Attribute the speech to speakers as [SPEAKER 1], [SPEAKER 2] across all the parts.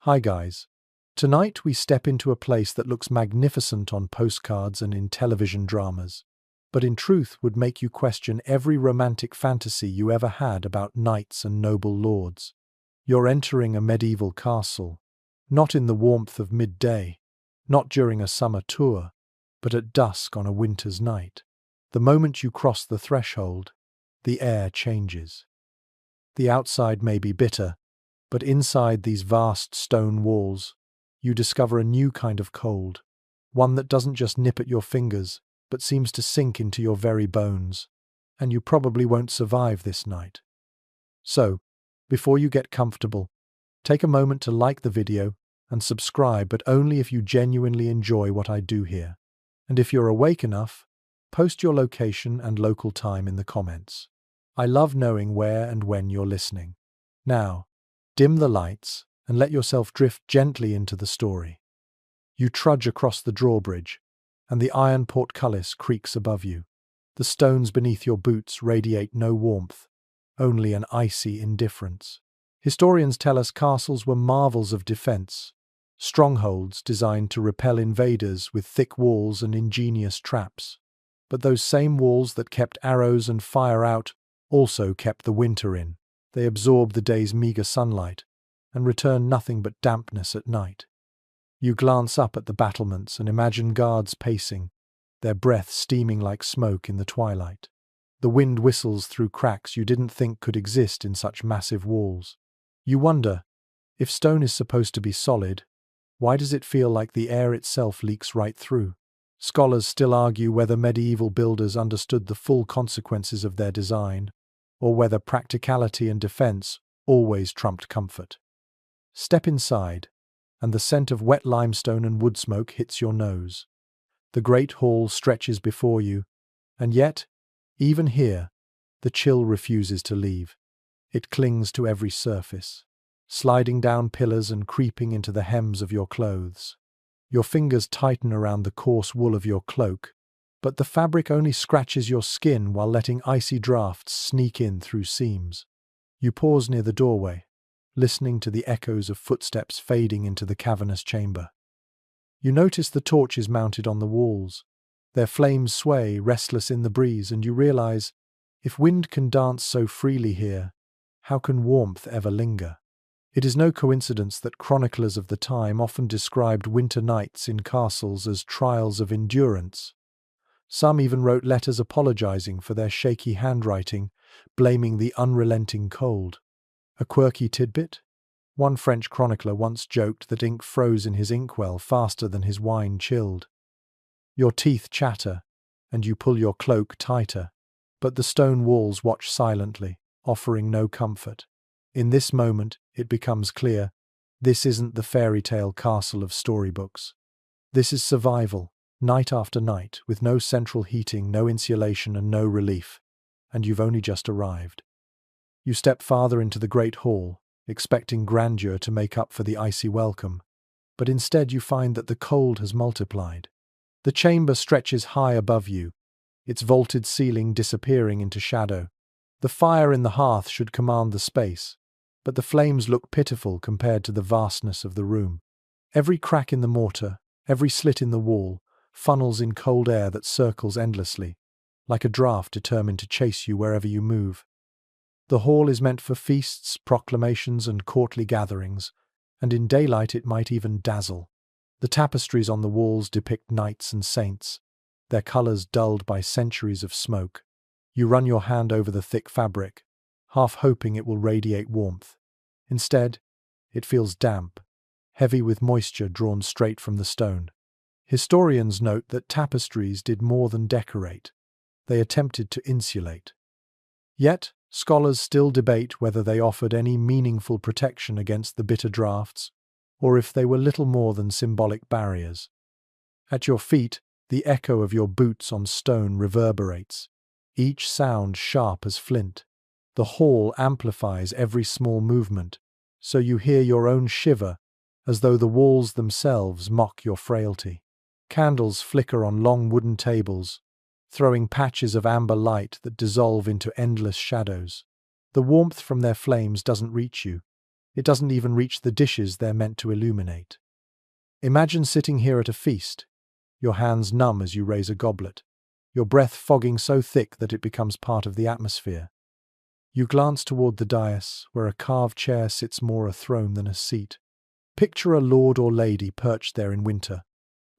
[SPEAKER 1] Hi guys. Tonight we step into a place that looks magnificent on postcards and in television dramas, but in truth would make you question every romantic fantasy you ever had about knights and noble lords. You're entering a medieval castle, not in the warmth of midday, not during a summer tour, but at dusk on a winter's night. The moment you cross the threshold, the air changes. The outside may be bitter, but inside these vast stone walls, you discover a new kind of cold, one that doesn't just nip at your fingers, but seems to sink into your very bones, and you probably won't survive this night. So, before you get comfortable, take a moment to like the video and subscribe, but only if you genuinely enjoy what I do here. And if you're awake enough, post your location and local time in the comments. I love knowing where and when you're listening. Now, dim the lights and let yourself drift gently into the story. You trudge across the drawbridge, and the iron portcullis creaks above you. The stones beneath your boots radiate no warmth, only an icy indifference. Historians tell us castles were marvels of defense, strongholds designed to repel invaders with thick walls and ingenious traps. But those same walls that kept arrows and fire out also kept the winter in. They absorb the day's meager sunlight and return nothing but dampness at night. You glance up at the battlements and imagine guards pacing, their breath steaming like smoke in the twilight. The wind whistles through cracks you didn't think could exist in such massive walls. You wonder, if stone is supposed to be solid, why does it feel like the air itself leaks right through? Scholars still argue whether medieval builders understood the full consequences of their design, or whether practicality and defense always trumped comfort. Step inside, and the scent of wet limestone and wood smoke hits your nose. The great hall stretches before you, and yet, even here, the chill refuses to leave. It clings to every surface, sliding down pillars and creeping into the hems of your clothes. Your fingers tighten around the coarse wool of your cloak, but the fabric only scratches your skin while letting icy drafts sneak in through seams. You pause near the doorway, listening to the echoes of footsteps fading into the cavernous chamber. You notice the torches mounted on the walls. Their flames sway, restless in the breeze, and you realize, if wind can dance so freely here, how can warmth ever linger? It is no coincidence that chroniclers of the time often described winter nights in castles as trials of endurance. Some even wrote letters apologizing for their shaky handwriting, blaming the unrelenting cold. A quirky tidbit? One French chronicler once joked that ink froze in his inkwell faster than his wine chilled. Your teeth chatter, and you pull your cloak tighter, but the stone walls watch silently, offering no comfort. In this moment, it becomes clear, this isn't the fairy tale castle of storybooks. This is survival, night after night, with no central heating, no insulation, and no relief, and you've only just arrived. You step farther into the great hall, expecting grandeur to make up for the icy welcome, but instead you find that the cold has multiplied. The chamber stretches high above you, its vaulted ceiling disappearing into shadow. The fire in the hearth should command the space, but the flames look pitiful compared to the vastness of the room. Every crack in the mortar, every slit in the wall, funnels in cold air that circles endlessly, like a draft determined to chase you wherever you move. The hall is meant for feasts, proclamations, and courtly gatherings, and in daylight it might even dazzle. The tapestries on the walls depict knights and saints, their colors dulled by centuries of smoke. You run your hand over the thick fabric, half hoping it will radiate warmth. Instead, it feels damp, heavy with moisture drawn straight from the stone. Historians note that tapestries did more than decorate. They attempted to insulate. Yet, scholars still debate whether they offered any meaningful protection against the bitter drafts, or if they were little more than symbolic barriers. At your feet, the echo of your boots on stone reverberates, each sound sharp as flint. The hall amplifies every small movement, so you hear your own shiver, as though the walls themselves mock your frailty. Candles flicker on long wooden tables, throwing patches of amber light that dissolve into endless shadows. The warmth from their flames doesn't reach you, It doesn't even reach the dishes they're meant to illuminate. Imagine sitting here at a feast, your hands numb as you raise a goblet, your breath fogging so thick that it becomes part of the atmosphere. You glance toward the dais, where a carved chair sits more a throne than a seat. Picture a lord or lady perched there in winter,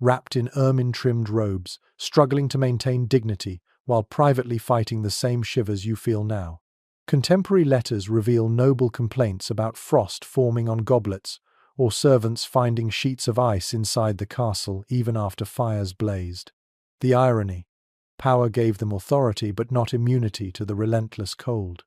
[SPEAKER 1] wrapped in ermine-trimmed robes, struggling to maintain dignity while privately fighting the same shivers you feel now. Contemporary letters reveal noble complaints about frost forming on goblets, or servants finding sheets of ice inside the castle even after fires blazed. The irony: power gave them authority but not immunity to the relentless cold.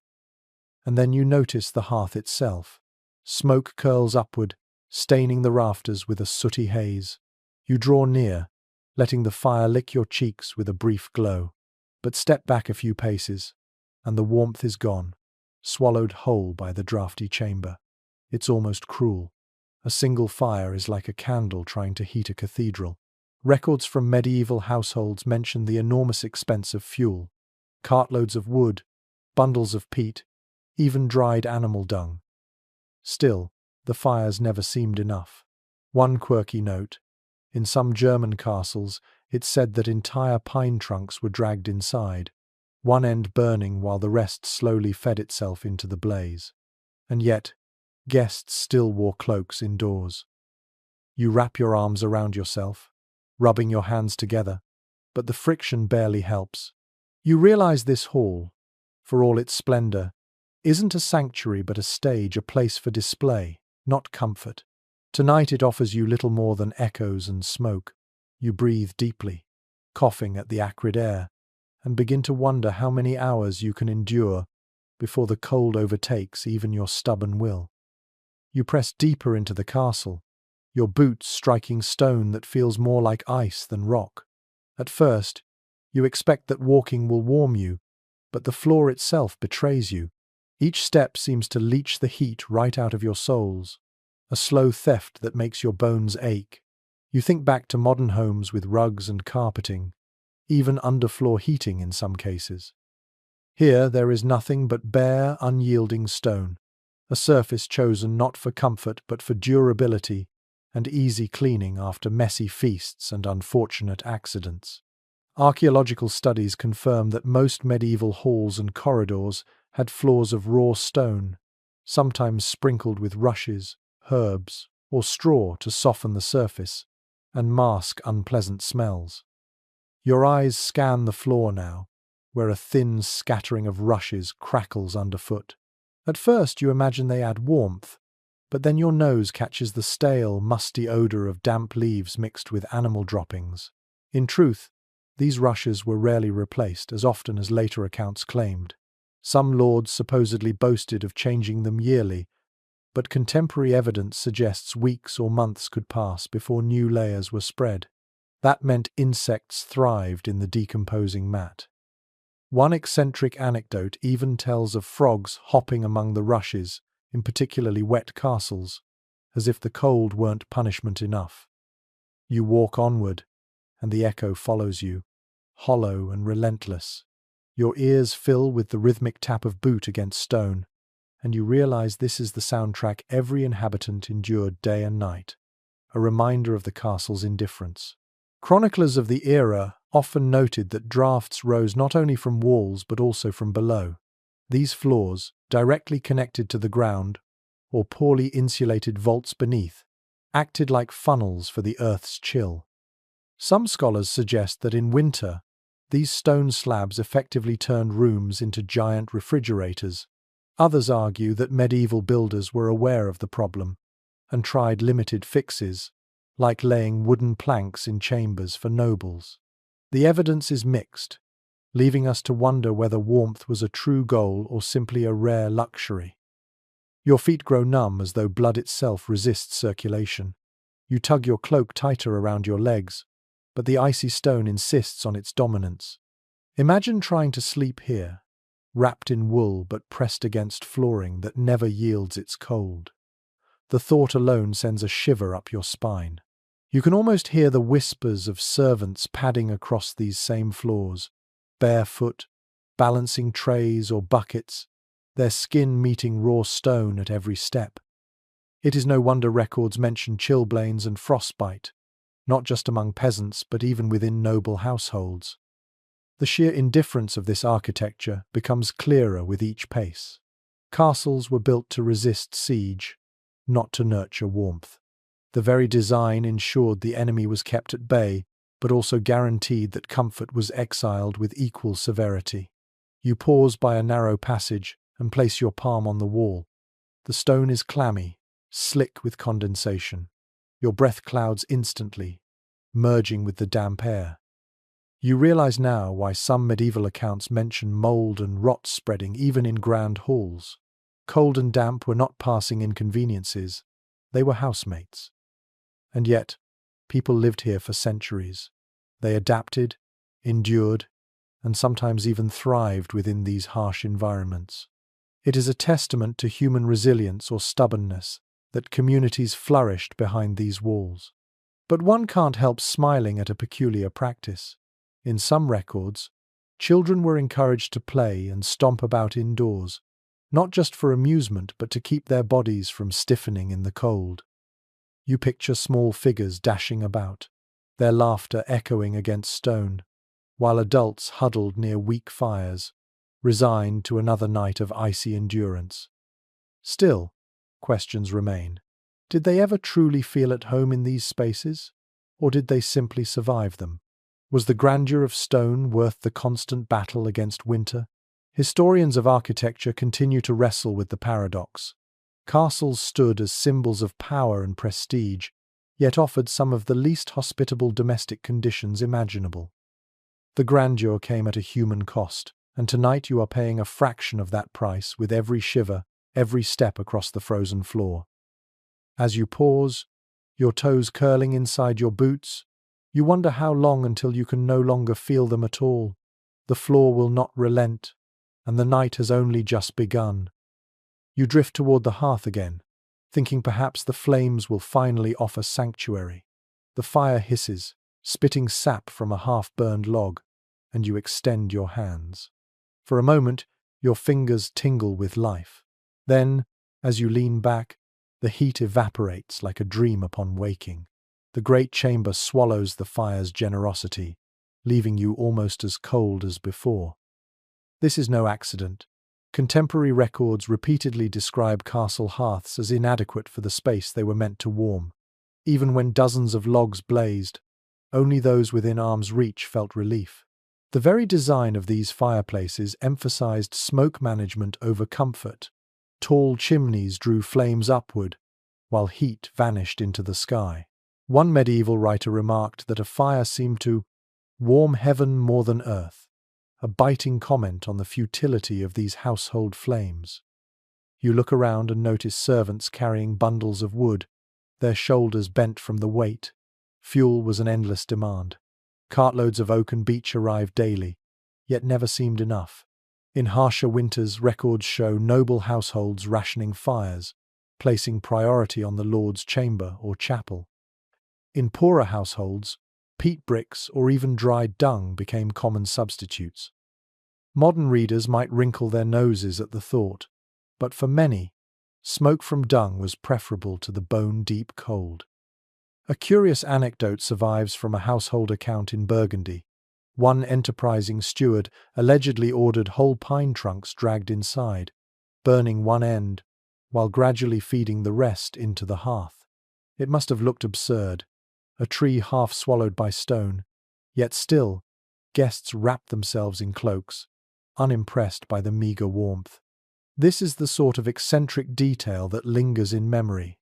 [SPEAKER 1] And then you notice the hearth itself. Smoke curls upward, staining the rafters with a sooty haze. You draw near, letting the fire lick your cheeks with a brief glow. But step back a few paces, and the warmth is gone, swallowed whole by the drafty chamber. It's almost cruel. A single fire is like a candle trying to heat a cathedral. Records from medieval households mention the enormous expense of fuel, cartloads of wood, bundles of peat, even dried animal dung. Still, the fires never seemed enough. One quirky note: in some German castles, it's said that entire pine trunks were dragged inside, one end burning while the rest slowly fed itself into the blaze. And yet, guests still wore cloaks indoors. You wrap your arms around yourself, rubbing your hands together, but the friction barely helps. You realize this hall, for all its splendor, isn't a sanctuary but a stage, a place for display, not comfort. Tonight it offers you little more than echoes and smoke. You breathe deeply, coughing at the acrid air, and begin to wonder how many hours you can endure before the cold overtakes even your stubborn will. You press deeper into the castle, your boots striking stone that feels more like ice than rock. At first, you expect that walking will warm you, but the floor itself betrays you. Each step seems to leach the heat right out of your soles, a slow theft that makes your bones ache. You think back to modern homes with rugs and carpeting, even underfloor heating in some cases. Here there is nothing but bare, unyielding stone, a surface chosen not for comfort but for durability and easy cleaning after messy feasts and unfortunate accidents. Archaeological studies confirm that most medieval halls and corridors had floors of raw stone, sometimes sprinkled with rushes, herbs, or straw to soften the surface and mask unpleasant smells. Your eyes scan the floor now, where a thin scattering of rushes crackles underfoot. At first you imagine they add warmth, but then your nose catches the stale, musty odor of damp leaves mixed with animal droppings. In truth, these rushes were rarely replaced, as often as later accounts claimed. Some lords supposedly boasted of changing them yearly, but contemporary evidence suggests weeks or months could pass before new layers were spread. That meant insects thrived in the decomposing mat. One eccentric anecdote even tells of frogs hopping among the rushes in particularly wet castles, as if the cold weren't punishment enough. You walk onward, and the echo follows you, hollow and relentless. Your ears fill with the rhythmic tap of boot against stone, and you realize this is the soundtrack every inhabitant endured day and night, a reminder of the castle's indifference. Chroniclers of the era often noted that drafts rose not only from walls but also from below. These floors, directly connected to the ground, or poorly insulated vaults beneath, acted like funnels for the earth's chill. Some scholars suggest that in winter, these stone slabs effectively turned rooms into giant refrigerators. Others argue that medieval builders were aware of the problem and tried limited fixes, like laying wooden planks in chambers for nobles. The evidence is mixed, leaving us to wonder whether warmth was a true goal or simply a rare luxury. Your feet grow numb as though blood itself resists circulation. You tug your cloak tighter around your legs, but the icy stone insists on its dominance. Imagine trying to sleep here, wrapped in wool but pressed against flooring that never yields its cold. The thought alone sends a shiver up your spine. You can almost hear the whispers of servants padding across these same floors, barefoot, balancing trays or buckets, their skin meeting raw stone at every step. It is no wonder records mention chilblains and frostbite, not just among peasants but even within noble households. The sheer indifference of this architecture becomes clearer with each pace. Castles were built to resist siege, not to nurture warmth. The very design ensured the enemy was kept at bay, but also guaranteed that comfort was exiled with equal severity. You pause by a narrow passage and place your palm on the wall. The stone is clammy, slick with condensation. Your breath clouds instantly, merging with the damp air. You realize now why some medieval accounts mention mold and rot spreading even in grand halls. Cold and damp were not passing inconveniences, they were housemates. And yet, people lived here for centuries. They adapted, endured, and sometimes even thrived within these harsh environments. It is a testament to human resilience or stubbornness that communities flourished behind these walls. But one can't help smiling at a peculiar practice. In some records, children were encouraged to play and stomp about indoors, not just for amusement but to keep their bodies from stiffening in the cold. You picture small figures dashing about, their laughter echoing against stone, while adults huddled near weak fires, resigned to another night of icy endurance. Still, questions remain. Did they ever truly feel at home in these spaces, or did they simply survive them? Was the grandeur of stone worth the constant battle against winter? Historians of architecture continue to wrestle with the paradox. Castles stood as symbols of power and prestige, yet offered some of the least hospitable domestic conditions imaginable. The grandeur came at a human cost, and tonight you are paying a fraction of that price with every shiver, every step across the frozen floor. As you pause, your toes curling inside your boots, you wonder how long until you can no longer feel them at all. The floor will not relent, and the night has only just begun. You drift toward the hearth again, thinking perhaps the flames will finally offer sanctuary. The fire hisses, spitting sap from a half-burned log, and you extend your hands. For a moment, your fingers tingle with life. Then, as you lean back, the heat evaporates like a dream upon waking. The great chamber swallows the fire's generosity, leaving you almost as cold as before. This is no accident. Contemporary records repeatedly describe castle hearths as inadequate for the space they were meant to warm. Even when dozens of logs blazed, only those within arm's reach felt relief. The very design of these fireplaces emphasized smoke management over comfort. Tall chimneys drew flames upward, while heat vanished into the sky. One medieval writer remarked that a fire seemed to warm heaven more than earth, a biting comment on the futility of these household flames. You look around and notice servants carrying bundles of wood, their shoulders bent from the weight. Fuel was an endless demand. Cartloads of oak and beech arrived daily, yet never seemed enough. In harsher winters, records show noble households rationing fires, placing priority on the Lord's chamber or chapel. In poorer households, peat bricks or even dried dung became common substitutes. Modern readers might wrinkle their noses at the thought, but for many, smoke from dung was preferable to the bone-deep cold. A curious anecdote survives from a household account in Burgundy. One enterprising steward allegedly ordered whole pine trunks dragged inside, burning one end, while gradually feeding the rest into the hearth. It must have looked absurd, a tree half swallowed by stone, yet still, guests wrapped themselves in cloaks, unimpressed by the meager warmth. This is the sort of eccentric detail that lingers in memory,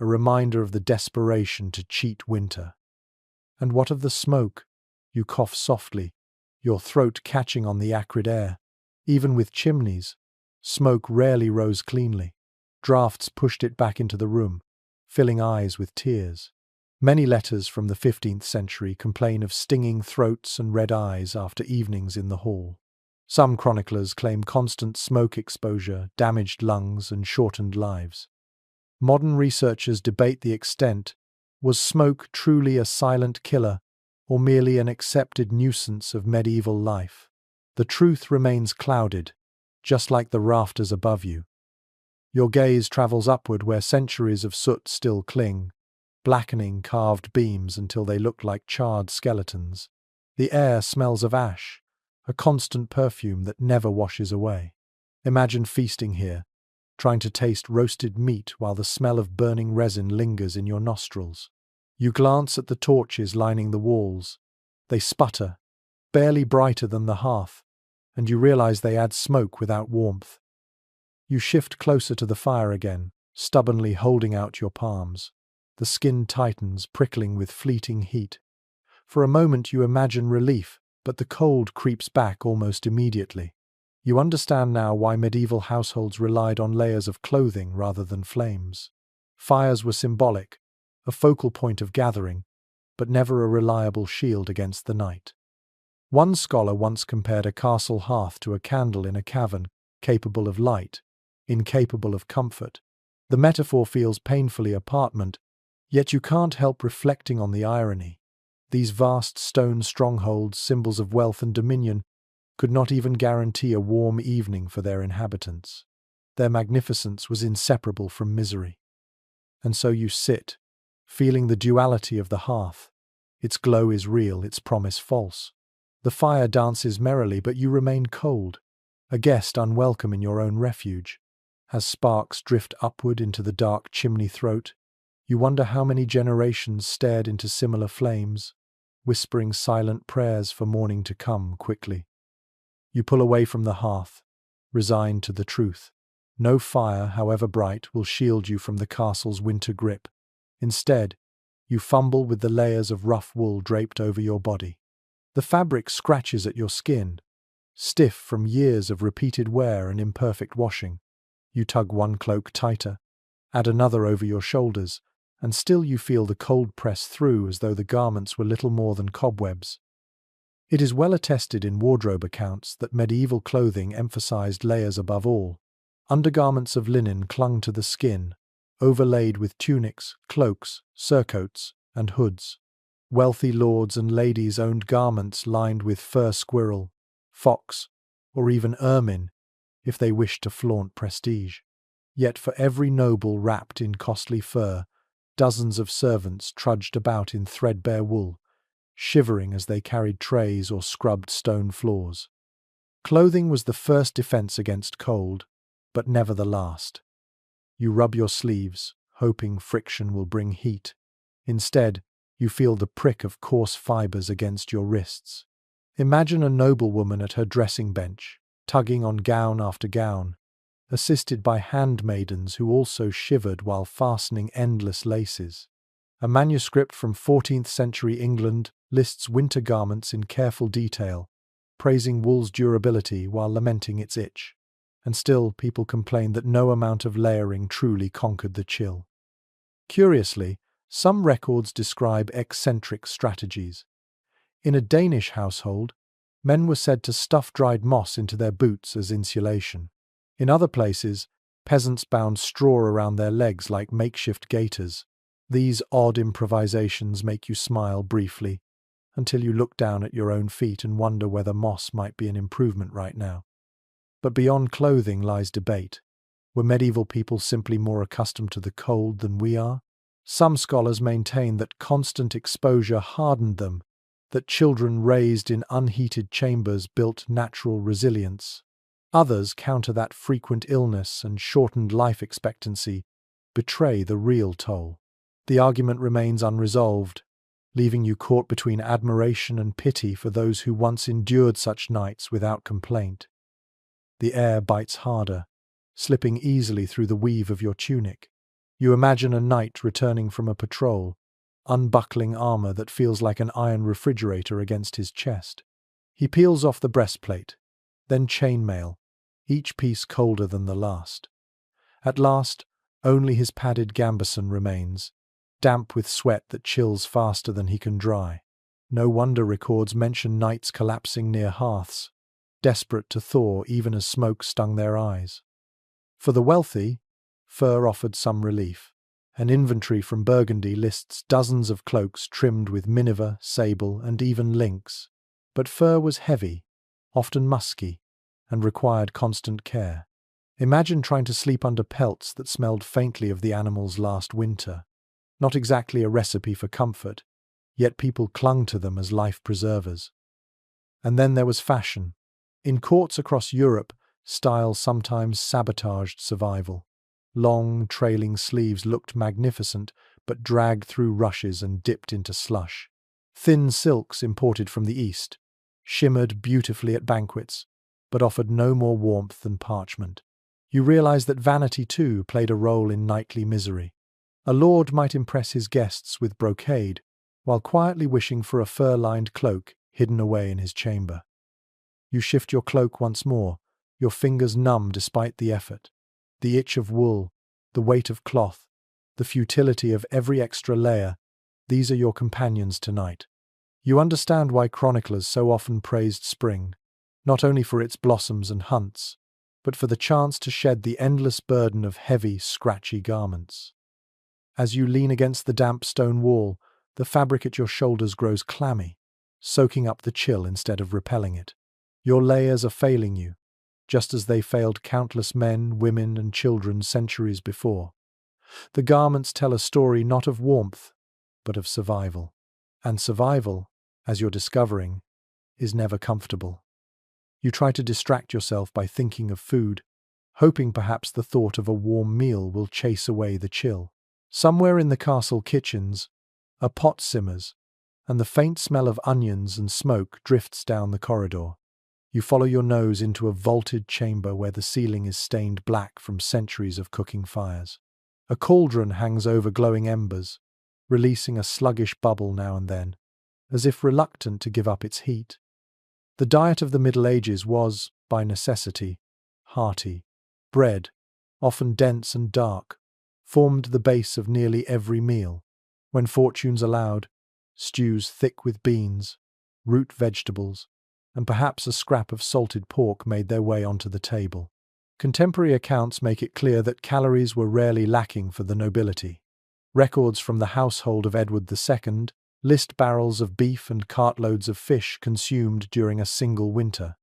[SPEAKER 1] a reminder of the desperation to cheat winter. And what of the smoke? You cough softly, your throat catching on the acrid air. Even with chimneys, smoke rarely rose cleanly. Drafts pushed it back into the room, filling eyes with tears. Many letters from the 15th century complain of stinging throats and red eyes after evenings in the hall. Some chroniclers claim constant smoke exposure damaged lungs and shortened lives. Modern researchers debate the extent. Was smoke truly a silent killer, or merely an accepted nuisance of medieval life? The truth remains clouded, just like the rafters above you. Your gaze travels upward where centuries of soot still cling, blackening carved beams until they look like charred skeletons. The air smells of ash, a constant perfume that never washes away. Imagine feasting here, trying to taste roasted meat while the smell of burning resin lingers in your nostrils. You glance at the torches lining the walls. They sputter, barely brighter than the hearth, and you realize they add smoke without warmth. You shift closer to the fire again, stubbornly holding out your palms. The skin tightens, prickling with fleeting heat. For a moment you imagine relief, but the cold creeps back almost immediately. You understand now why medieval households relied on layers of clothing rather than flames. Fires were symbolic, a focal point of gathering, but never a reliable shield against the night. One scholar once compared a castle hearth to a candle in a cavern, capable of light, incapable of comfort. The metaphor feels painfully apartment, yet you can't help reflecting on the irony. These vast stone strongholds, symbols of wealth and dominion, could not even guarantee a warm evening for their inhabitants. Their magnificence was inseparable from misery. And so you sit, feeling the duality of the hearth. Its glow is real, its promise false. The fire dances merrily, but you remain cold, a guest unwelcome in your own refuge. As sparks drift upward into the dark chimney throat, you wonder how many generations stared into similar flames, whispering silent prayers for morning to come quickly. You pull away from the hearth, resigned to the truth. No fire, however bright, will shield you from the castle's winter grip. Instead, you fumble with the layers of rough wool draped over your body. The fabric scratches at your skin, stiff from years of repeated wear and imperfect washing. You tug one cloak tighter, add another over your shoulders, and still you feel the cold press through as though the garments were little more than cobwebs. It is well attested in wardrobe accounts that medieval clothing emphasized layers above all. Undergarments of linen clung to the skin, overlaid with tunics, cloaks, surcoats, and hoods. Wealthy lords and ladies owned garments lined with fur squirrel, fox, or even ermine, if they wished to flaunt prestige. Yet for every noble wrapped in costly fur, dozens of servants trudged about in threadbare wool, shivering as they carried trays or scrubbed stone floors. Clothing was the first defense against cold, but never the last. You rub your sleeves, hoping friction will bring heat. Instead, you feel the prick of coarse fibers against your wrists. Imagine a noblewoman at her dressing bench, tugging on gown after gown, assisted by handmaidens who also shivered while fastening endless laces. A manuscript from 14th century England lists winter garments in careful detail, praising wool's durability while lamenting its itch. And still, people complain that no amount of layering truly conquered the chill. Curiously, some records describe eccentric strategies. In a Danish household, men were said to stuff dried moss into their boots as insulation. In other places, peasants bound straw around their legs like makeshift gaiters. These odd improvisations make you smile briefly, until you look down at your own feet and wonder whether moss might be an improvement right now. But beyond clothing lies debate. Were medieval people simply more accustomed to the cold than we are? Some scholars maintain that constant exposure hardened them, that children raised in unheated chambers built natural resilience. Others counter that frequent illness and shortened life expectancy betray the real toll. The argument remains unresolved, leaving you caught between admiration and pity for those who once endured such nights without complaint. The air bites harder, slipping easily through the weave of your tunic. You imagine a knight returning from a patrol, unbuckling armor that feels like an iron refrigerator against his chest. He peels off the breastplate, then chainmail, each piece colder than the last. At last, only his padded gambeson remains, damp with sweat that chills faster than he can dry. No wonder records mention knights collapsing near hearths, desperate to thaw even as smoke stung their eyes. For the wealthy, fur offered some relief. An inventory from Burgundy lists dozens of cloaks trimmed with miniver, sable, and even lynx. But fur was heavy, often musky, and required constant care. Imagine trying to sleep under pelts that smelled faintly of the animals last winter. Not exactly a recipe for comfort, yet people clung to them as life preservers. And then there was fashion. In courts across Europe, style sometimes sabotaged survival. Long, trailing sleeves looked magnificent, but dragged through rushes and dipped into slush. Thin silks imported from the East shimmered beautifully at banquets, but offered no more warmth than parchment. You realize that vanity, too, played a role in nightly misery. A lord might impress his guests with brocade, while quietly wishing for a fur-lined cloak hidden away in his chamber. You shift your cloak once more, your fingers numb despite the effort. The itch of wool, the weight of cloth, the futility of every extra layer, these are your companions tonight. You understand why chroniclers so often praised spring, not only for its blossoms and hunts, but for the chance to shed the endless burden of heavy, scratchy garments. As you lean against the damp stone wall, the fabric at your shoulders grows clammy, soaking up the chill instead of repelling it. Your layers are failing you, just as they failed countless men, women, and children centuries before. The garments tell a story not of warmth, but of survival. And survival, as you're discovering, is never comfortable. You try to distract yourself by thinking of food, hoping perhaps the thought of a warm meal will chase away the chill. Somewhere in the castle kitchens, a pot simmers, and the faint smell of onions and smoke drifts down the corridor. You follow your nose into a vaulted chamber where the ceiling is stained black from centuries of cooking fires. A cauldron hangs over glowing embers, releasing a sluggish bubble now and then, as if reluctant to give up its heat. The diet of the Middle Ages was, by necessity, hearty. Bread, often dense and dark, formed the base of nearly every meal. When fortunes allowed, stews thick with beans, root vegetables, and perhaps a scrap of salted pork made their way onto the table. Contemporary accounts make it clear that calories were rarely lacking for the nobility. Records from the household of Edward II list barrels of beef and cartloads of fish consumed during a single winter.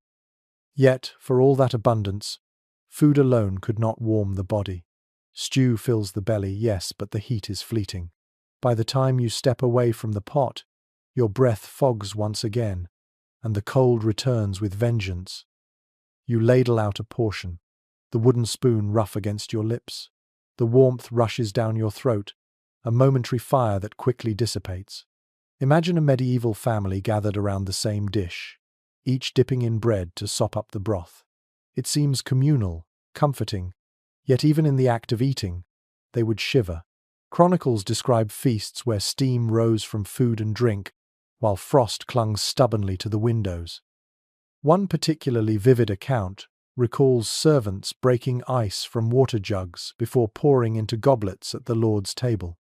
[SPEAKER 1] Yet, for all that abundance, food alone could not warm the body. Stew fills the belly, yes, but the heat is fleeting. By the time you step away from the pot, your breath fogs once again, and the cold returns with vengeance. You ladle out a portion, the wooden spoon rough against your lips. The warmth rushes down your throat, a momentary fire that quickly dissipates. Imagine a medieval family gathered around the same dish, each dipping in bread to sop up the broth. It seems communal, comforting, yet even in the act of eating, they would shiver. Chronicles describe feasts where steam rose from food and drink, while frost clung stubbornly to the windows. One particularly vivid account recalls servants breaking ice from water jugs before pouring into goblets at the Lord's table.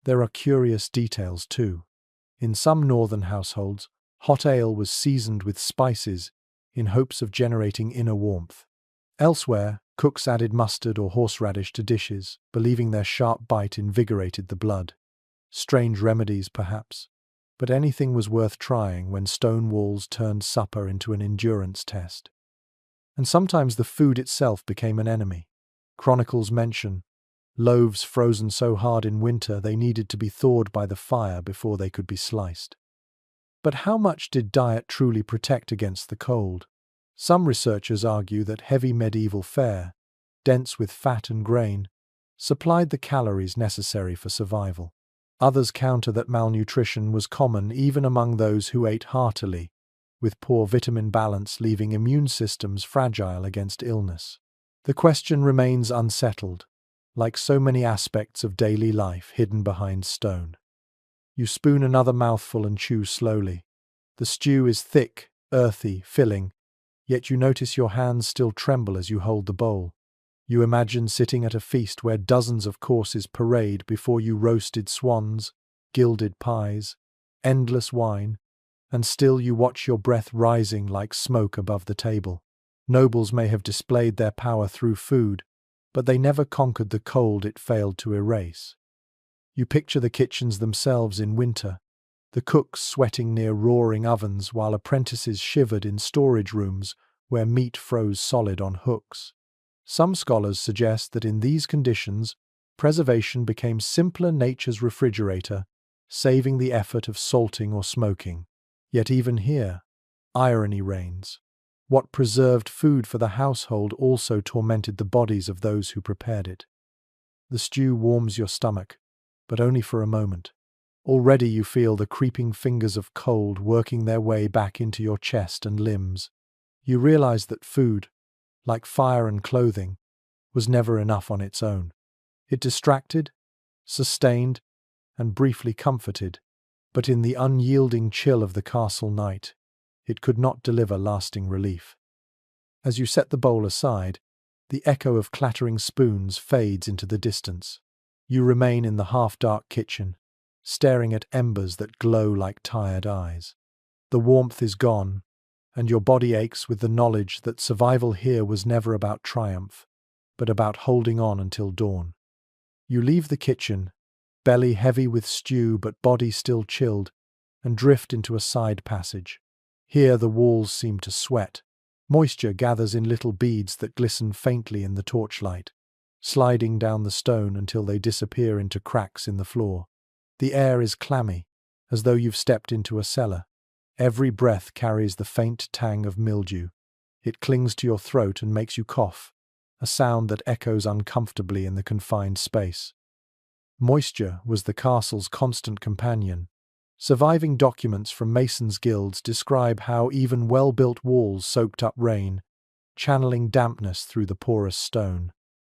[SPEAKER 1] There are curious details too. In some northern households, hot ale was seasoned with spices in hopes of generating inner warmth. Elsewhere, cooks added mustard or horseradish to dishes, believing their sharp bite invigorated the blood. Strange remedies, perhaps, but anything was worth trying when stone walls turned supper into an endurance test. And sometimes the food itself became an enemy. Chronicles mention loaves frozen so hard in winter they needed to be thawed by the fire before they could be sliced. But how much did diet truly protect against the cold? Some researchers argue that heavy medieval fare, dense with fat and grain, supplied the calories necessary for survival. Others counter that malnutrition was common even among those who ate heartily, with poor vitamin balance leaving immune systems fragile against illness. The question remains unsettled, like so many aspects of daily life hidden behind stone. You spoon another mouthful and chew slowly. The stew is thick, earthy, filling, yet you notice your hands still tremble as you hold the bowl. You imagine sitting at a feast where dozens of courses parade before you: roasted swans, gilded pies, endless wine, and still you watch your breath rising like smoke above the table. Nobles may have displayed their power through food, but they never conquered the cold it failed to erase. You picture the kitchens themselves in winter, the cooks sweating near roaring ovens while apprentices shivered in storage rooms where meat froze solid on hooks. Some scholars suggest that in these conditions, preservation became simpler nature's refrigerator, saving the effort of salting or smoking. Yet even here, irony reigns. What preserved food for the household also tormented the bodies of those who prepared it. The stew warms your stomach, but only for a moment. Already you feel the creeping fingers of cold working their way back into your chest and limbs. You realize that food, like fire and clothing, was never enough on its own. It distracted, sustained, and briefly comforted, but in the unyielding chill of the castle night, it could not deliver lasting relief. As you set the bowl aside, the echo of clattering spoons fades into the distance. You remain in the half-dark kitchen, staring at embers that glow like tired eyes. The warmth is gone, and your body aches with the knowledge that survival here was never about triumph, but about holding on until dawn. You leave the kitchen, belly heavy with stew but body still chilled, and drift into a side passage. Here the walls seem to sweat. Moisture gathers in little beads that glisten faintly in the torchlight, sliding down the stone until they disappear into cracks in the floor. The air is clammy, as though you've stepped into a cellar. Every breath carries the faint tang of mildew. It clings to your throat and makes you cough, a sound that echoes uncomfortably in the confined space. Moisture was the castle's constant companion. Surviving documents from masons' guilds describe how even well-built walls soaked up rain, channeling dampness through the porous stone.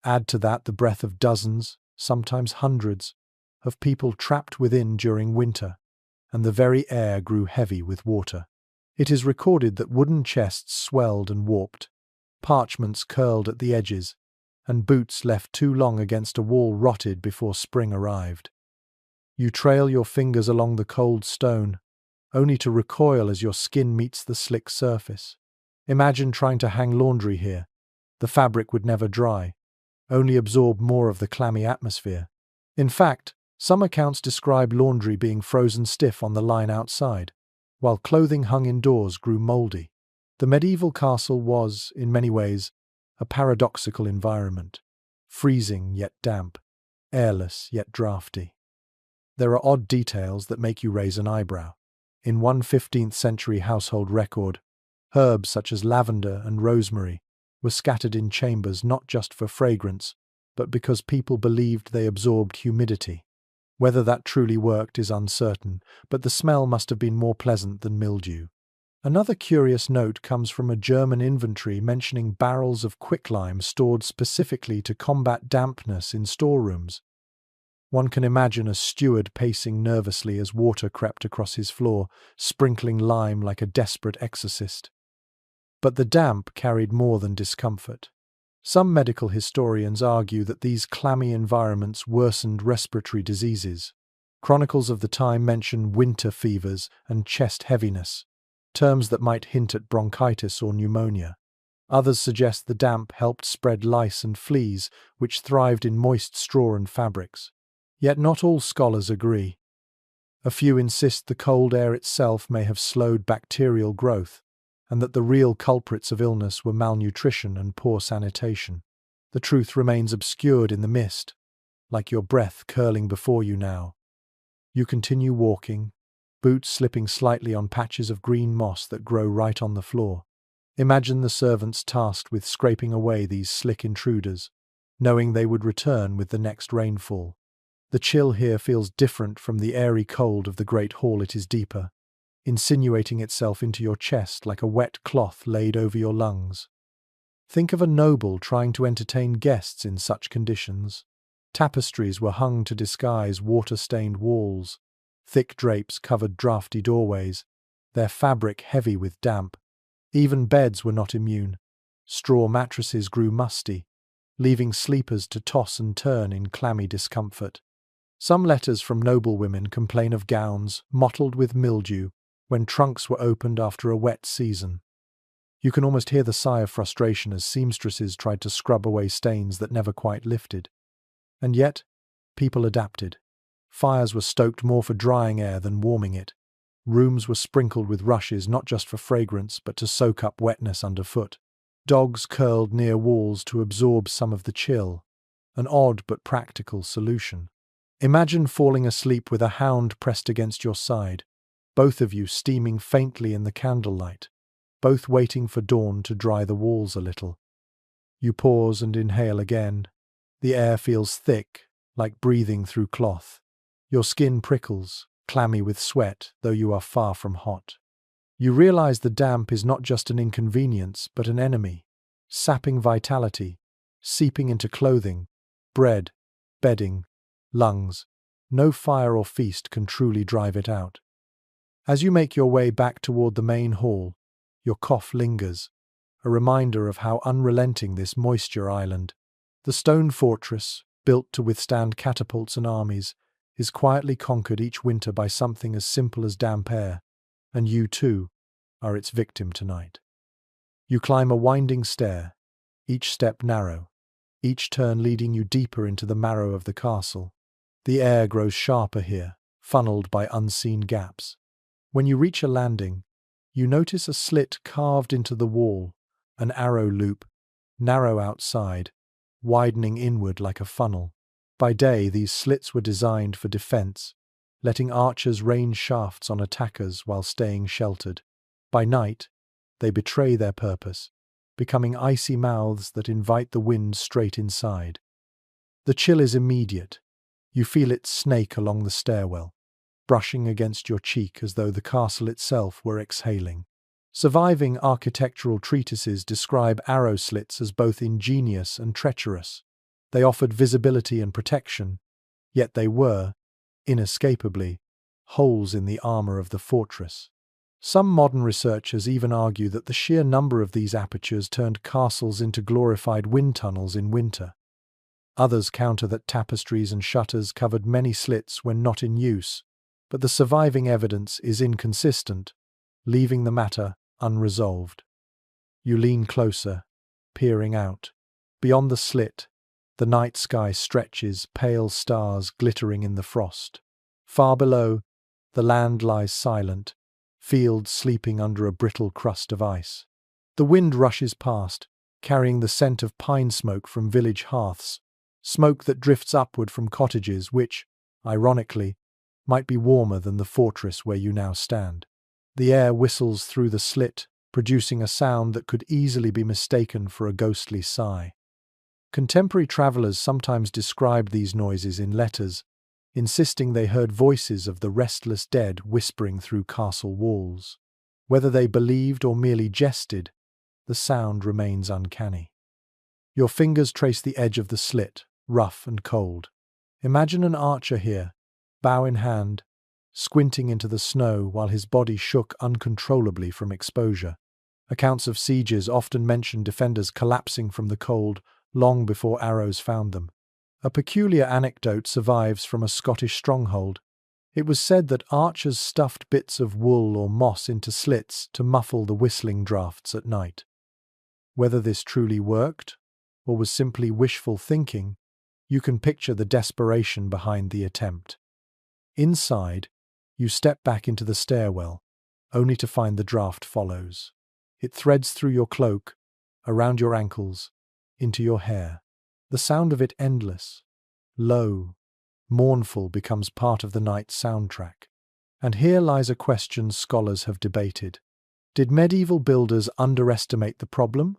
[SPEAKER 1] Add to that the breath of dozens, sometimes hundreds, of people trapped within during winter, and the very air grew heavy with water. It is recorded that wooden chests swelled and warped, parchments curled at the edges, and boots left too long against a wall rotted before spring arrived. You trail your fingers along the cold stone, only to recoil as your skin meets the slick surface. Imagine trying to hang laundry here. The fabric would never dry, only absorb more of the clammy atmosphere. In fact, some accounts describe laundry being frozen stiff on the line outside, while clothing hung indoors grew mouldy. The medieval castle was, in many ways, a paradoxical environment, freezing yet damp, airless yet drafty. There are odd details that make you raise an eyebrow. In one 15th century household record, herbs such as lavender and rosemary were scattered in chambers not just for fragrance, but because people believed they absorbed humidity. Whether that truly worked is uncertain, but the smell must have been more pleasant than mildew. Another curious note comes from a German inventory mentioning barrels of quicklime stored specifically to combat dampness in storerooms. One can imagine a steward pacing nervously as water crept across his floor, sprinkling lime like a desperate exorcist. But the damp carried more than discomfort. Some medical historians argue that these clammy environments worsened respiratory diseases. Chronicles of the time mention winter fevers and chest heaviness, terms that might hint at bronchitis or pneumonia. Others suggest the damp helped spread lice and fleas, which thrived in moist straw and fabrics. Yet not all scholars agree. A few insist the cold air itself may have slowed bacterial growth, and that the real culprits of illness were malnutrition and poor sanitation. The truth remains obscured in the mist, like your breath curling before you now. You continue walking, boots slipping slightly on patches of green moss that grow right on the floor. Imagine the servants tasked with scraping away these slick intruders, knowing they would return with the next rainfall. The chill here feels different from the airy cold of the great hall. It is deeper, insinuating itself into your chest like a wet cloth laid over your lungs. Think of a noble trying to entertain guests in such conditions. Tapestries were hung to disguise water-stained walls. Thick drapes covered drafty doorways, their fabric heavy with damp. Even beds were not immune. Straw mattresses grew musty, leaving sleepers to toss and turn in clammy discomfort. Some letters from noblewomen complain of gowns mottled with mildew when trunks were opened after a wet season. You can almost hear the sigh of frustration as seamstresses tried to scrub away stains that never quite lifted. And yet, people adapted. Fires were stoked more for drying air than warming it. Rooms were sprinkled with rushes not just for fragrance but to soak up wetness underfoot. Dogs curled near walls to absorb some of the chill, an odd but practical solution. Imagine falling asleep with a hound pressed against your side, both of you steaming faintly in the candlelight, both waiting for dawn to dry the walls a little. You pause and inhale again. The air feels thick, like breathing through cloth. Your skin prickles, clammy with sweat, though you are far from hot. You realize the damp is not just an inconvenience, but an enemy, sapping vitality, seeping into clothing, bread, bedding, lungs. No fire or feast can truly drive it out. As you make your way back toward the main hall, your cough lingers, a reminder of how unrelenting this moisture island. The stone fortress, built to withstand catapults and armies, is quietly conquered each winter by something as simple as damp air, and you, too, are its victim tonight. You climb a winding stair, each step narrow, each turn leading you deeper into the marrow of the castle. The air grows sharper here, funneled by unseen gaps. When you reach a landing, you notice a slit carved into the wall, an arrow loop, narrow outside, widening inward like a funnel. By day, these slits were designed for defense, letting archers rain shafts on attackers while staying sheltered. By night, they betray their purpose, becoming icy mouths that invite the wind straight inside. The chill is immediate. You feel it snake along the stairwell, brushing against your cheek as though the castle itself were exhaling. Surviving architectural treatises describe arrow slits as both ingenious and treacherous. They offered visibility and protection, yet they were, inescapably, holes in the armor of the fortress. Some modern researchers even argue that the sheer number of these apertures turned castles into glorified wind tunnels in winter. Others counter that tapestries and shutters covered many slits when not in use, but the surviving evidence is inconsistent, leaving the matter unresolved. You lean closer, peering out. Beyond the slit, the night sky stretches, pale stars glittering in the frost. Far below, the land lies silent, fields sleeping under a brittle crust of ice. The wind rushes past, carrying the scent of pine smoke from village hearths, smoke that drifts upward from cottages which, ironically, might be warmer than the fortress where you now stand. The air whistles through the slit, producing a sound that could easily be mistaken for a ghostly sigh. Contemporary travelers sometimes described these noises in letters, insisting they heard voices of the restless dead whispering through castle walls. Whether they believed or merely jested, the sound remains uncanny. Your fingers trace the edge of the slit, rough and cold. Imagine an archer here, bow in hand, squinting into the snow while his body shook uncontrollably from exposure. Accounts of sieges often mention defenders collapsing from the cold long before arrows found them. A peculiar anecdote survives from a Scottish stronghold. It was said that archers stuffed bits of wool or moss into slits to muffle the whistling drafts at night. Whether this truly worked, or was simply wishful thinking, you can picture the desperation behind the attempt. Inside, you step back into the stairwell, only to find the draft follows. It threads through your cloak, around your ankles, into your hair. The sound of it endless, low, mournful becomes part of the night's soundtrack. And here lies a question scholars have debated. Did medieval builders underestimate the problem,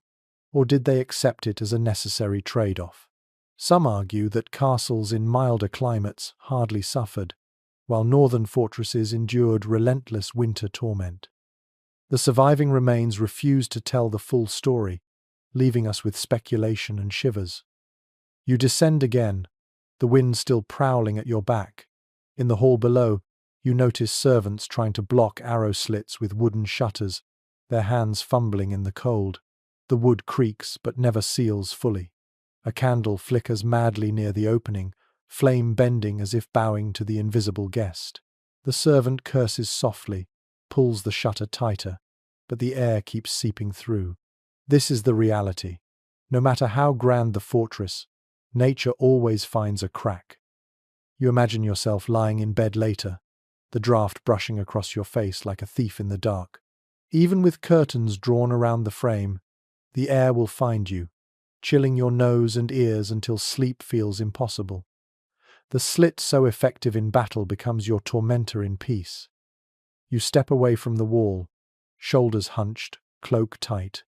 [SPEAKER 1] or did they accept it as a necessary trade-off? Some argue that castles in milder climates hardly suffered, while northern fortresses endured relentless winter torment. The surviving remains refuse to tell the full story, leaving us with speculation and shivers. You descend again, the wind still prowling at your back. In the hall below, you notice servants trying to block arrow slits with wooden shutters, their hands fumbling in the cold. The wood creaks but never seals fully. A candle flickers madly near the opening, flame bending as if bowing to the invisible guest. The servant curses softly, pulls the shutter tighter, but the air keeps seeping through. This is the reality. No matter how grand the fortress, nature always finds a crack. You imagine yourself lying in bed later, the draft brushing across your face like a thief in the dark. Even with curtains drawn around the frame, The air will find you, chilling your nose and ears until sleep feels impossible. The slit so effective in battle becomes your tormentor in peace. You step away from the wall, shoulders hunched, cloak tight.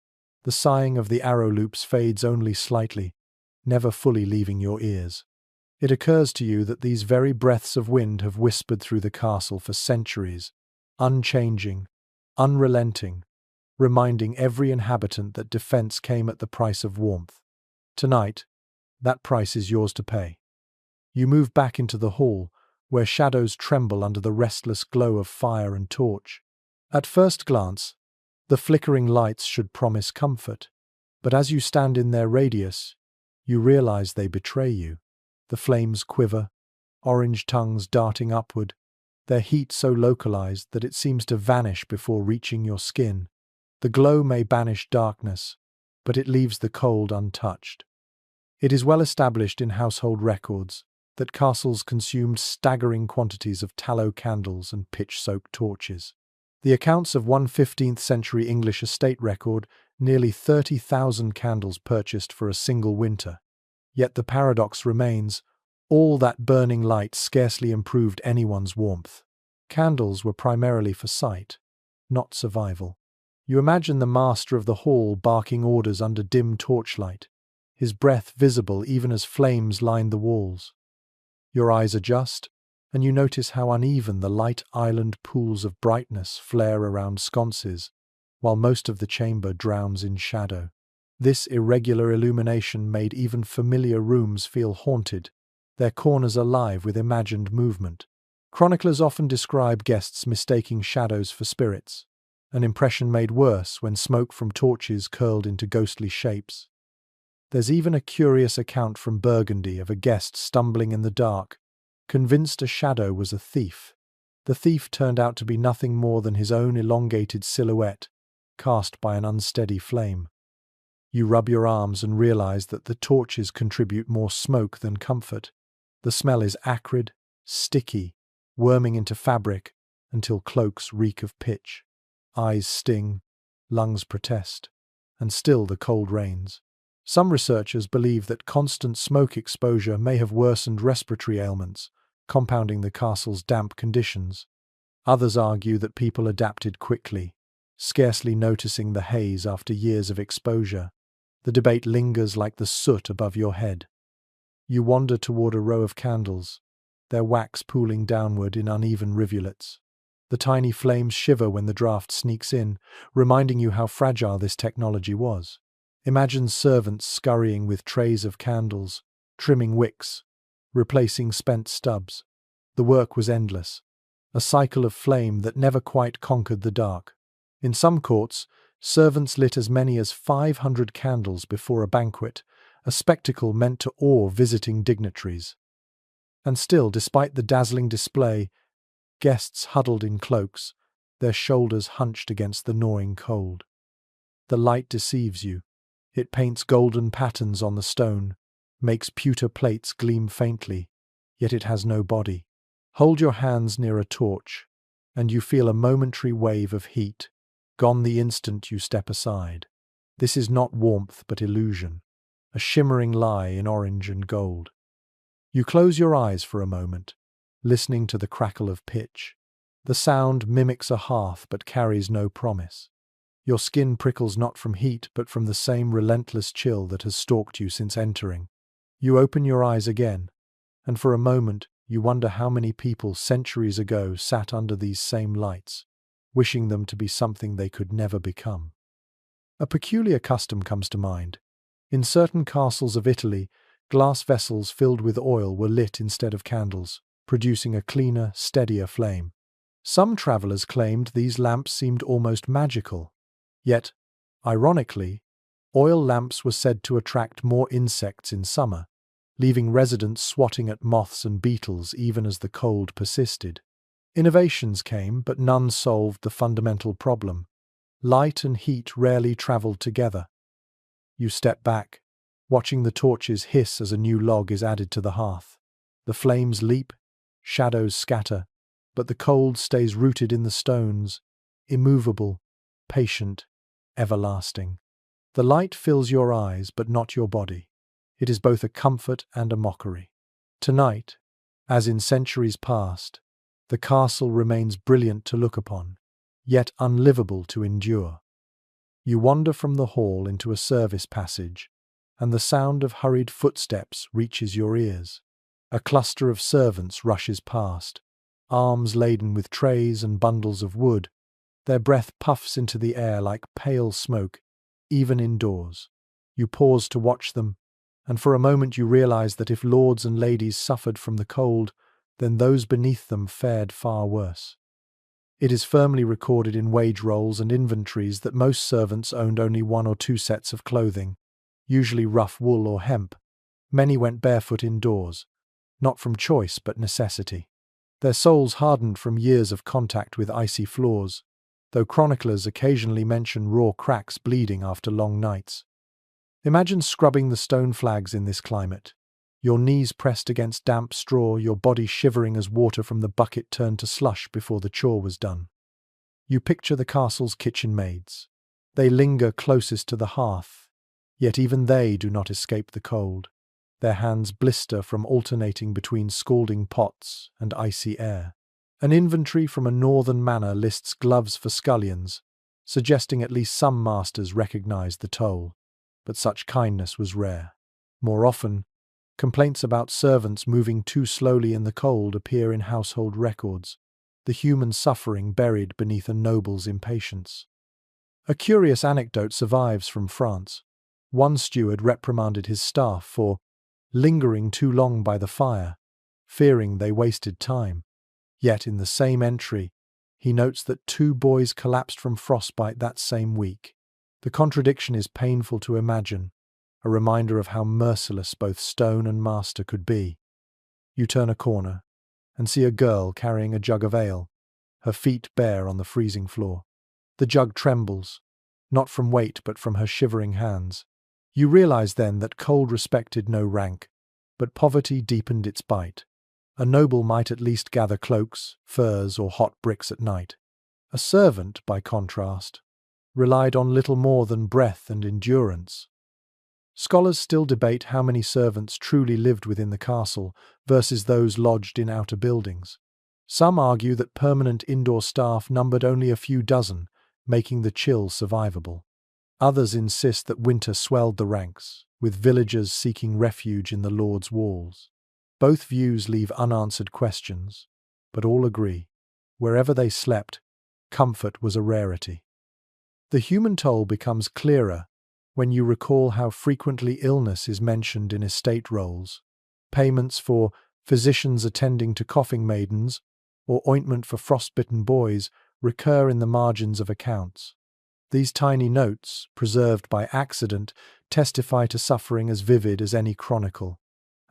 [SPEAKER 1] The sighing of the arrow loops fades only slightly, never fully leaving your ears. It occurs to you that these very breaths of wind have whispered through the castle for centuries, unchanging, unrelenting, reminding every inhabitant that defense came at the price of warmth. Tonight, that price is yours to pay. You move back into the hall, where shadows tremble under the restless glow of fire and torch. At first glance, the flickering lights should promise comfort, but as you stand in their radius, you realize they betray you. The flames quiver, orange tongues darting upward, their heat so localized that it seems to vanish before reaching your skin. The glow may banish darkness, but it leaves the cold untouched. It is well established in household records that castles consumed staggering quantities of tallow candles and pitch-soaked torches. The accounts of one 15th century English estate record nearly 30,000 candles purchased for a single winter. Yet the paradox remains, all that burning light scarcely improved anyone's warmth. Candles were primarily for sight, not survival. You imagine the master of the hall barking orders under dim torchlight, his breath visible even as flames lined the walls. Your eyes adjust, and you notice how uneven the light island pools of brightness flare around sconces, while most of the chamber drowns in shadow. This irregular illumination made even familiar rooms feel haunted, their corners alive with imagined movement. Chroniclers often describe guests mistaking shadows for spirits, an impression made worse when smoke from torches curled into ghostly shapes. There's even a curious account from Burgundy of a guest stumbling in the dark, convinced a shadow was a thief. The thief turned out to be nothing more than his own elongated silhouette, cast by an unsteady flame. You rub your arms and realize that the torches contribute more smoke than comfort. The smell is acrid, sticky, worming into fabric until cloaks reek of pitch. Eyes sting, lungs protest, and still the cold reigns. Some researchers believe that constant smoke exposure may have worsened respiratory ailments, compounding the castle's damp conditions. Others argue that people adapted quickly, scarcely noticing the haze after years of exposure. The debate lingers like the soot above your head. You wander toward a row of candles, their wax pooling downward in uneven rivulets. The tiny flames shiver when the draft sneaks in, reminding you how fragile this technology was. Imagine servants scurrying with trays of candles, trimming wicks, replacing spent stubs. The work was endless, a cycle of flame that never quite conquered the dark. In some courts, servants lit as many as 500 candles before a banquet, a spectacle meant to awe visiting dignitaries. And still, despite the dazzling display, guests huddled in cloaks, their shoulders hunched against the gnawing cold. The light deceives you. It paints golden patterns on the stone, makes pewter plates gleam faintly, yet it has no body. Hold your hands near a torch, and you feel a momentary wave of heat, gone the instant you step aside. This is not warmth but illusion, a shimmering lie in orange and gold. You close your eyes for a moment, listening to the crackle of pitch. The sound mimics a hearth but carries no promise. Your skin prickles not from heat but from the same relentless chill that has stalked you since entering. You open your eyes again, and for a moment you wonder how many people centuries ago sat under these same lights, wishing them to be something they could never become. A peculiar custom comes to mind. In certain castles of Italy, glass vessels filled with oil were lit instead of candles, producing a cleaner, steadier flame. Some travelers claimed these lamps seemed almost magical. Yet, ironically, oil lamps were said to attract more insects in summer, leaving residents swatting at moths and beetles even as the cold persisted. Innovations came, but none solved the fundamental problem. Light and heat rarely traveled together. You step back, watching the torches hiss as a new log is added to the hearth. The flames leap, shadows scatter, but the cold stays rooted in the stones, immovable, patient, everlasting. The light fills your eyes, but not your body. It is both a comfort and a mockery. Tonight, as in centuries past, the castle remains brilliant to look upon, yet unlivable to endure. You wander from the hall into a service passage, and the sound of hurried footsteps reaches your ears. A cluster of servants rushes past, arms laden with trays and bundles of wood. Their breath puffs into the air like pale smoke, even indoors. You pause to watch them, and for a moment you realize that if lords and ladies suffered from the cold, then those beneath them fared far worse. It is firmly recorded in wage rolls and inventories that most servants owned only 1 or 2 sets of clothing, usually rough wool or hemp. Many went barefoot indoors, not from choice but necessity. Their soles hardened from years of contact with icy floors, though chroniclers occasionally mention raw cracks bleeding after long nights. Imagine scrubbing the stone flags in this climate, your knees pressed against damp straw, your body shivering as water from the bucket turned to slush before the chore was done. You picture the castle's kitchen maids. They linger closest to the hearth, yet even they do not escape the cold. Their hands blister from alternating between scalding pots and icy air. An inventory from a northern manor lists gloves for scullions, suggesting at least some masters recognized the toll, but such kindness was rare. More often, complaints about servants moving too slowly in the cold appear in household records, the human suffering buried beneath a noble's impatience. A curious anecdote survives from France. One steward reprimanded his staff for lingering too long by the fire, fearing they wasted time. Yet in the same entry, he notes that 2 boys collapsed from frostbite that same week. The contradiction is painful to imagine, a reminder of how merciless both stone and master could be. You turn a corner and see a girl carrying a jug of ale, her feet bare on the freezing floor. The jug trembles, not from weight but from her shivering hands. You realize then that cold respected no rank, but poverty deepened its bite. A noble might at least gather cloaks, furs, or hot bricks at night. A servant, by contrast, relied on little more than breath and endurance. Scholars still debate how many servants truly lived within the castle versus those lodged in outer buildings. Some argue that permanent indoor staff numbered only a few dozen, making the chill survivable. Others insist that winter swelled the ranks, with villagers seeking refuge in the lord's walls. Both views leave unanswered questions, but all agree. Wherever they slept, comfort was a rarity. The human toll becomes clearer when you recall how frequently illness is mentioned in estate rolls. Payments for physicians attending to coughing maidens or ointment for frostbitten boys recur in the margins of accounts. These tiny notes, preserved by accident, testify to suffering as vivid as any chronicle.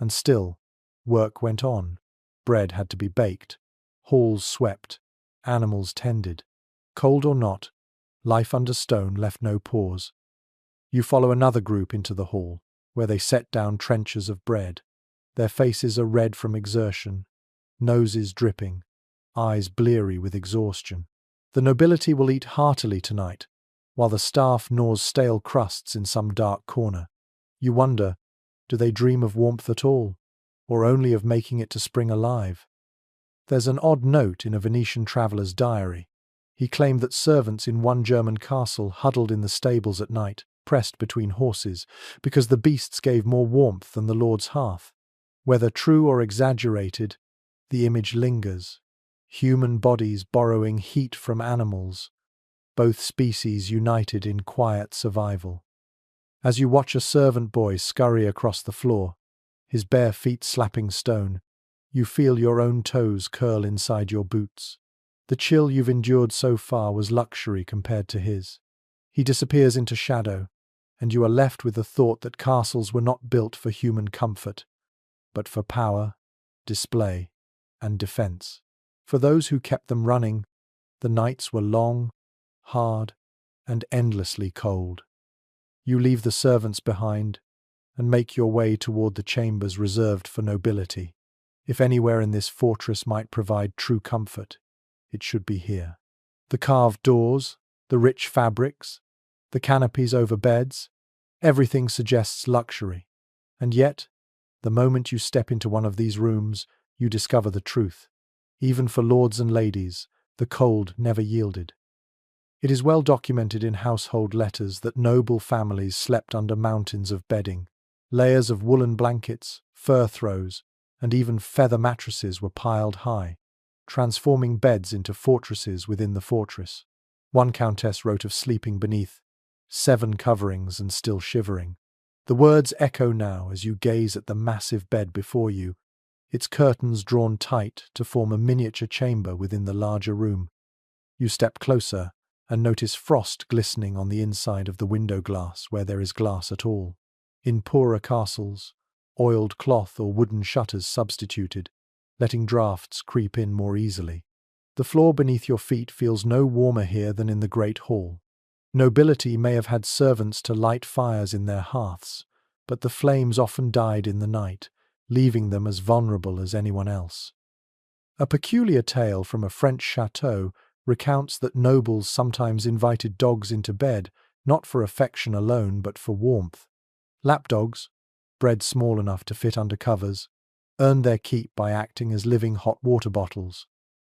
[SPEAKER 1] And still, work went on. Bread had to be baked, halls swept, animals tended. Cold or not, life under stone left no pause. You follow another group into the hall, where they set down trenchers of bread. Their faces are red from exertion, noses dripping, eyes bleary with exhaustion. The nobility will eat heartily tonight, while the staff gnaws stale crusts in some dark corner. You wonder, do they dream of warmth at all, or only of making it to spring alive? There's an odd note in a Venetian traveller's diary. He claimed that servants in one German castle huddled in the stables at night, pressed between horses, because the beasts gave more warmth than the lord's hearth. Whether true or exaggerated, the image lingers. Human bodies borrowing heat from animals, both species united in quiet survival. As you watch a servant boy scurry across the floor, his bare feet slapping stone, you feel your own toes curl inside your boots. The chill you've endured so far was luxury compared to his. He disappears into shadow, and you are left with the thought that castles were not built for human comfort, but for power, display, and defense. For those who kept them running, the nights were long, hard, and endlessly cold. You leave the servants behind and make your way toward the chambers reserved for nobility. If anywhere in this fortress might provide true comfort, it should be here. The carved doors, the rich fabrics, the canopies over beds, Everything suggests luxury. And yet, the moment you step into one of these rooms, you discover the truth. Even for lords and ladies, the cold never yielded. It is well documented in household letters that noble families slept under mountains of bedding. Layers of woolen blankets, fur throws, and even feather mattresses were piled high, transforming beds into fortresses within the fortress. One countess wrote of sleeping beneath 7 coverings and still shivering. The words echo now as you gaze at the massive bed before you, its curtains drawn tight to form a miniature chamber within the larger room. You step closer and notice frost glistening on the inside of the window glass where there is glass at all. In poorer castles, oiled cloth or wooden shutters substituted, letting drafts creep in more easily. The floor beneath your feet feels no warmer here than in the great hall. Nobility may have had servants to light fires in their hearths, but the flames often died in the night, leaving them as vulnerable as anyone else. A peculiar tale from a French chateau recounts that nobles sometimes invited dogs into bed, not for affection alone but for warmth. Lapdogs, bred small enough to fit under covers, earned their keep by acting as living hot water bottles.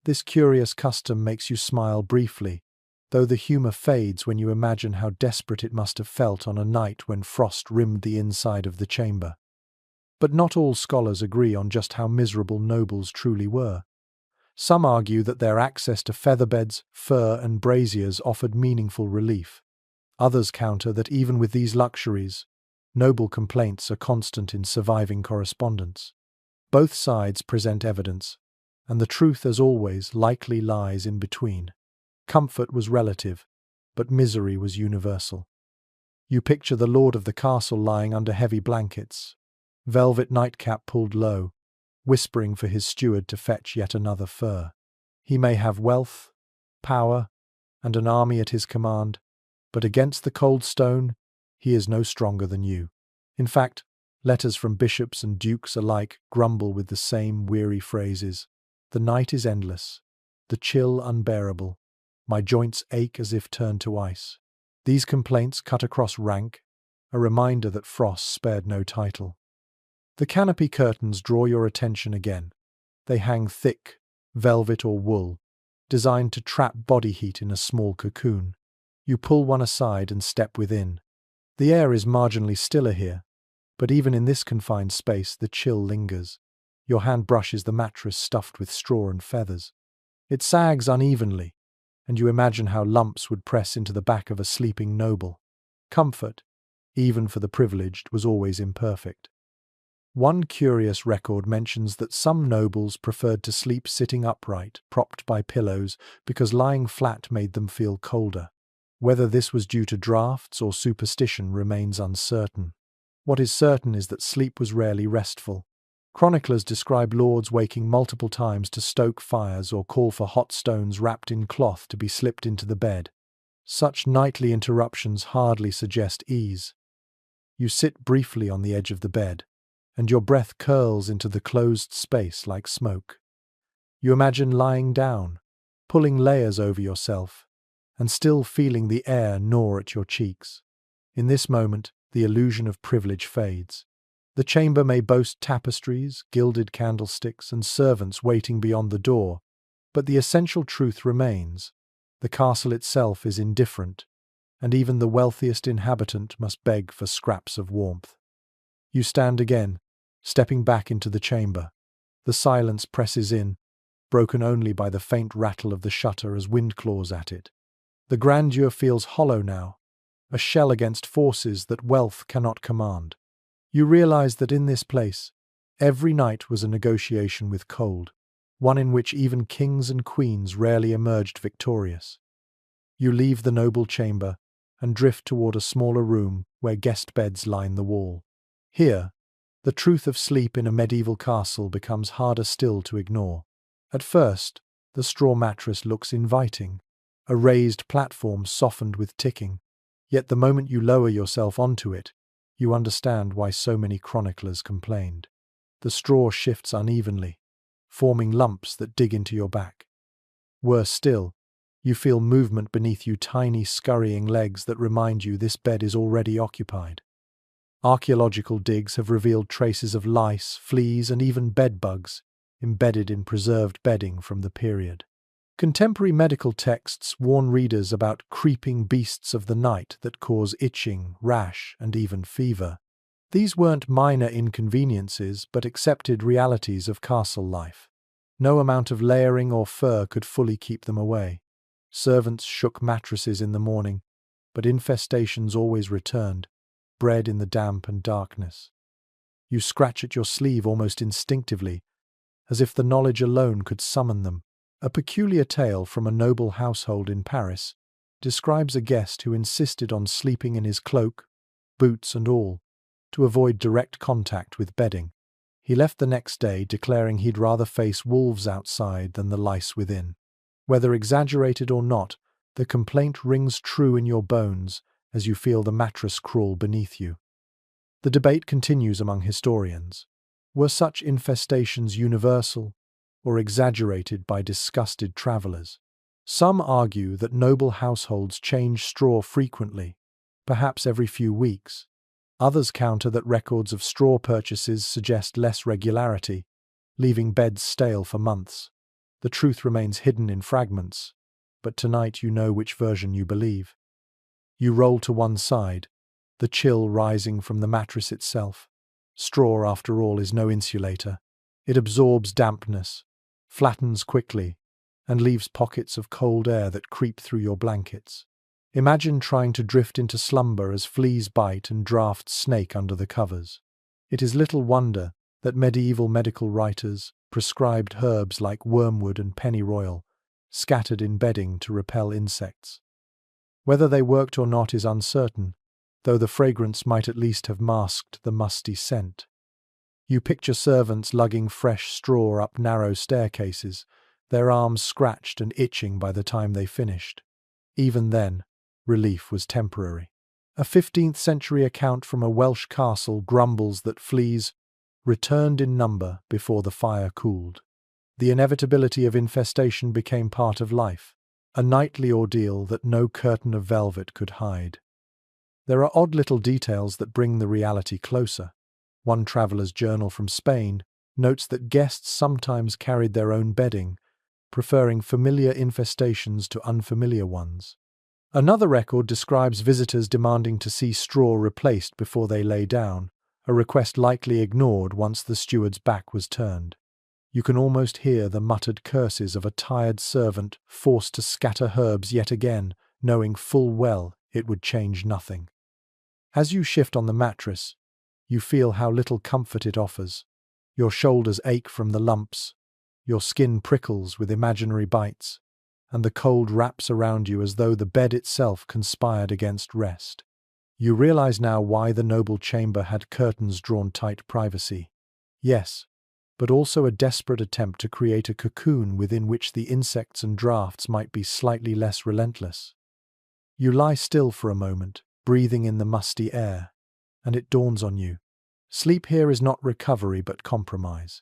[SPEAKER 1] This curious custom makes you smile briefly, though the humour fades when you imagine how desperate it must have felt on a night when frost rimmed the inside of the chamber. But not all scholars agree on just how miserable nobles truly were. Some argue that their access to featherbeds, fur and braziers offered meaningful relief. Others counter that even with these luxuries, noble complaints are constant in surviving correspondence. Both sides present evidence, and the truth, as always, likely lies in between. Comfort was relative, but misery was universal. You picture the lord of the castle lying under heavy blankets, velvet nightcap pulled low, whispering for his steward to fetch yet another fur. He may have wealth, power, and an army at his command, but against the cold stone, he is no stronger than you. In fact, letters from bishops and dukes alike grumble with the same weary phrases. The night is endless, the chill unbearable. My joints ache as if turned to ice. These complaints cut across rank, a reminder that frost spared no title. The canopy curtains draw your attention again. They hang thick, velvet or wool, designed to trap body heat in a small cocoon. You pull one aside and step within. The air is marginally stiller here, but even in this confined space the chill lingers. Your hand brushes the mattress stuffed with straw and feathers. It sags unevenly, and you imagine how lumps would press into the back of a sleeping noble. Comfort, even for the privileged, was always imperfect. One curious record mentions that some nobles preferred to sleep sitting upright, propped by pillows, because lying flat made them feel colder. Whether this was due to drafts or superstition remains uncertain. What is certain is that sleep was rarely restful. Chroniclers describe lords waking multiple times to stoke fires or call for hot stones wrapped in cloth to be slipped into the bed. Such nightly interruptions hardly suggest ease. You sit briefly on the edge of the bed, and your breath curls into the closed space like smoke. You imagine lying down, pulling layers over yourself, and still feeling the air gnaw at your cheeks. In this moment, the illusion of privilege fades. The chamber may boast tapestries, gilded candlesticks, and servants waiting beyond the door, but the essential truth remains. The castle itself is indifferent, and even the wealthiest inhabitant must beg for scraps of warmth. You stand again, stepping back into the chamber. The silence presses in, broken only by the faint rattle of the shutter as wind claws at it. The grandeur feels hollow now, a shell against forces that wealth cannot command. You realize that in this place, every night was a negotiation with cold, one in which even kings and queens rarely emerged victorious. You leave the noble chamber and drift toward a smaller room where guest beds line the wall. Here, the truth of sleep in a medieval castle becomes harder still to ignore. At first, the straw mattress looks inviting, a raised platform softened with ticking. Yet the moment you lower yourself onto it, you understand why so many chroniclers complained. The straw shifts unevenly, forming lumps that dig into your back. Worse still, you feel movement beneath you, tiny scurrying legs that remind you this bed is already occupied. Archaeological digs have revealed traces of lice, fleas, and even bedbugs embedded in preserved bedding from the period. Contemporary medical texts warn readers about creeping beasts of the night that cause itching, rash, and even fever. These weren't minor inconveniences, but accepted realities of castle life. No amount of layering or fur could fully keep them away. Servants shook mattresses in the morning, but infestations always returned, bred in the damp and darkness. You scratch at your sleeve almost instinctively, as if the knowledge alone could summon them. A peculiar tale from a noble household in Paris describes a guest who insisted on sleeping in his cloak, boots and all, to avoid direct contact with bedding. He left the next day declaring he'd rather face wolves outside than the lice within. Whether exaggerated or not, the complaint rings true in your bones as you feel the mattress crawl beneath you. The debate continues among historians. Were such infestations universal, or exaggerated by disgusted travelers? Some argue that noble households change straw frequently, perhaps every few weeks. Others counter that records of straw purchases suggest less regularity, leaving beds stale for months. The truth remains hidden in fragments, but tonight you know which version you believe. You roll to one side, the chill rising from the mattress itself. Straw, after all, is no insulator. It absorbs dampness, flattens quickly, and leaves pockets of cold air that creep through your blankets. Imagine trying to drift into slumber as fleas bite and drafts snake under the covers. It is little wonder that medieval medical writers prescribed herbs like wormwood and pennyroyal, scattered in bedding to repel insects. Whether they worked or not is uncertain, though the fragrance might at least have masked the musty scent. You picture servants lugging fresh straw up narrow staircases, their arms scratched and itching by the time they finished. Even then, relief was temporary. A 15th century account from a Welsh castle grumbles that fleas returned in number before the fire cooled. The inevitability of infestation became part of life, a nightly ordeal that no curtain of velvet could hide. There are odd little details that bring the reality closer. One traveller's journal from Spain notes that guests sometimes carried their own bedding, preferring familiar infestations to unfamiliar ones. Another record describes visitors demanding to see straw replaced before they lay down, a request likely ignored once the steward's back was turned. You can almost hear the muttered curses of a tired servant forced to scatter herbs yet again, knowing full well it would change nothing. As you shift on the mattress, you feel how little comfort it offers. Your shoulders ache from the lumps, your skin prickles with imaginary bites, and the cold wraps around you as though the bed itself conspired against rest. You realize now why the noble chamber had curtains drawn tight privacy. Yes, but also a desperate attempt to create a cocoon within which the insects and drafts might be slightly less relentless. You lie still for a moment, breathing in the musty air, and it dawns on you. Sleep here is not recovery but compromise.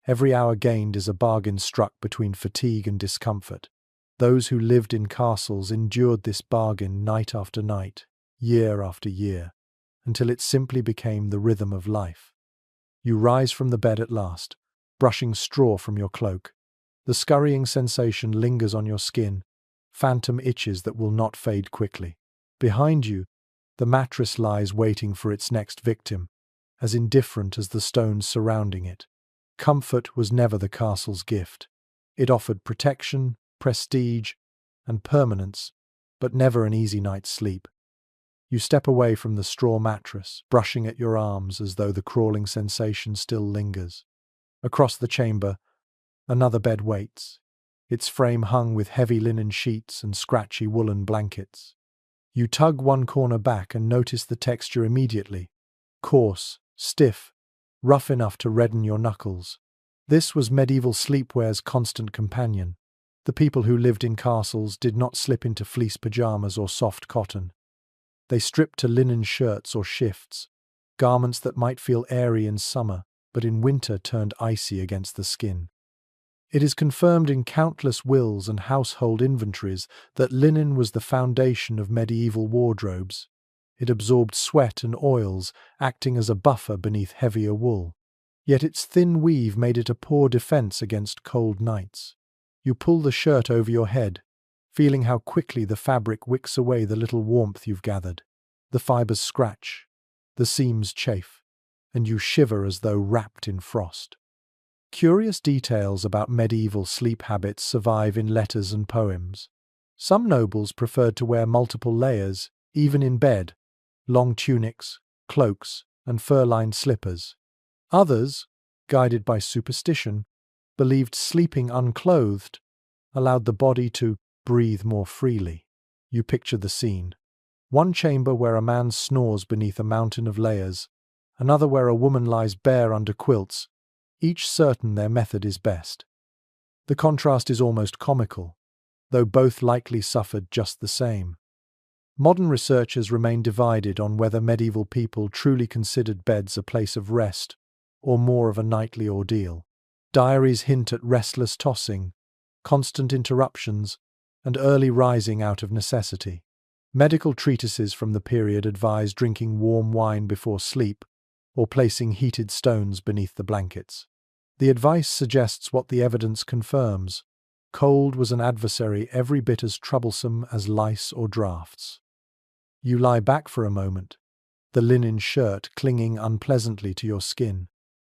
[SPEAKER 1] Every hour gained is a bargain struck between fatigue and discomfort. Those who lived in castles endured this bargain night after night, year after year, until it simply became the rhythm of life. You rise from the bed at last, brushing straw from your cloak. The scurrying sensation lingers on your skin, phantom itches that will not fade quickly. Behind you, the mattress lies waiting for its next victim, as indifferent as the stones surrounding it. Comfort was never the castle's gift. It offered protection, prestige, and permanence, but never an easy night's sleep. You step away from the straw mattress, brushing at your arms as though the crawling sensation still lingers. Across the chamber, another bed waits, its frame hung with heavy linen sheets and scratchy woolen blankets. You tug one corner back and notice the texture immediately. Coarse, stiff, rough enough to redden your knuckles. This was medieval sleepwear's constant companion. The people who lived in castles did not slip into fleece pajamas or soft cotton. They stripped to linen shirts or shifts, garments that might feel airy in summer, but in winter turned icy against the skin. It is confirmed in countless wills and household inventories that linen was the foundation of medieval wardrobes. It absorbed sweat and oils, acting as a buffer beneath heavier wool. Yet its thin weave made it a poor defense against cold nights. You pull the shirt over your head, feeling how quickly the fabric wicks away the little warmth you've gathered. The fibers scratch, the seams chafe, and you shiver as though wrapped in frost. Curious details about medieval sleep habits survive in letters and poems. Some nobles preferred to wear multiple layers, even in bed: long tunics, cloaks, and fur-lined slippers. Others, guided by superstition, believed sleeping unclothed allowed the body to breathe more freely. You picture the scene. One chamber where a man snores beneath a mountain of layers, another where a woman lies bare under quilts, each certain their method is best. The contrast is almost comical, though both likely suffered just the same. Modern researchers remain divided on whether medieval people truly considered beds a place of rest or more of a nightly ordeal. Diaries hint at restless tossing, constant interruptions, and early rising out of necessity. Medical treatises from the period advise drinking warm wine before sleep or placing heated stones beneath the blankets. The advice suggests what the evidence confirms: cold was an adversary every bit as troublesome as lice or drafts. You lie back for a moment, the linen shirt clinging unpleasantly to your skin,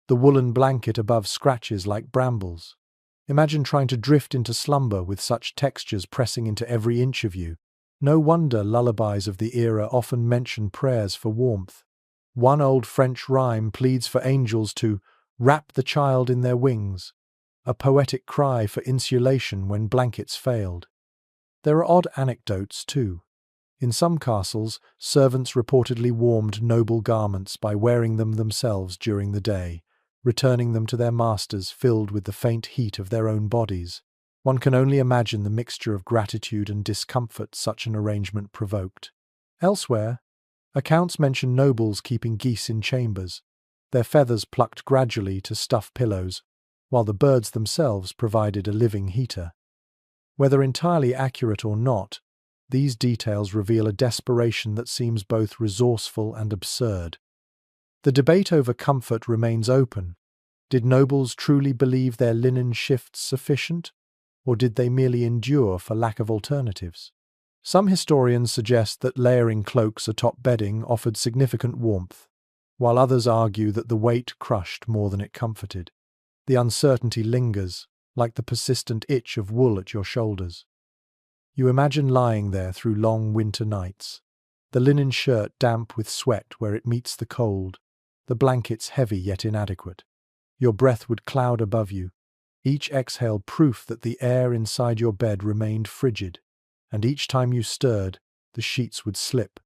[SPEAKER 1] the woolen blanket above scratches like brambles. Imagine trying to drift into slumber with such textures pressing into every inch of you. No wonder lullabies of the era often mention prayers for warmth. One old French rhyme pleads for angels to wrap the child in their wings, a poetic cry for insulation when blankets failed. There are odd anecdotes, too. In some castles, servants reportedly warmed noble garments by wearing them themselves during the day, returning them to their masters filled with the faint heat of their own bodies. One can only imagine the mixture of gratitude and discomfort such an arrangement provoked. Elsewhere, accounts mention nobles keeping geese in chambers, their feathers plucked gradually to stuff pillows, while the birds themselves provided a living heater. Whether entirely accurate or not, these details reveal a desperation that seems both resourceful and absurd. The debate over comfort remains open. Did nobles truly believe their linen shifts sufficient, or did they merely endure for lack of alternatives? Some historians suggest that layering cloaks atop bedding offered significant warmth, while others argue that the weight crushed more than it comforted. The uncertainty lingers, like the persistent itch of wool at your shoulders. You imagine lying there through long winter nights, the linen shirt damp with sweat where it meets the cold, the blankets heavy yet inadequate. Your breath would cloud above you, each exhale proof that the air inside your bed remained frigid, and each time you stirred, the sheets would slip,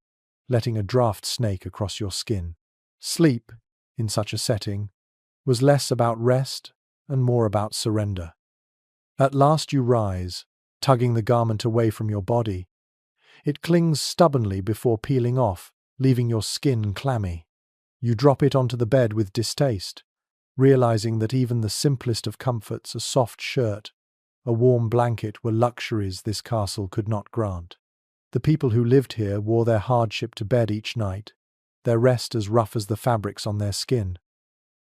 [SPEAKER 1] letting a draft snake across your skin. Sleep, in such a setting, was less about rest and more about surrender. At last you rise, tugging the garment away from your body. It clings stubbornly before peeling off, leaving your skin clammy. You drop it onto the bed with distaste, realizing that even the simplest of comforts, a soft shirt, a warm blanket, were luxuries this castle could not grant. The people who lived here wore their hardship to bed each night, their rest as rough as the fabrics on their skin.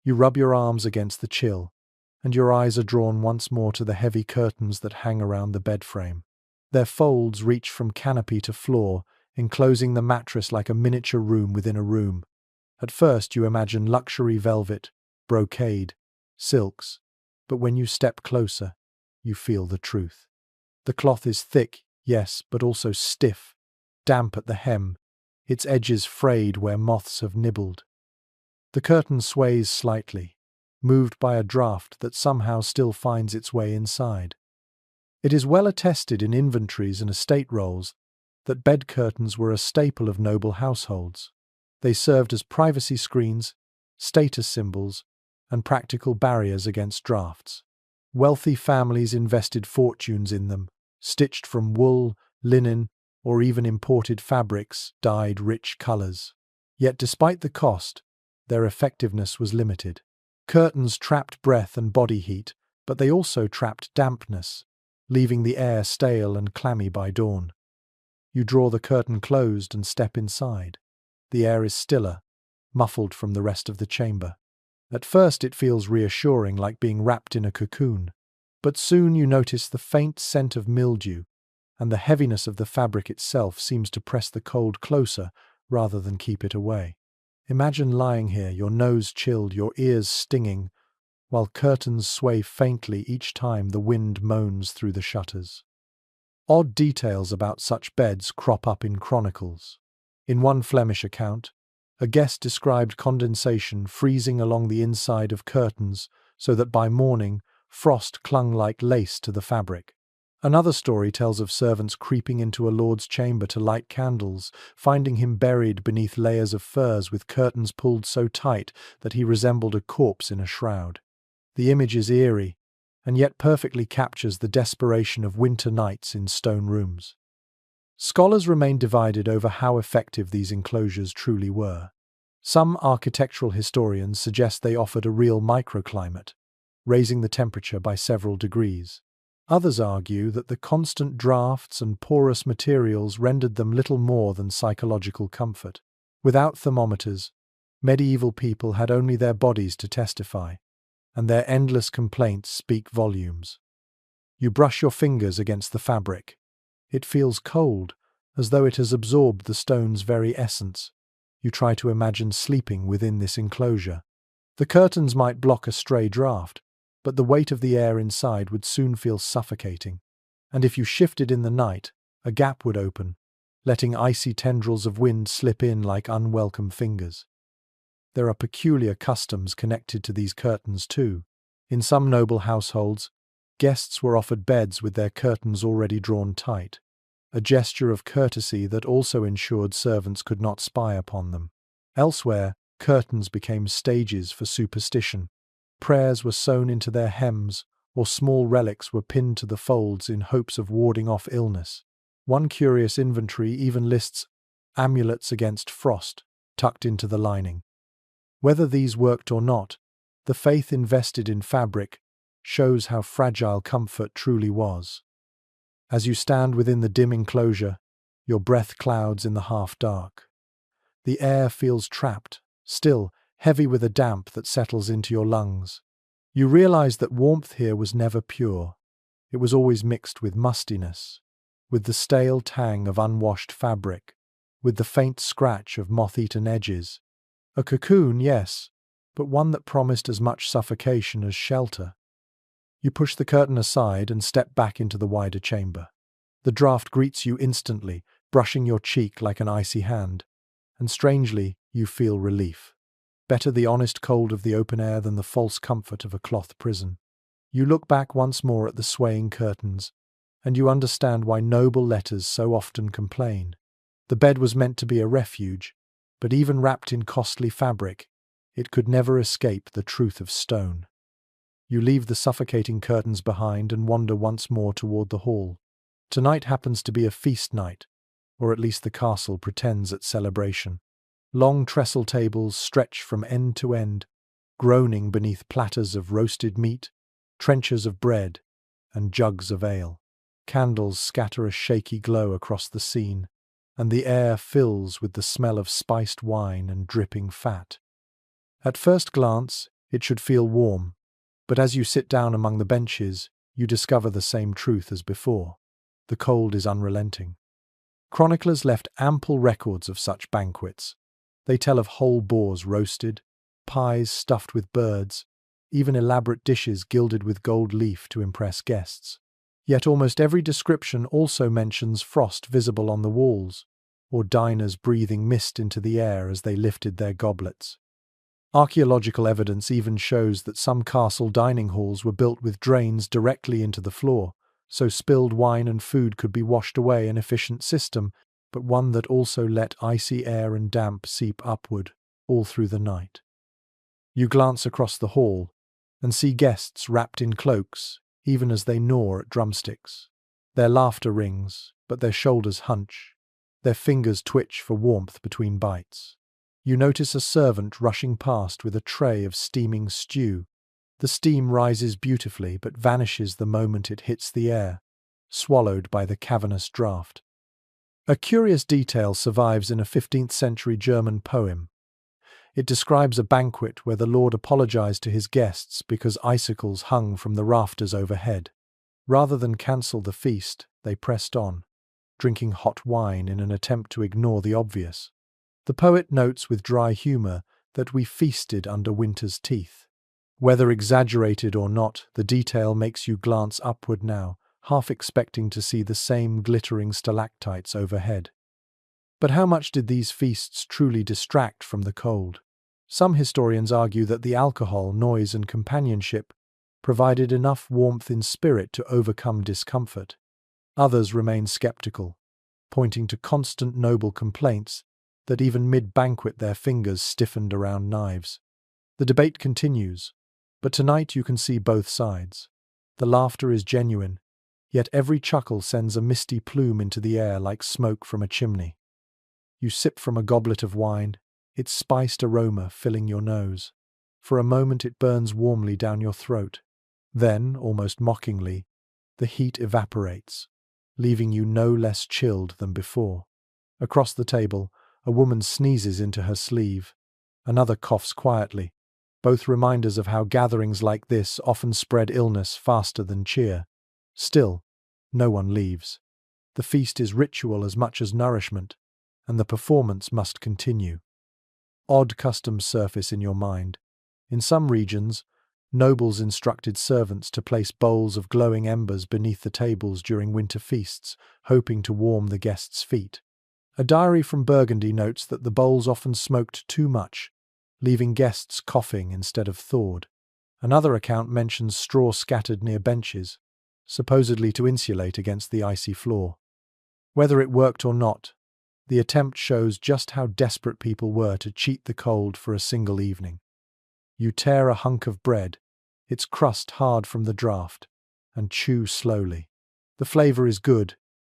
[SPEAKER 1] You rub your arms against the chill, and your eyes are drawn once more to the heavy curtains that hang around the bed frame. Their folds reach from canopy to floor, enclosing the mattress like a miniature room within a room. At first you imagine luxury velvet, brocade, silks, but when you step closer, you feel the truth. The cloth is thick, yes, but also stiff, damp at the hem, its edges frayed where moths have nibbled. The curtain sways slightly, moved by a draught that somehow still finds its way inside. It is well attested in inventories and estate rolls that bed curtains were a staple of noble households. They served as privacy screens, status symbols, and practical barriers against drafts. Wealthy families invested fortunes in them, stitched from wool, linen, or even imported fabrics dyed rich colors. Yet despite the cost, their effectiveness was limited. Curtains trapped breath and body heat, but they also trapped dampness, leaving the air stale and clammy by dawn. You draw the curtain closed and step inside. The air is stiller, muffled from the rest of the chamber. At first it feels reassuring, like being wrapped in a cocoon. But soon you notice the faint scent of mildew, and the heaviness of the fabric itself seems to press the cold closer rather than keep it away. Imagine lying here, your nose chilled, your ears stinging, while curtains sway faintly each time the wind moans through the shutters. Odd details about such beds crop up in chronicles. In one Flemish account, a guest described condensation freezing along the inside of curtains so that by morning, frost clung like lace to the fabric. Another story tells of servants creeping into a lord's chamber to light candles, finding him buried beneath layers of furs with curtains pulled so tight that he resembled a corpse in a shroud. The image is eerie, and yet perfectly captures the desperation of winter nights in stone rooms. Scholars remain divided over how effective these enclosures truly were. Some architectural historians suggest they offered a real microclimate, raising the temperature by several degrees. Others argue that the constant drafts and porous materials rendered them little more than psychological comfort. Without thermometers, medieval people had only their bodies to testify, and their endless complaints speak volumes. You brush your fingers against the fabric. It feels cold, as though it has absorbed the stone's very essence. You try to imagine sleeping within this enclosure. The curtains might block a stray draft, but the weight of the air inside would soon feel suffocating. And if you shifted in the night, a gap would open, letting icy tendrils of wind slip in like unwelcome fingers. There are peculiar customs connected to these curtains too. In some noble households, guests were offered beds with their curtains already drawn tight, a gesture of courtesy that also ensured servants could not spy upon them. Elsewhere, curtains became stages for superstition. Prayers were sewn into their hems, or small relics were pinned to the folds in hopes of warding off illness. One curious inventory even lists amulets against frost tucked into the lining. Whether these worked or not, the faith invested in fabric shows how fragile comfort truly was. As you stand within the dim enclosure, your breath clouds in the half-dark. The air feels trapped, still, heavy with a damp that settles into your lungs. You realize that warmth here was never pure. It was always mixed with mustiness, with the stale tang of unwashed fabric, with the faint scratch of moth-eaten edges. A cocoon, yes, but one that promised as much suffocation as shelter. You push the curtain aside and step back into the wider chamber. The draft greets you instantly, brushing your cheek like an icy hand, and strangely, you feel relief. Better the honest cold of the open air than the false comfort of a cloth prison. You look back once more at the swaying curtains, and you understand why noble letters so often complain. The bed was meant to be a refuge, but even wrapped in costly fabric, it could never escape the truth of stone. You leave the suffocating curtains behind and wander once more toward the hall. Tonight happens to be a feast night, or at least the castle pretends at celebration. Long trestle tables stretch from end to end, groaning beneath platters of roasted meat, trenchers of bread, and jugs of ale. Candles scatter a shaky glow across the scene, and the air fills with the smell of spiced wine and dripping fat. At first glance, it should feel warm, but as you sit down among the benches, you discover the same truth as before. The cold is unrelenting. Chroniclers left ample records of such banquets. They tell of whole boars roasted, pies stuffed with birds, even elaborate dishes gilded with gold leaf to impress guests. Yet almost every description also mentions frost visible on the walls, or diners breathing mist into the air as they lifted their goblets. Archaeological evidence even shows that some castle dining halls were built with drains directly into the floor, so spilled wine and food could be washed away, an efficient system, but one that also let icy air and damp seep upward all through the night. You glance across the hall and see guests wrapped in cloaks, even as they gnaw at drumsticks. Their laughter rings, but their shoulders hunch. Their fingers twitch for warmth between bites. You notice a servant rushing past with a tray of steaming stew. The steam rises beautifully but vanishes the moment it hits the air, swallowed by the cavernous draught. A curious detail survives in a 15th century German poem. It describes a banquet where the Lord apologized to his guests because icicles hung from the rafters overhead. Rather than cancel the feast, they pressed on, drinking hot wine in an attempt to ignore the obvious. The poet notes with dry humor that we feasted under winter's teeth. Whether exaggerated or not, the detail makes you glance upward now, half expecting to see the same glittering stalactites overhead. But how much did these feasts truly distract from the cold? Some historians argue that the alcohol, noise, and companionship provided enough warmth in spirit to overcome discomfort. Others remain skeptical, pointing to constant noble complaints that even mid-banquet their fingers stiffened around knives. The debate continues, but tonight you can see both sides. The laughter is genuine, yet every chuckle sends a misty plume into the air like smoke from a chimney. You sip from a goblet of wine, its spiced aroma filling your nose. For a moment it burns warmly down your throat. Then, almost mockingly, the heat evaporates, leaving you no less chilled than before. Across the table, a woman sneezes into her sleeve. Another coughs quietly, both reminders of how gatherings like this often spread illness faster than cheer. Still, no one leaves. The feast is ritual as much as nourishment, and the performance must continue. Odd customs surface in your mind. In some regions, nobles instructed servants to place bowls of glowing embers beneath the tables during winter feasts, hoping to warm the guests' feet. A diary from Burgundy notes that the bowls often smoked too much, leaving guests coughing instead of thawed. Another account mentions straw scattered near benches, supposedly to insulate against the icy floor. Whether it worked or not, the attempt shows just how desperate people were to cheat the cold for a single evening. You tear a hunk of bread, its crust hard from the draught, and chew slowly. The flavor is good,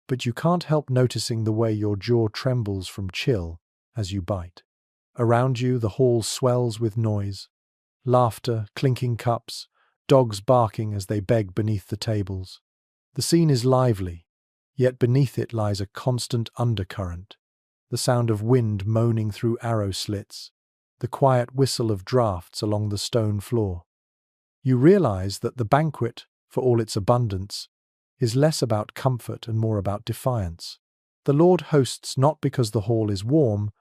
[SPEAKER 1] but you can't help noticing the way your jaw trembles from chill as you bite. Around you, the hall swells with noise. Laughter, clinking cups, dogs barking as they beg beneath the tables. The scene is lively, yet beneath it lies a constant undercurrent. The sound of wind moaning through arrow slits, the quiet whistle of drafts along the stone floor. You realize that the banquet, for all its abundance, is less about comfort and more about defiance. The Lord hosts not because the hall is warm,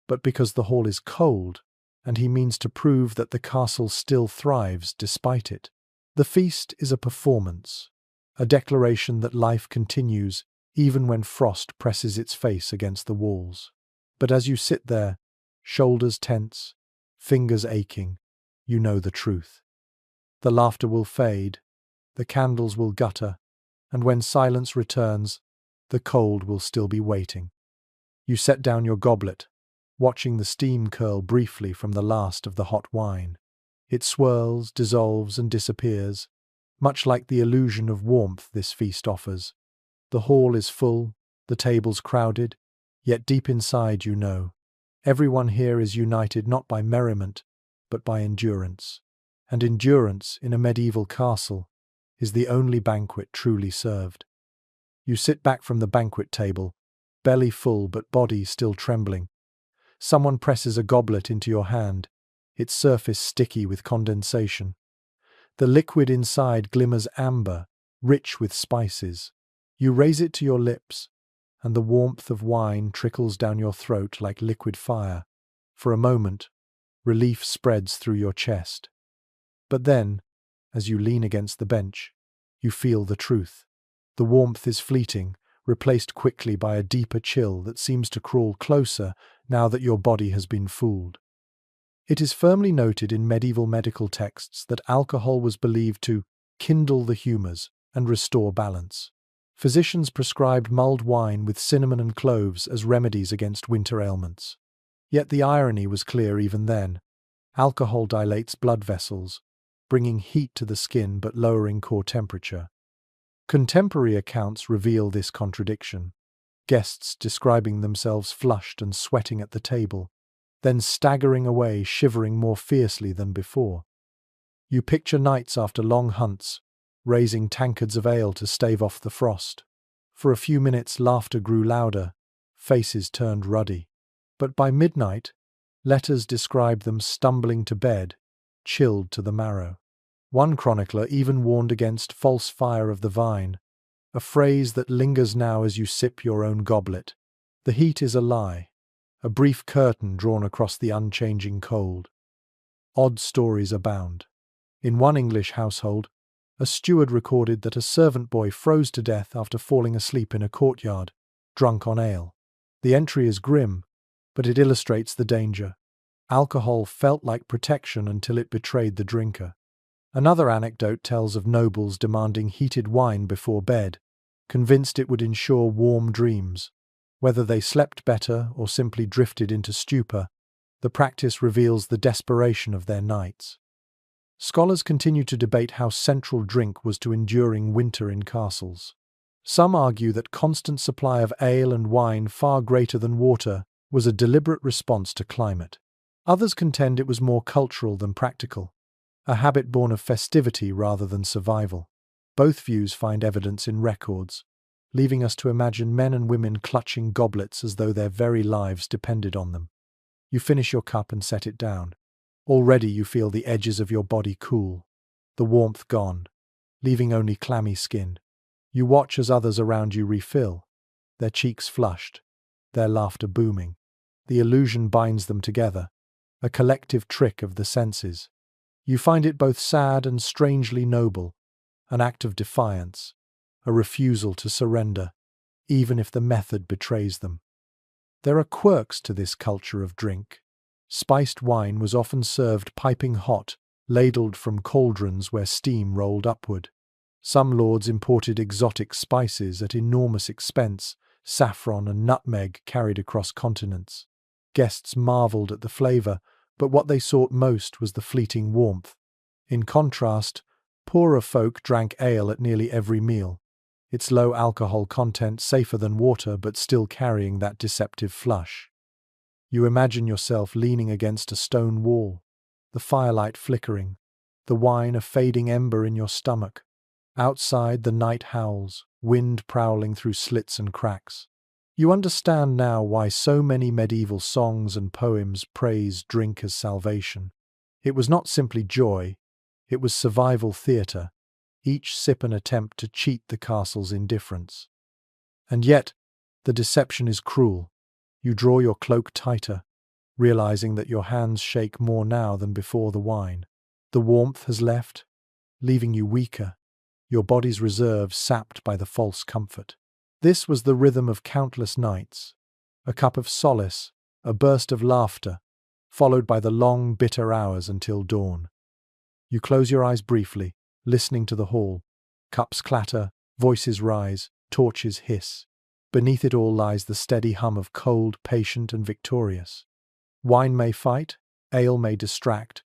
[SPEAKER 1] but because the hall is cold, and he means to prove that the castle still thrives despite it. The feast is a performance, a declaration that life continues even when frost presses its face against the walls. But as you sit there, shoulders tense, fingers aching, you know the truth. The laughter will fade, the candles will gutter, and when silence returns, the cold will still be waiting. You set down your goblet, watching the steam curl briefly from the last of the hot wine. It swirls, dissolves, and disappears, much like the illusion of warmth this feast offers. The hall is full, the tables crowded, yet deep inside you know, everyone here is united not by merriment, but by endurance. And endurance in a medieval castle is the only banquet truly served. You sit back from the banquet table, belly full but body still trembling. Someone presses a goblet into your hand, its surface sticky with condensation. The liquid inside glimmers amber, rich with spices. You raise it to your lips, and the warmth of wine trickles down your throat like liquid fire. For a moment, relief spreads through your chest. But then, as you lean against the bench, you feel the truth. The warmth is fleeting, replaced quickly by a deeper chill that seems to crawl closer now that your body has been fooled. It is firmly noted in medieval medical texts that alcohol was believed to kindle the humours and restore balance. Physicians prescribed mulled wine with cinnamon and cloves as remedies against winter ailments. Yet the irony was clear even then. Alcohol dilates blood vessels, bringing heat to the skin but lowering core temperature. Contemporary accounts reveal this contradiction. Guests describing themselves flushed and sweating at the table, then staggering away shivering more fiercely than before. You picture nights after long hunts, raising tankards of ale to stave off the frost. For a few minutes laughter grew louder, faces turned ruddy. But by midnight, letters described them stumbling to bed, chilled to the marrow. One chronicler even warned against false fire of the vine, a phrase that lingers now as you sip your own goblet. The heat is a lie, a brief curtain drawn across the unchanging cold. Odd stories abound. In one English household, a steward recorded that a servant boy froze to death after falling asleep in a courtyard, drunk on ale. The entry is grim, but it illustrates the danger. Alcohol felt like protection until it betrayed the drinker. Another anecdote tells of nobles demanding heated wine before bed, convinced it would ensure warm dreams. Whether they slept better or simply drifted into stupor, the practice reveals the desperation of their nights. Scholars continue to debate how central drink was to enduring winter in castles. Some argue that constant supply of ale and wine far greater than water was a deliberate response to climate. Others contend it was more cultural than practical, a habit born of festivity rather than survival. Both views find evidence in records, leaving us to imagine men and women clutching goblets as though their very lives depended on them. You finish your cup and set it down. Already you feel the edges of your body cool, the warmth gone, leaving only clammy skin. You watch as others around you refill, their cheeks flushed, their laughter booming. The illusion binds them together, a collective trick of the senses. You find it both sad and strangely noble, an act of defiance, a refusal to surrender, even if the method betrays them. There are quirks to this culture of drink. Spiced wine was often served piping hot, ladled from cauldrons where steam rolled upward. Some lords imported exotic spices at enormous expense, saffron and nutmeg carried across continents. Guests marveled at the flavor, but what they sought most was the fleeting warmth. In contrast, poorer folk drank ale at nearly every meal, its low alcohol content safer than water but still carrying that deceptive flush. You imagine yourself leaning against a stone wall, the firelight flickering, the wine a fading ember in your stomach. Outside, the night howls, wind prowling through slits and cracks. You understand now why so many medieval songs and poems praise drink as salvation. It was not simply joy, it was survival theatre, each sip an attempt to cheat the castle's indifference. And yet, the deception is cruel. You draw your cloak tighter, realizing that your hands shake more now than before the wine. The warmth has left, leaving you weaker, your body's reserves sapped by the false comfort. This was the rhythm of countless nights, a cup of solace, a burst of laughter, followed by the long, bitter hours until dawn. You close your eyes briefly, listening to the hall. Cups clatter, voices rise, torches hiss. Beneath it all lies the steady hum of cold, patient, and victorious. Wine may fight, ale may distract,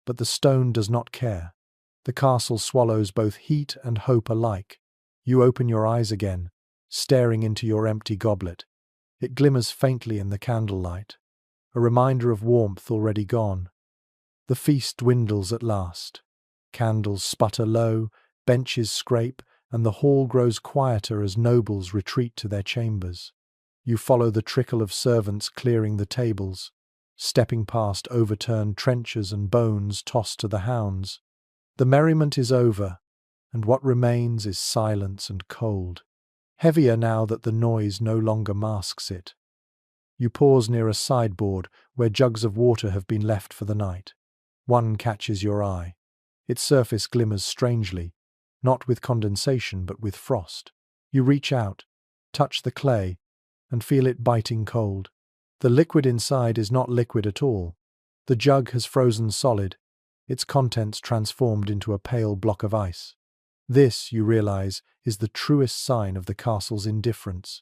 [SPEAKER 1] but the stone does not care. The castle swallows both heat and hope alike. You open your eyes again, staring into your empty goblet. It glimmers faintly in the candlelight, a reminder of warmth already gone. The feast dwindles at last. Candles sputter low, benches scrape, and the hall grows quieter as nobles retreat to their chambers. You follow the trickle of servants clearing the tables, stepping past overturned trenchers and bones tossed to the hounds. The merriment is over, and what remains is silence and cold, heavier now that the noise no longer masks it. You pause near a sideboard where jugs of water have been left for the night. One catches your eye. Its surface glimmers strangely, not with condensation but with frost. You reach out, touch the clay, and feel it biting cold. The liquid inside is not liquid at all. The jug has frozen solid, its contents transformed into a pale block of ice. This, you realize, is the truest sign of the castle's indifference.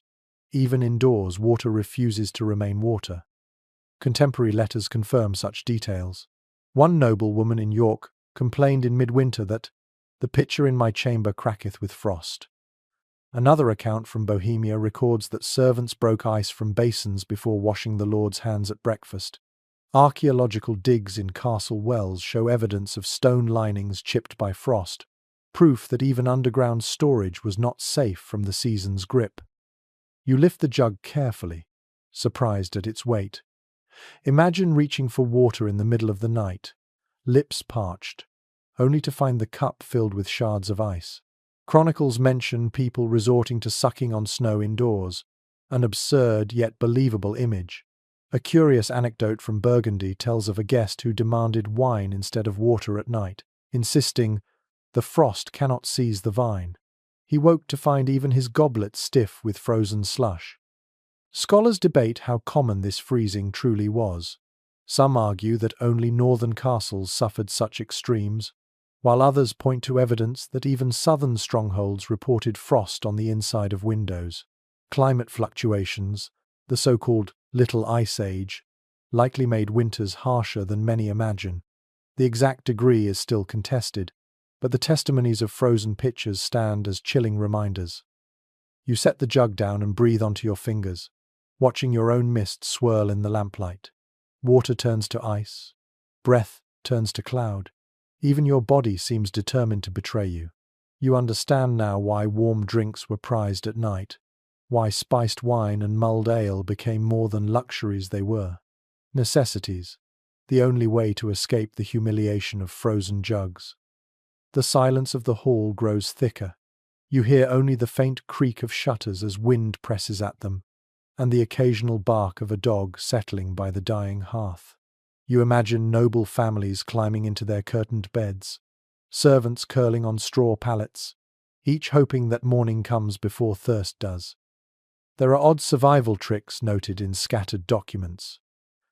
[SPEAKER 1] Even indoors, water refuses to remain water. Contemporary letters confirm such details. One noblewoman in York complained in midwinter that "the pitcher in my chamber cracketh with frost." Another account from Bohemia records that servants broke ice from basins before washing the lord's hands at breakfast. Archaeological digs in castle wells show evidence of stone linings chipped by frost, proof that even underground storage was not safe from the season's grip. You lift the jug carefully, surprised at its weight. Imagine reaching for water in the middle of the night, lips parched, only to find the cup filled with shards of ice. Chronicles mention people resorting to sucking on snow indoors, an absurd yet believable image. A curious anecdote from Burgundy tells of a guest who demanded wine instead of water at night, insisting, "The frost cannot seize the vine." He woke to find even his goblet stiff with frozen slush. Scholars debate how common this freezing truly was. Some argue that only northern castles suffered such extremes, while others point to evidence that even southern strongholds reported frost on the inside of windows. Climate fluctuations, the so-called Little Ice Age, likely made winters harsher than many imagine. The exact degree is still contested, but the testimonies of frozen pitchers stand as chilling reminders. You set the jug down and breathe onto your fingers, watching your own mist swirl in the lamplight. Water turns to ice, breath turns to cloud. Even your body seems determined to betray you. You understand now why warm drinks were prized at night, why spiced wine and mulled ale became more than luxuries they were. Necessities, the only way to escape the humiliation of frozen jugs. The silence of the hall grows thicker. You hear only the faint creak of shutters as wind presses at them, and the occasional bark of a dog settling by the dying hearth. You imagine noble families climbing into their curtained beds, servants curling on straw pallets, each hoping that morning comes before thirst does. There are odd survival tricks noted in scattered documents.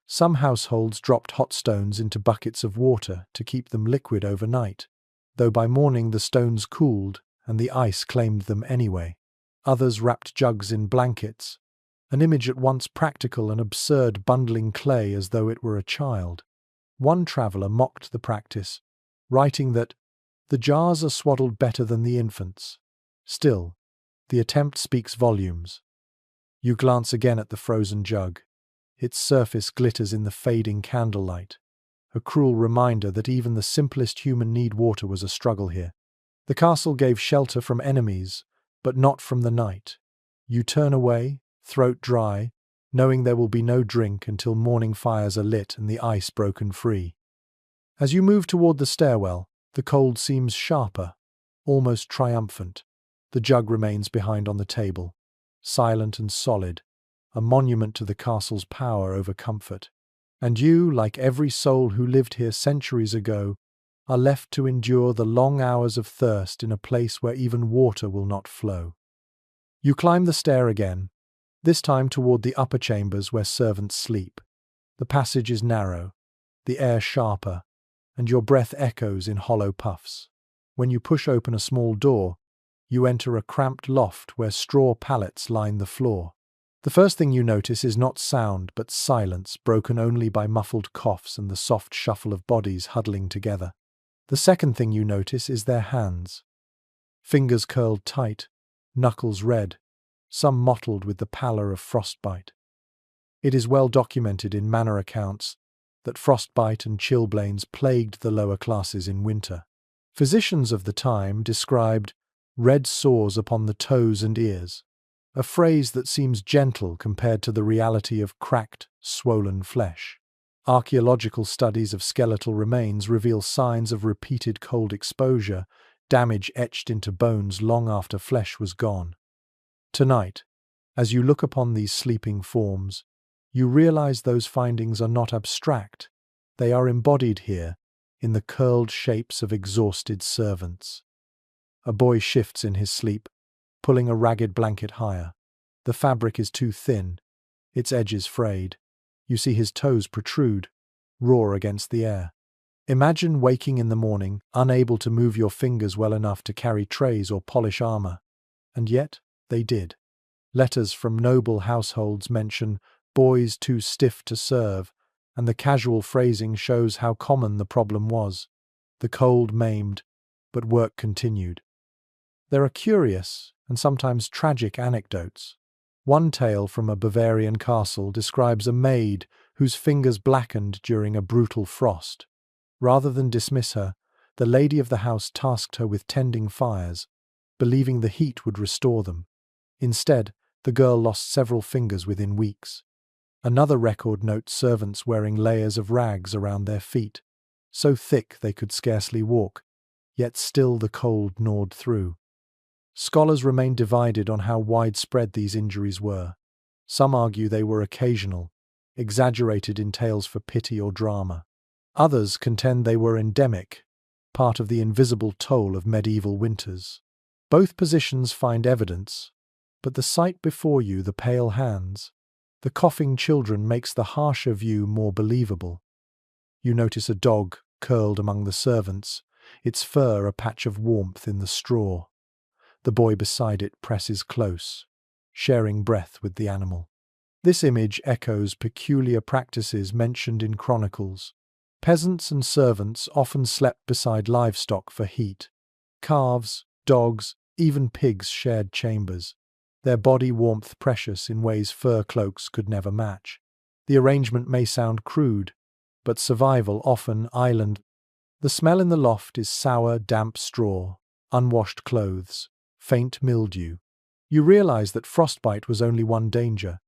[SPEAKER 1] Some households dropped hot stones into buckets of water to keep them liquid overnight, though by morning the stones cooled and the ice claimed them anyway. Others wrapped jugs in blankets, an image at once practical and absurd, bundling clay as though it were a child. One traveller mocked the practice, writing that the jars are swaddled better than the infants. Still, the attempt speaks volumes. You glance again at the frozen jug. Its surface glitters in the fading candlelight, a cruel reminder that even the simplest human need water was a struggle here. The castle gave shelter from enemies, but not from the night. You turn away, throat dry, knowing there will be no drink until morning fires are lit and the ice broken free. As you move toward the stairwell, the cold seems sharper, almost triumphant. The jug remains behind on the table, silent and solid, a monument to the castle's power over comfort. And you, like every soul who lived here centuries ago, are left to endure the long hours of thirst in a place where even water will not flow. You climb the stair again, this time toward the upper chambers where servants sleep. The passage is narrow, the air sharper, and your breath echoes in hollow puffs. When you push open a small door, you enter a cramped loft where straw pallets line the floor. The first thing you notice is not sound but silence, broken only by muffled coughs and the soft shuffle of bodies huddling together. The second thing you notice is their hands. Fingers curled tight, knuckles red, some mottled with the pallor of frostbite. It is well documented in manor accounts that frostbite and chilblains plagued the lower classes in winter. Physicians of the time described red sores upon the toes and ears, a phrase that seems gentle compared to the reality of cracked, swollen flesh. Archaeological studies of skeletal remains reveal signs of repeated cold exposure, damage etched into bones long after flesh was gone. Tonight, as you look upon these sleeping forms, you realize those findings are not abstract. They are embodied here, in the curled shapes of exhausted servants. A boy shifts in his sleep, pulling a ragged blanket higher. The fabric is too thin, its edges frayed. You see his toes protrude, raw against the air. Imagine waking in the morning, unable to move your fingers well enough to carry trays or polish armor. And yet, they did. Letters from noble households mention boys too stiff to serve, and the casual phrasing shows how common the problem was. The cold maimed, but work continued. There are curious and sometimes tragic anecdotes. One tale from a Bavarian castle describes a maid whose fingers blackened during a brutal frost. Rather than dismiss her, the lady of the house tasked her with tending fires, believing the heat would restore them. Instead, the girl lost several fingers within weeks. Another record notes servants wearing layers of rags around their feet, so thick they could scarcely walk, yet still the cold gnawed through. Scholars remain divided on how widespread these injuries were. Some argue they were occasional, exaggerated in tales for pity or drama. Others contend they were endemic, part of the invisible toll of medieval winters. Both positions find evidence, but the sight before you, the pale hands, the coughing children, makes the harsher view more believable. You notice a dog curled among the servants, its fur a patch of warmth in the straw. The boy beside it presses close, sharing breath with the animal. This image echoes peculiar practices mentioned in chronicles. Peasants and servants often slept beside livestock for heat. Calves, dogs, even pigs shared chambers, their body warmth precious in ways fur cloaks could never match. The arrangement may sound crude, but survival often island. The smell in the loft is sour, damp straw, unwashed clothes, faint mildew. You realize that frostbite was only one danger.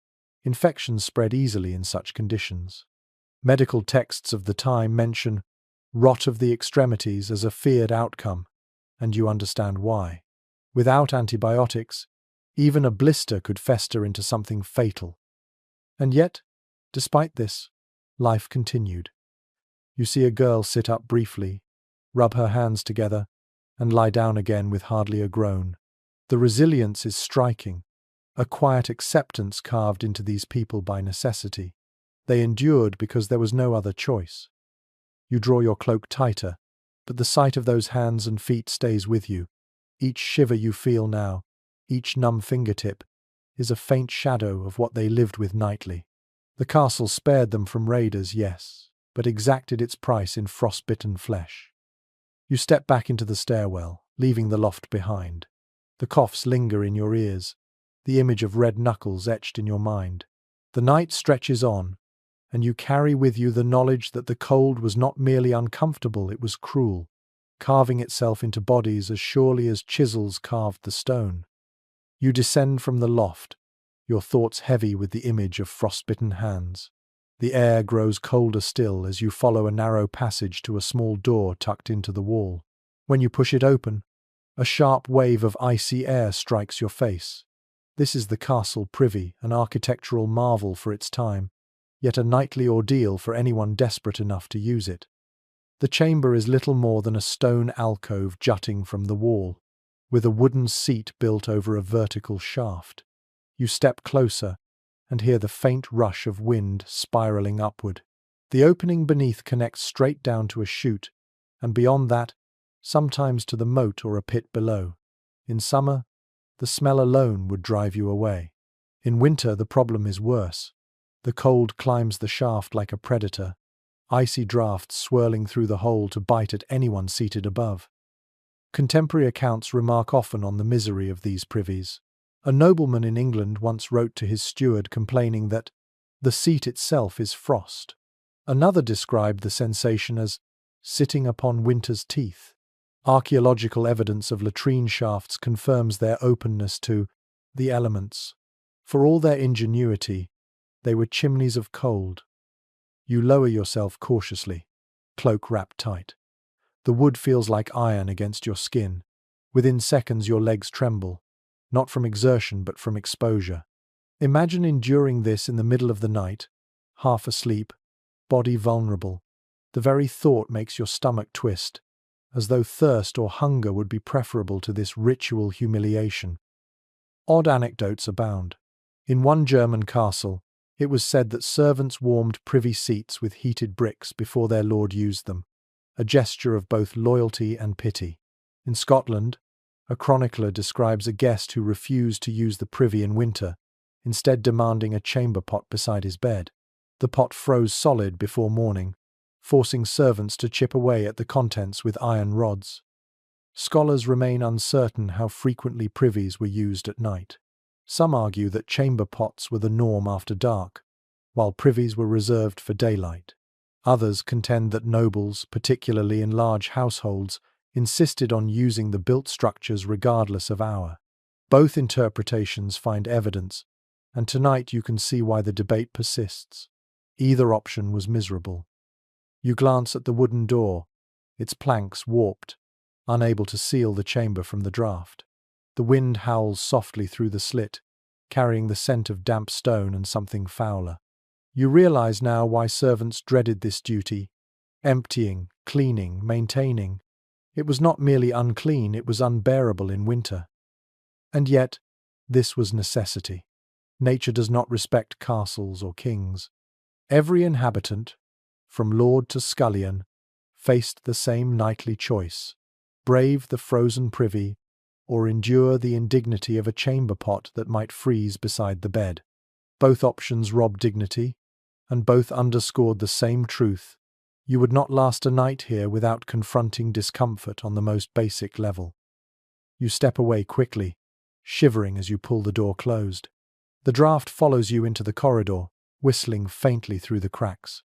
[SPEAKER 1] Infections spread easily in such conditions. Medical texts of the time mention rot of the extremities as a feared outcome, and you understand why. Without antibiotics, even a blister could fester into something fatal. And yet, despite this, life continued. You see a girl sit up briefly, rub her hands together, and lie down again with hardly a groan. The resilience is striking, a quiet acceptance carved into these people by necessity. They endured because there was no other choice. You draw your cloak tighter, but the sight of those hands and feet stays with you. Each shiver you feel now, each numb fingertip, is a faint shadow of what they lived with nightly. The castle spared them from raiders, yes, but exacted its price in frostbitten flesh. You step back into the stairwell, leaving the loft behind. The coughs linger in your ears, the image of red knuckles etched in your mind. The night stretches on, and you carry with you the knowledge that the cold was not merely uncomfortable, it was cruel, carving itself into bodies as surely as chisels carved the stone. You descend from the loft, your thoughts heavy with the image of frostbitten hands. The air grows colder still as you follow a narrow passage to a small door tucked into the wall. When you push it open, a sharp wave of icy air strikes your face. This is the castle privy, an architectural marvel for its time, yet a nightly ordeal for anyone desperate enough to use it. The chamber is little more than a stone alcove jutting from the wall, with a wooden seat built over a vertical shaft. You step closer and hear the faint rush of wind spiraling upward. The opening beneath connects straight down to a chute, and beyond that, sometimes to the moat or a pit below. In summer, the smell alone would drive you away. In winter, the problem is worse. The cold climbs the shaft like a predator, icy drafts swirling through the hole to bite at anyone seated above. Contemporary accounts remark often on the misery of these privies. A nobleman in England once wrote to his steward complaining that the seat itself is frost. Another described the sensation as sitting upon winter's teeth. Archaeological evidence of latrine shafts confirms their openness to the elements. For all their ingenuity, they were chimneys of cold. You lower yourself cautiously, cloak wrapped tight. The wood feels like iron against your skin. Within seconds your legs tremble, not from exertion but from exposure. Imagine enduring this in the middle of the night, half asleep, body vulnerable. The very thought makes your stomach twist, as though thirst or hunger would be preferable to this ritual humiliation. Odd anecdotes abound. In one German castle, it was said that servants warmed privy seats with heated bricks before their lord used them, a gesture of both loyalty and pity. In Scotland, a chronicler describes a guest who refused to use the privy in winter, instead demanding a chamber pot beside his bed. The pot froze solid before morning, forcing servants to chip away at the contents with iron rods. Scholars remain uncertain how frequently privies were used at night. Some argue that chamber pots were the norm after dark, while privies were reserved for daylight. Others contend that nobles, particularly in large households, insisted on using the built structures regardless of hour. Both interpretations find evidence, And tonight you can see why the debate persists. Either option was miserable. You glance at the wooden door, its planks warped, unable to seal the chamber from the draught. The wind howls softly through the slit, carrying the scent of damp stone and something fouler. You realize now why servants dreaded this duty. Emptying, cleaning, maintaining. It was not merely unclean, it was unbearable in winter. And yet, this was necessity. Nature does not respect castles or kings. Every inhabitant, from lord to scullion, faced the same nightly choice: brave the frozen privy, or endure the indignity of a chamber pot that might freeze beside the bed. Both options robbed dignity, and both underscored the same truth: you would not last a night here without confronting discomfort on the most basic level. You step away quickly, shivering as you pull the door closed. The draught follows you into the corridor, whistling faintly through the cracks.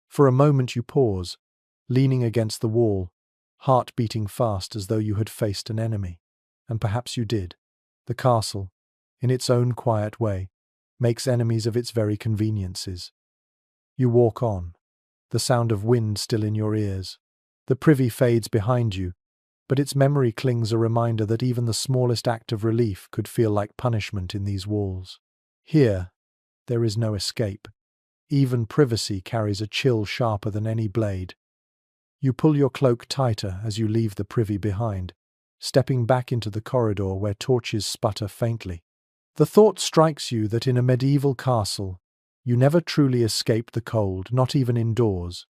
[SPEAKER 1] For a moment you pause, leaning against the wall, heart beating fast as though you had faced an enemy. And perhaps you did. The castle, in its own quiet way, makes enemies of its very conveniences. You walk on, the sound of wind still in your ears. The privy fades behind you, but its memory clings, a reminder that even the smallest act of relief could feel like punishment in these walls. Here, there is no escape. Even privacy carries a chill sharper than any blade. You pull your cloak tighter as you leave the privy behind, stepping back into the corridor where torches sputter faintly. The thought strikes you that in a medieval castle, you never truly escaped the cold, not even indoors,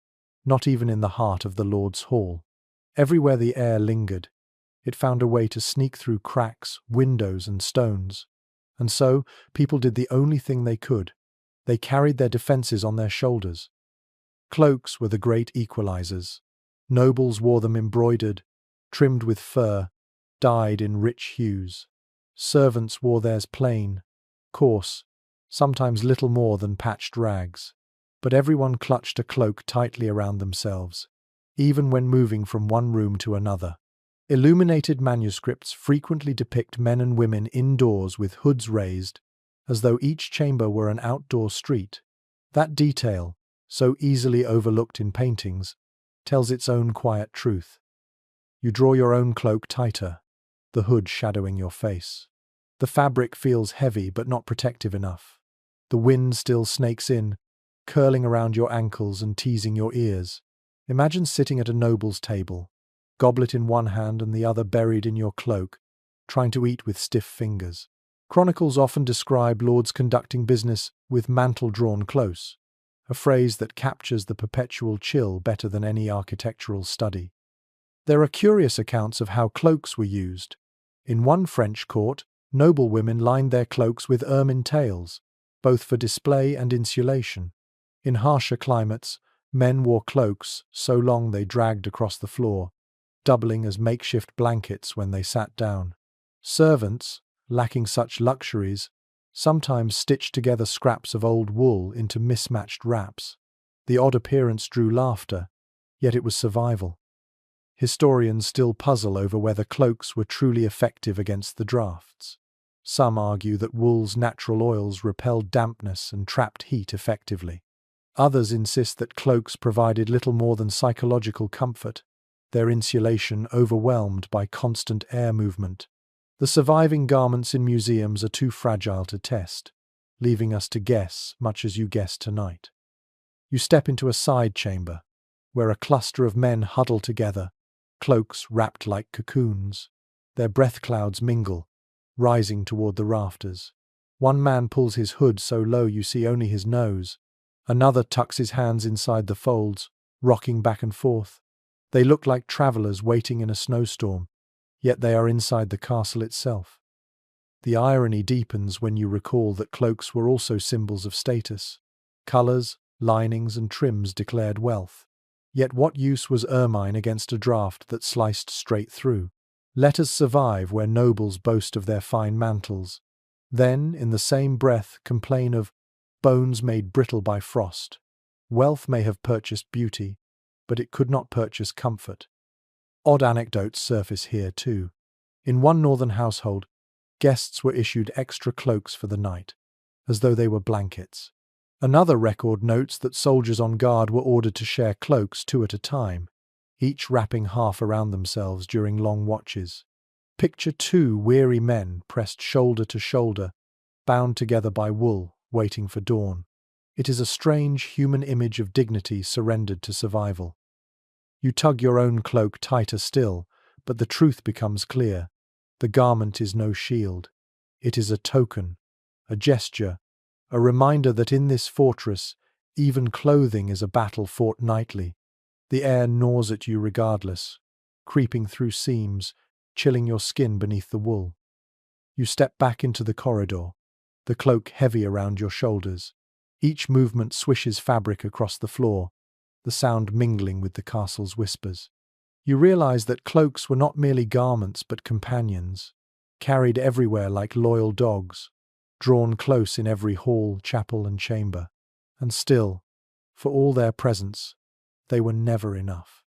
[SPEAKER 1] not even in the heart of the Lord's Hall. Everywhere the air lingered, it found a way to sneak through cracks, windows, and stones. And so, people did the only thing they could. They carried their defences on their shoulders. Cloaks were the great equalizers. Nobles wore them embroidered, trimmed with fur, dyed in rich hues. Servants wore theirs plain, coarse, sometimes little more than patched rags. But everyone clutched a cloak tightly around themselves, even when moving from one room to another. Illuminated manuscripts frequently depict men and women indoors with hoods raised, as though each chamber were an outdoor street. That detail, so easily overlooked in paintings, tells its own quiet truth. You draw your own cloak tighter, the hood shadowing your face. The fabric feels heavy but not protective enough. The wind still snakes in, curling around your ankles and teasing your ears. Imagine sitting at a noble's table, goblet in one hand and the other buried in your cloak, trying to eat with stiff fingers. Chronicles often describe lords conducting business with mantle drawn close, a phrase that captures the perpetual chill better than any architectural study. There are curious accounts of how cloaks were used. In one French court, noblewomen lined their cloaks with ermine tails, both for display and insulation. In harsher climates, men wore cloaks so long they dragged across the floor, doubling as makeshift blankets when they sat down. Servants, lacking such luxuries, sometimes stitched together scraps of old wool into mismatched wraps. The odd appearance drew laughter, yet it was survival. Historians still puzzle over whether cloaks were truly effective against the drafts. Some argue that wool's natural oils repelled dampness and trapped heat effectively. Others insist that cloaks provided little more than psychological comfort, their insulation overwhelmed by constant air movement. The surviving garments in museums are too fragile to test, leaving us to guess much as you guessed tonight. You step into a side chamber, where a cluster of men huddle together, cloaks wrapped like cocoons. Their breath clouds mingle, rising toward the rafters. One man pulls his hood so low you see only his nose. Another tucks his hands inside the folds, rocking back and forth. They look like travelers waiting in a snowstorm, yet they are inside the castle itself. The irony deepens when you recall that cloaks were also symbols of status. Colors, linings, and trims declared wealth. Yet what use was ermine against a draught that sliced straight through? Let us survive where nobles boast of their fine mantles, then, in the same breath, complain of bones made brittle by frost. Wealth may have purchased beauty, but it could not purchase comfort. Odd anecdotes surface here too. In one northern household, guests were issued extra cloaks for the night. as though they were blankets. Another record notes that soldiers on guard were ordered to share cloaks 2 at a time, each wrapping half around themselves during long watches. Picture 2 weary men pressed shoulder to shoulder, bound together by wool, waiting for dawn. It is a strange human image of dignity surrendered to survival. You tug your own cloak tighter still, but the truth becomes clear. The garment is no shield. It is a token, a gesture, a reminder that in this fortress, even clothing is a battle fought nightly. The air gnaws at you regardless, creeping through seams, chilling your skin beneath the wool. You step back into the corridor, the cloak heavy around your shoulders. Each movement swishes fabric across the floor, the sound mingling with the castle's whispers. You realize that cloaks were not merely garments but companions, carried everywhere like loyal dogs, drawn close in every hall, chapel, and chamber. And still, for all their presence, they were never enough.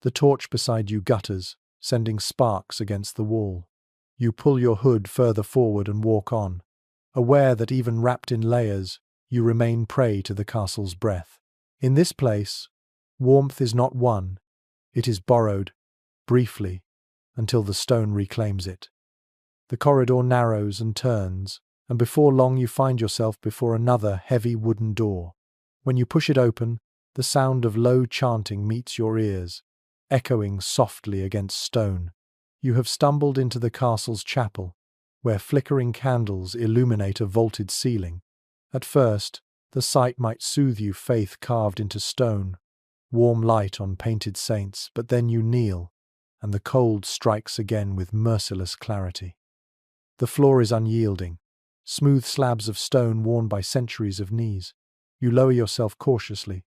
[SPEAKER 1] The torch beside you gutters, sending sparks against the wall. You pull your hood further forward and walk on, aware that even wrapped in layers, you remain prey to the castle's breath. In this place, warmth is not won, it is borrowed, briefly, until the stone reclaims it. The corridor narrows and turns, and before long you find yourself before another heavy wooden door. When you push it open, the sound of low chanting meets your ears, echoing softly against stone. You have stumbled into the castle's chapel, where flickering candles illuminate a vaulted ceiling. At first, the sight might soothe you, faith carved into stone, warm light on painted saints, but then you kneel, and the cold strikes again with merciless clarity. The floor is unyielding, smooth slabs of stone worn by centuries of knees. You lower yourself cautiously,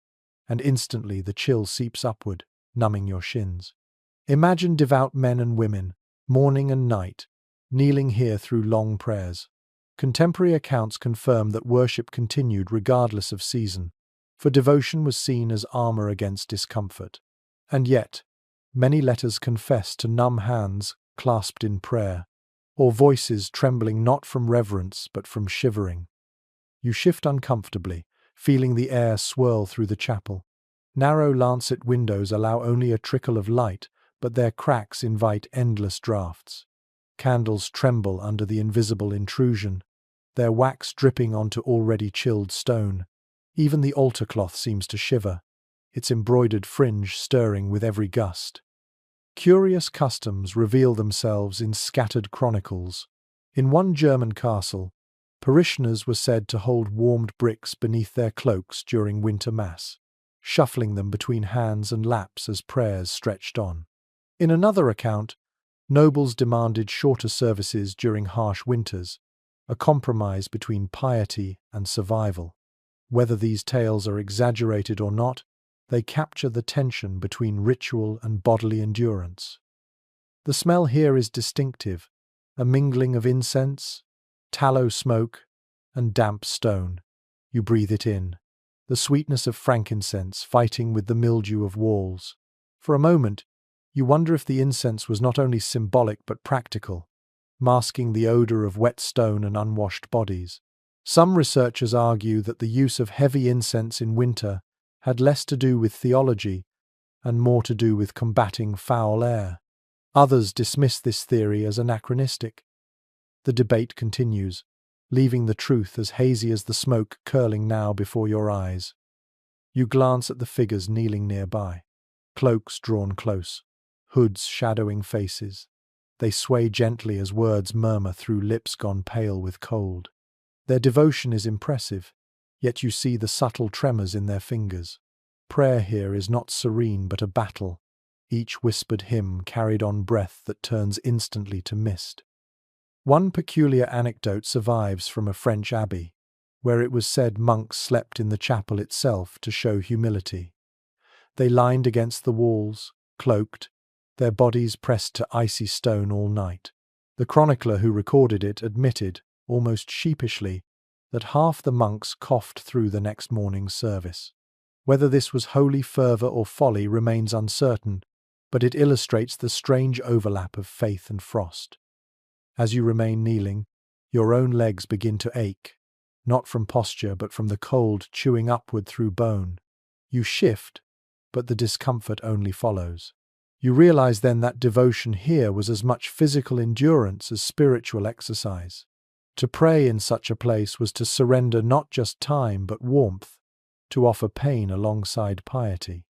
[SPEAKER 1] and instantly the chill seeps upward, numbing your shins. Imagine devout men and women, morning and night, kneeling here through long prayers. Contemporary accounts confirm that worship continued regardless of season, for devotion was seen as armor against discomfort. And yet, many letters confess to numb hands clasped in prayer, or voices trembling not from reverence but from shivering. You shift uncomfortably, feeling the air swirl through the chapel. Narrow lancet windows allow only a trickle of light, but their cracks invite endless draughts. Candles tremble under the invisible intrusion, their wax dripping onto already chilled stone. Even the altar cloth seems to shiver, its embroidered fringe stirring with every gust. Curious customs reveal themselves in scattered chronicles. In one German castle, parishioners were said to hold warmed bricks beneath their cloaks during winter mass, shuffling them between hands and laps as prayers stretched on. In another account, nobles demanded shorter services during harsh winters, a compromise between piety and survival. Whether these tales are exaggerated or not, they capture the tension between ritual and bodily endurance. The smell here is distinctive, a mingling of incense, tallow smoke, and damp stone. You breathe it in, the sweetness of frankincense fighting with the mildew of walls. For a moment, you wonder if the incense was not only symbolic but practical, masking the odor of wet stone and unwashed bodies. Some researchers argue that the use of heavy incense in winter had less to do with theology and more to do with combating foul air. Others dismiss this theory as anachronistic. The debate continues, leaving the truth as hazy as the smoke curling now before your eyes. You glance at the figures kneeling nearby, cloaks drawn close, hoods shadowing faces. They sway gently as words murmur through lips gone pale with cold. Their devotion is impressive, yet you see the subtle tremors in their fingers. Prayer here is not serene but a battle, each whispered hymn carried on breath that turns instantly to mist. One peculiar anecdote survives from a French abbey, where it was said monks slept in the chapel itself to show humility. They lined against the walls, cloaked, their bodies pressed to icy stone all night. The chronicler who recorded it admitted, almost sheepishly, that half the monks coughed through the next morning's service. Whether this was holy fervour or folly remains uncertain, but it illustrates the strange overlap of faith and frost. As you remain kneeling, your own legs begin to ache, not from posture but from the cold chewing upward through bone. You shift, but the discomfort only follows. You realize then that devotion here was as much physical endurance as spiritual exercise. To pray in such a place was to surrender not just time but warmth, to offer pain alongside piety.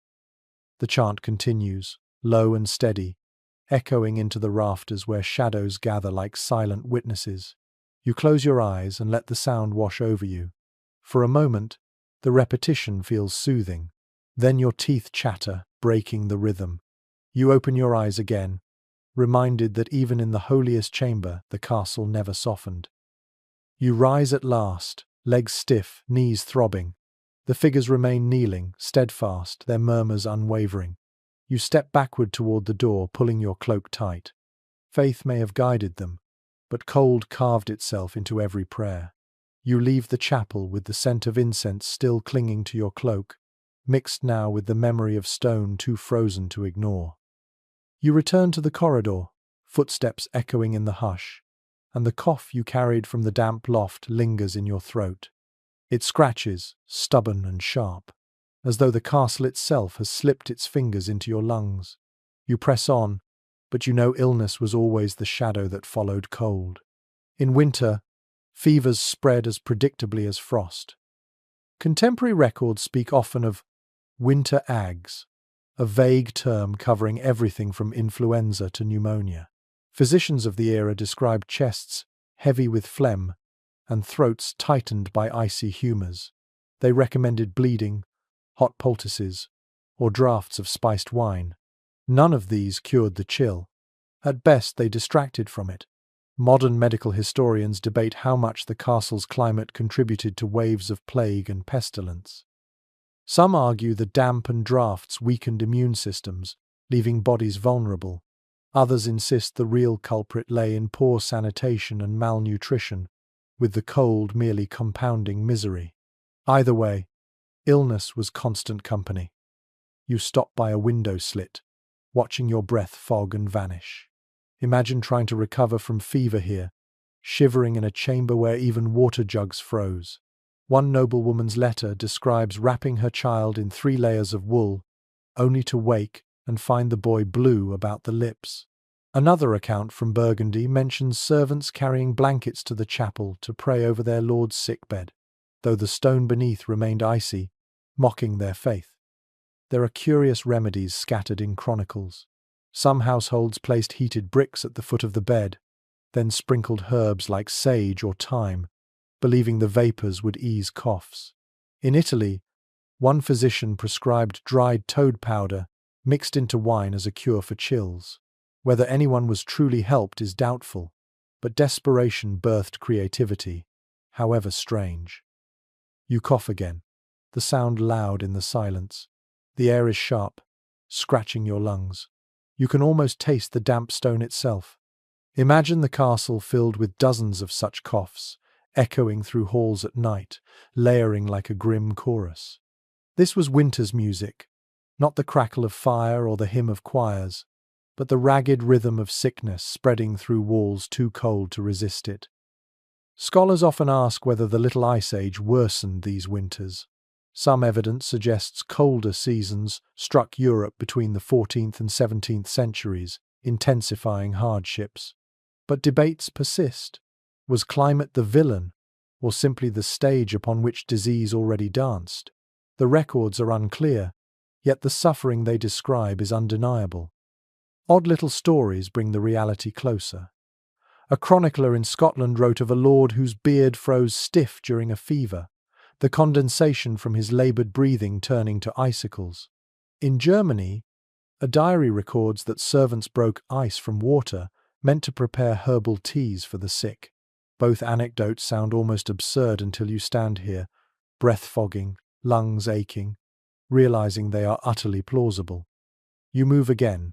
[SPEAKER 1] The chant continues, low and steady, echoing into the rafters where shadows gather like silent witnesses. You close your eyes and let the sound wash over you. For a moment, the repetition feels soothing. Then your teeth chatter, breaking the rhythm. You open your eyes again, reminded that even in the holiest chamber, the castle never softened. You rise at last, legs stiff, knees throbbing. The figures remain kneeling, steadfast, their murmurs unwavering. You step backward toward the door, pulling your cloak tight. Faith may have guided them, but cold carved itself into every prayer. You leave the chapel with the scent of incense still clinging to your cloak, mixed now with the memory of stone too frozen to ignore. You return to the corridor, footsteps echoing in the hush, and the cough you carried from the damp loft lingers in your throat. It scratches, stubborn and sharp, as though the castle itself has slipped its fingers into your lungs. You press on, but you know illness was always the shadow that followed cold. In winter, fevers spread as predictably as frost. Contemporary records speak often of winter agues, a vague term covering everything from influenza to pneumonia. Physicians of the era described chests heavy with phlegm and throats tightened by icy humours. They recommended bleeding, hot poultices, or draughts of spiced wine. None of these cured the chill. At best, they distracted from it. Modern medical historians debate how much the castle's climate contributed to waves of plague and pestilence. Some argue the damp and draughts weakened immune systems, leaving bodies vulnerable. Others insist the real culprit lay in poor sanitation and malnutrition, with the cold merely compounding misery. Either way, illness was constant company. You stop by a window slit, watching your breath fog and vanish. Imagine trying to recover from fever here, shivering in a chamber where even water jugs froze. One noblewoman's letter describes wrapping her child in 3 layers of wool, only to wake and find the boy blue about the lips. Another account from Burgundy mentions servants carrying blankets to the chapel to pray over their lord's sickbed, though the stone beneath remained icy, mocking their faith. There are curious remedies scattered in chronicles. Some households placed heated bricks at the foot of the bed, then sprinkled herbs like sage or thyme, believing the vapours would ease coughs. In Italy, one physician prescribed dried toad powder mixed into wine as a cure for chills. Whether anyone was truly helped is doubtful, but desperation birthed creativity, however strange. You cough again, the sound loud in the silence. The air is sharp, scratching your lungs. You can almost taste the damp stone itself. Imagine the castle filled with dozens of such coughs, echoing through halls at night, layering like a grim chorus. This was winter's music, not the crackle of fire or the hymn of choirs, but the ragged rhythm of sickness spreading through walls too cold to resist it. Scholars often ask whether the Little Ice Age worsened these winters. Some evidence suggests colder seasons struck Europe between the 14th and 17th centuries, intensifying hardships. But debates persist. Was climate the villain, or simply the stage upon which disease already danced? The records are unclear, yet the suffering they describe is undeniable. Odd little stories bring the reality closer. A chronicler in Scotland wrote of a lord whose beard froze stiff during a fever, the condensation from his laboured breathing turning to icicles. In Germany, a diary records that servants broke ice from water meant to prepare herbal teas for the sick. Both anecdotes sound almost absurd until you stand here, breath fogging, lungs aching, realizing they are utterly plausible. You move again,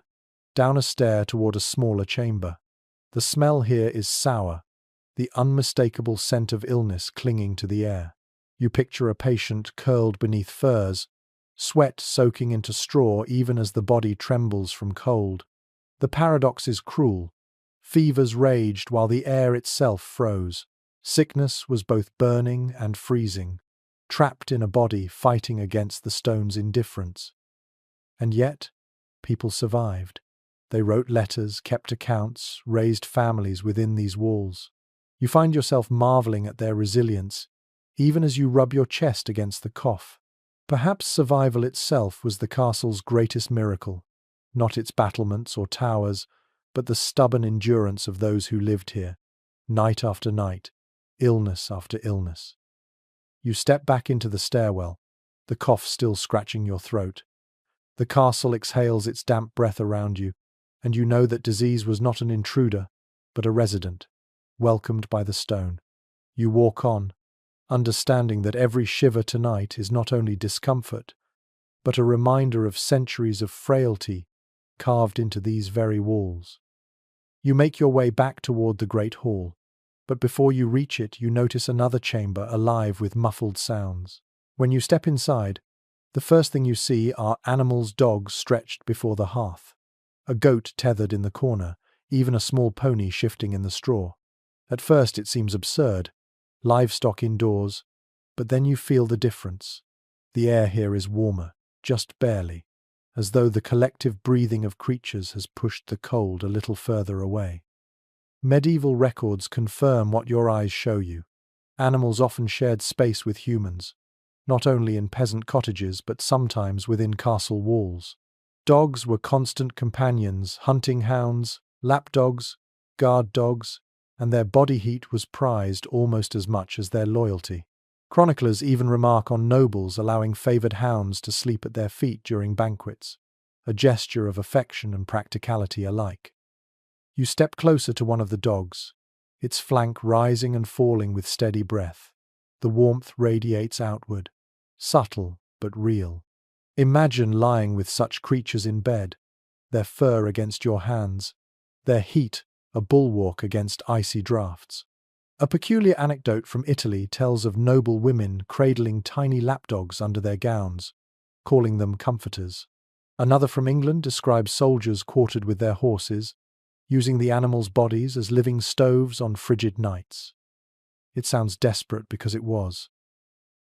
[SPEAKER 1] down a stair toward a smaller chamber. The smell here is sour, the unmistakable scent of illness clinging to the air. You picture a patient curled beneath furs, sweat soaking into straw even as the body trembles from cold. The paradox is cruel. Fevers raged while the air itself froze. Sickness was both burning and freezing, trapped in a body fighting against the stone's indifference. And yet, people survived. They wrote letters, kept accounts, raised families within these walls. You find yourself marveling at their resilience, even as you rub your chest against the cough. Perhaps survival itself was the castle's greatest miracle, not its battlements or towers, but the stubborn endurance of those who lived here, night after night, illness after illness. You step back into the stairwell, the cough still scratching your throat. The castle exhales its damp breath around you, and you know that disease was not an intruder, but a resident, welcomed by the stone. You walk on, understanding that every shiver tonight is not only discomfort, but a reminder of centuries of frailty carved into these very walls. You make your way back toward the great hall, but before you reach it, you notice another chamber alive with muffled sounds. When you step inside, the first thing you see are animals' dogs stretched before the hearth, a goat tethered in the corner, even a small pony shifting in the straw. At first it seems absurd, livestock indoors, but then you feel the difference. The air here is warmer, just barely, as though the collective breathing of creatures has pushed the cold a little further away. Medieval records confirm what your eyes show you. Animals often shared space with humans, not only in peasant cottages but sometimes within castle walls. Dogs were constant companions, hunting hounds, lapdogs, guard dogs, and their body heat was prized almost as much as their loyalty. Chroniclers even remark on nobles allowing favoured hounds to sleep at their feet during banquets, a gesture of affection and practicality alike. You step closer to one of the dogs, its flank rising and falling with steady breath. The warmth radiates outward, subtle but real. Imagine lying with such creatures in bed, their fur against your hands, their heat a bulwark against icy draughts. A peculiar anecdote from Italy tells of noble women cradling tiny lapdogs under their gowns, calling them comforters. Another from England describes soldiers quartered with their horses, using the animals' bodies as living stoves on frigid nights. It sounds desperate because it was.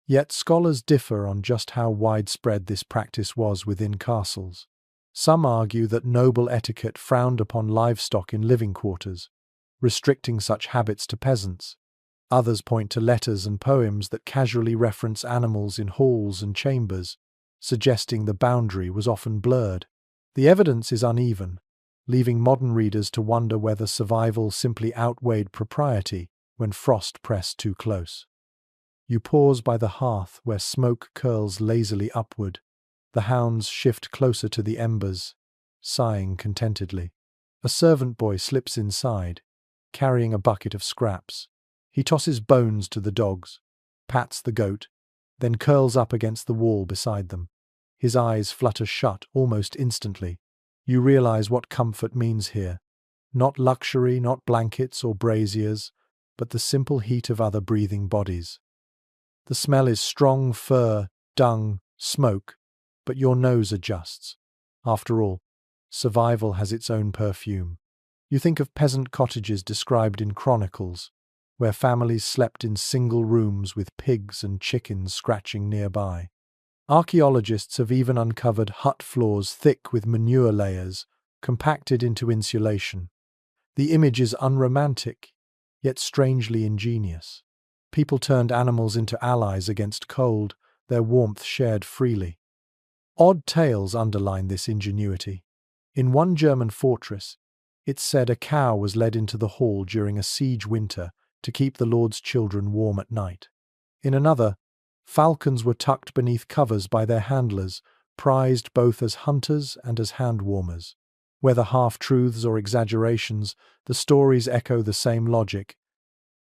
[SPEAKER 1] Yet scholars differ on just how widespread this practice was within castles. Some argue that noble etiquette frowned upon livestock in living quarters, restricting such habits to peasants. Others point to letters and poems that casually reference animals in halls and chambers, suggesting the boundary was often blurred. The evidence is uneven, leaving modern readers to wonder whether survival simply outweighed propriety when frost pressed too close. You pause by the hearth where smoke curls lazily upward. The hounds shift closer to the embers, sighing contentedly. A servant boy slips inside, carrying a bucket of scraps. He tosses bones to the dogs, pats the goat, then curls up against the wall beside them. His eyes flutter shut almost instantly. You realize what comfort means here. Not luxury, not blankets or braziers, but the simple heat of other breathing bodies. The smell is strong fur, dung, smoke, but your nose adjusts. After all, survival has its own perfume. You think of peasant cottages described in chronicles, where families slept in single rooms with pigs and chickens scratching nearby. Archaeologists have even uncovered hut floors thick with manure layers, compacted into insulation. The image is unromantic, yet strangely ingenious. People turned animals into allies against cold, their warmth shared freely. Odd tales underline this ingenuity. In one German fortress, it's said a cow was led into the hall during a siege winter to keep the lord's children warm at night. In another, falcons were tucked beneath covers by their handlers, prized both as hunters and as hand-warmers. Whether half-truths or exaggerations, the stories echo the same logic.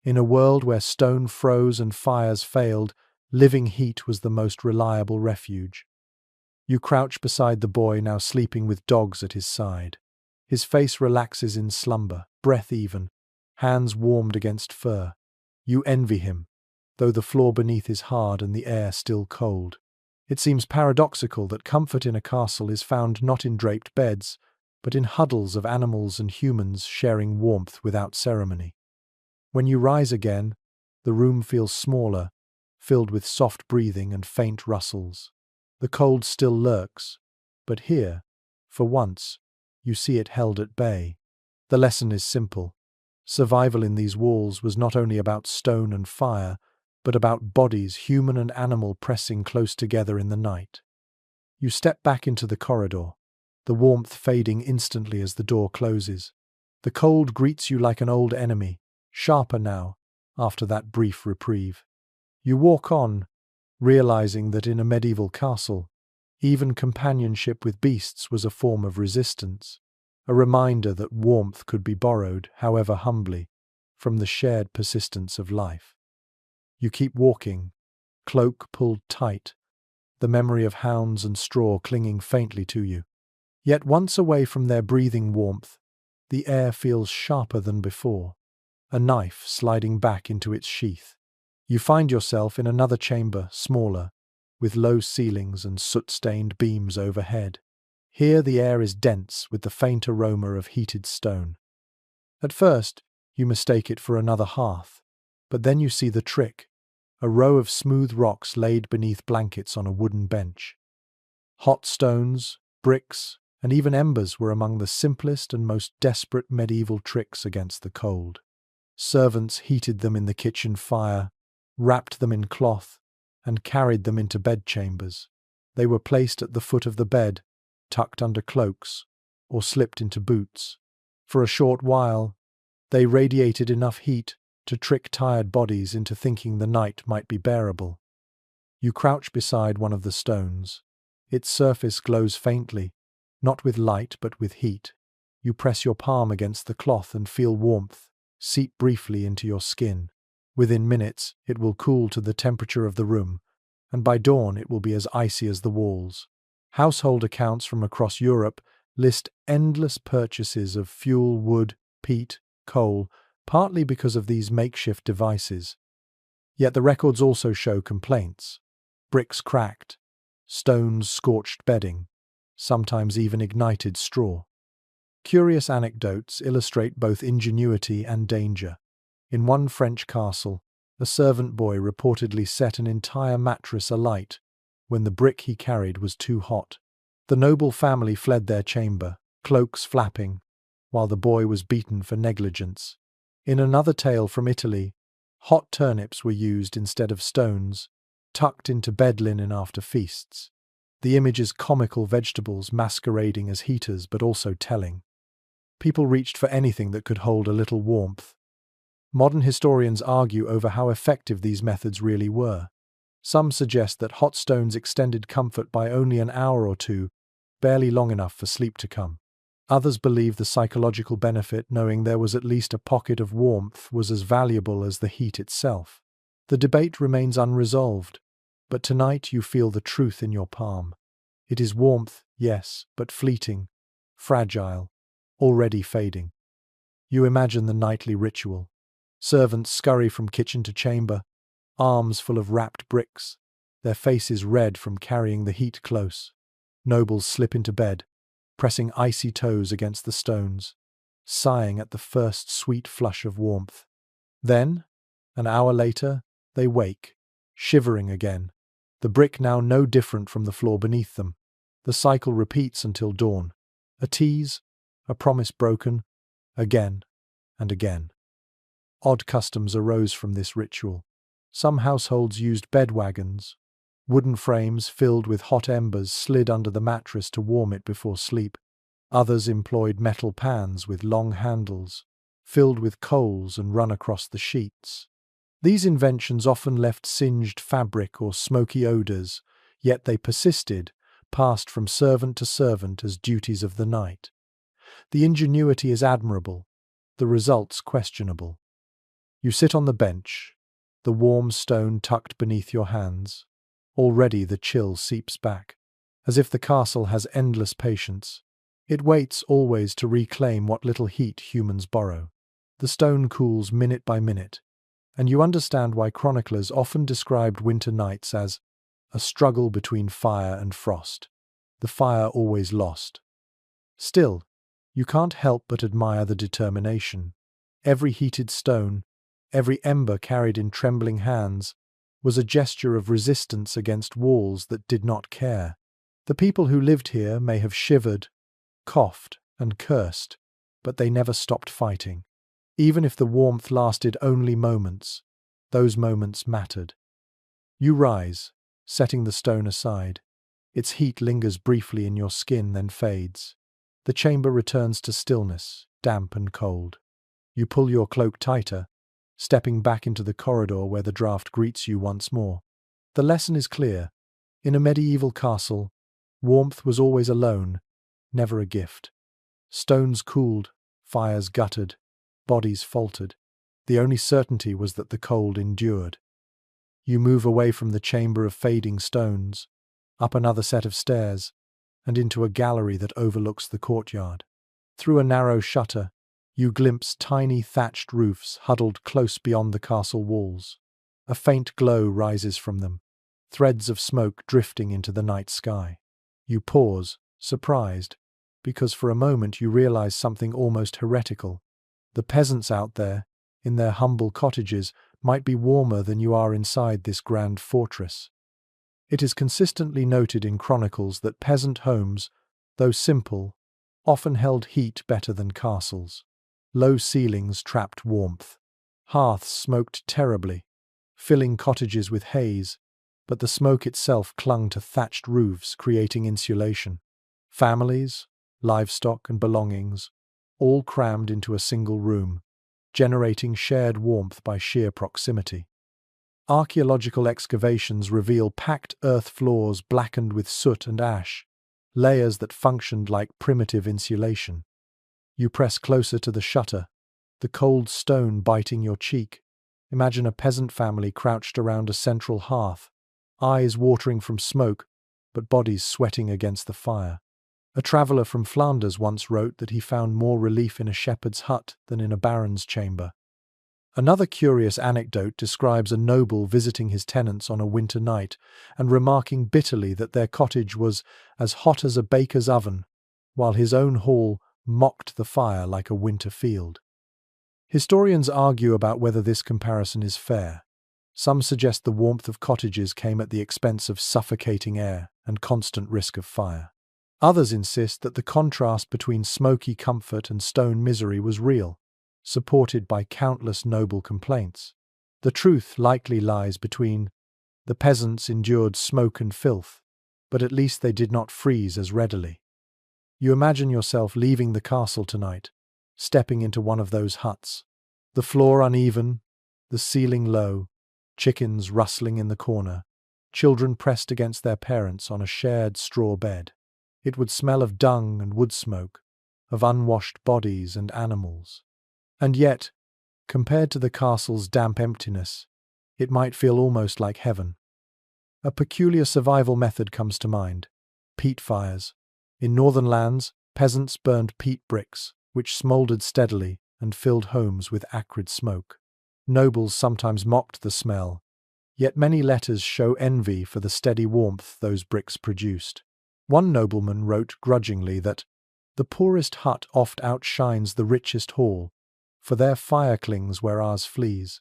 [SPEAKER 1] In a world where stone froze and fires failed, living heat was the most reliable refuge. You crouch beside the boy now sleeping with dogs at his side. His face relaxes in slumber, breath even, hands warmed against fur. You envy him, though the floor beneath is hard and the air still cold. It seems paradoxical that comfort in a castle is found not in draped beds, but in huddles of animals and humans sharing warmth without ceremony. When you rise again, The room feels smaller, filled with soft breathing and faint rustles. The cold still lurks, but here, for once, you see it held at bay. The lesson is simple. Survival in these walls was not only about stone and fire, but about bodies, human and animal, pressing close together in the night. You step back into the corridor, the warmth fading instantly as the door closes. The cold greets you like an old enemy, sharper now, after that brief reprieve. You walk on, realizing that in a medieval castle, even companionship with beasts was a form of resistance, a reminder that warmth could be borrowed, however humbly, from the shared persistence of life. You keep walking, cloak pulled tight, the memory of hounds and straw clinging faintly to you. Yet once away from their breathing warmth, the air feels sharper than before, a knife sliding back into its sheath. You find yourself in another chamber, smaller, with low ceilings and soot-stained beams overhead. Here the air is dense with the faint aroma of heated stone. At first, you mistake it for another hearth, but then you see the trick, a row of smooth rocks laid beneath blankets on a wooden bench. Hot stones, bricks, and even embers were among the simplest and most desperate medieval tricks against the cold. Servants heated them in the kitchen fire, wrapped them in cloth, and carried them into bedchambers. They were placed at the foot of the bed, tucked under cloaks, or slipped into boots. For a short while, they radiated enough heat to trick tired bodies into thinking the night might be bearable. You crouch beside one of the stones. Its surface glows faintly, not with light but with heat. You press your palm against the cloth and feel warmth seep briefly into your skin. Within minutes, it will cool to the temperature of the room, and by dawn it will be as icy as the walls. Household accounts from across Europe list endless purchases of fuel, wood, peat, coal, partly because of these makeshift devices. Yet the records also show complaints. Bricks cracked, stones scorched bedding, sometimes even ignited straw. Curious anecdotes illustrate both ingenuity and danger. In one French castle, a servant boy reportedly set an entire mattress alight when the brick he carried was too hot. The noble family fled their chamber, cloaks flapping, while the boy was beaten for negligence. In another tale from Italy, hot turnips were used instead of stones, tucked into bed linen after feasts. The image is comical vegetables masquerading as heaters but also telling. People reached for anything that could hold a little warmth. Modern historians argue over how effective these methods really were. Some suggest that hot stones extended comfort by only an hour or two, barely long enough for sleep to come. Others believe the psychological benefit, knowing there was at least a pocket of warmth, was as valuable as the heat itself. The debate remains unresolved, but tonight you feel the truth in your palm. It is warmth, yes, but fleeting, fragile, already fading. You imagine the nightly ritual. Servants scurry from kitchen to chamber, arms full of wrapped bricks, their faces red from carrying the heat close. Nobles slip into bed, pressing icy toes against the stones, sighing at the first sweet flush of warmth. Then, an hour later, they wake, shivering again, the brick now no different from the floor beneath them. The cycle repeats until dawn. A tease, a promise broken, again and again. Odd customs arose from this ritual. Some households used bed wagons. Wooden frames filled with hot embers slid under the mattress to warm it before sleep. Others employed metal pans with long handles, filled with coals and run across the sheets. These inventions often left singed fabric or smoky odors, yet they persisted, passed from servant to servant as duties of the night. The ingenuity is admirable, the results questionable. You sit on the bench, the warm stone tucked beneath your hands. Already the chill seeps back, as if the castle has endless patience. It waits always to reclaim what little heat humans borrow. The stone cools minute by minute, and you understand why chroniclers often described winter nights as a struggle between fire and frost. The fire always lost. Still, you can't help but admire the determination. Every heated stone, Every ember carried in trembling hands was a gesture of resistance against walls that did not care. The people who lived here may have shivered, coughed, and cursed, but they never stopped fighting. Even if the warmth lasted only moments, those moments mattered. You rise, setting the stone aside. Its heat lingers briefly in your skin, then fades. The chamber returns to stillness, damp and cold. You pull your cloak tighter, stepping back into the corridor where the draft greets you once more. The lesson is clear. In a medieval castle, warmth was always a loan, never a gift. Stones cooled, fires guttered, bodies faltered. The only certainty was that the cold endured. You move away from the chamber of fading stones, up another set of stairs, and into a gallery that overlooks the courtyard. Through a narrow shutter, you glimpse tiny thatched roofs huddled close beyond the castle walls. A faint glow rises from them, threads of smoke drifting into the night sky. You pause, surprised, because for a moment you realize something almost heretical. The peasants out there, in their humble cottages, might be warmer than you are inside this grand fortress. It is consistently noted in chronicles that peasant homes, though simple, often held heat better than castles. Low ceilings trapped warmth. Hearths smoked terribly, filling cottages with haze, but the smoke itself clung to thatched roofs, creating insulation. Families, livestock, and belongings, all crammed into a single room, generating shared warmth by sheer proximity. Archaeological excavations reveal packed earth floors blackened with soot and ash, layers that functioned like primitive insulation. You press closer to the shutter, the cold stone biting your cheek. Imagine a peasant family crouched around a central hearth, eyes watering from smoke, but bodies sweating against the fire. A traveller from Flanders once wrote that he found more relief in a shepherd's hut than in a baron's chamber. Another curious anecdote describes a noble visiting his tenants on a winter night and remarking bitterly that their cottage was as hot as a baker's oven, while his own hall mocked the fire like a winter field. Historians argue about whether this comparison is fair. Some suggest the warmth of cottages came at the expense of suffocating air and constant risk of fire. Others insist that the contrast between smoky comfort and stone misery was real, supported by countless noble complaints. The truth likely lies between. The peasants endured smoke and filth, but at least they did not freeze as readily. You imagine yourself leaving the castle tonight, stepping into one of those huts. The floor uneven, the ceiling low, chickens rustling in the corner, children pressed against their parents on a shared straw bed. It would smell of dung and wood smoke, of unwashed bodies and animals. And yet, compared to the castle's damp emptiness, it might feel almost like heaven. A peculiar survival method comes to mind: peat fires. In northern lands, peasants burned peat bricks, which smouldered steadily and filled homes with acrid smoke. Nobles sometimes mocked the smell, yet many letters show envy for the steady warmth those bricks produced. One nobleman wrote grudgingly that the poorest hut oft outshines the richest hall, for their fire clings where ours flees.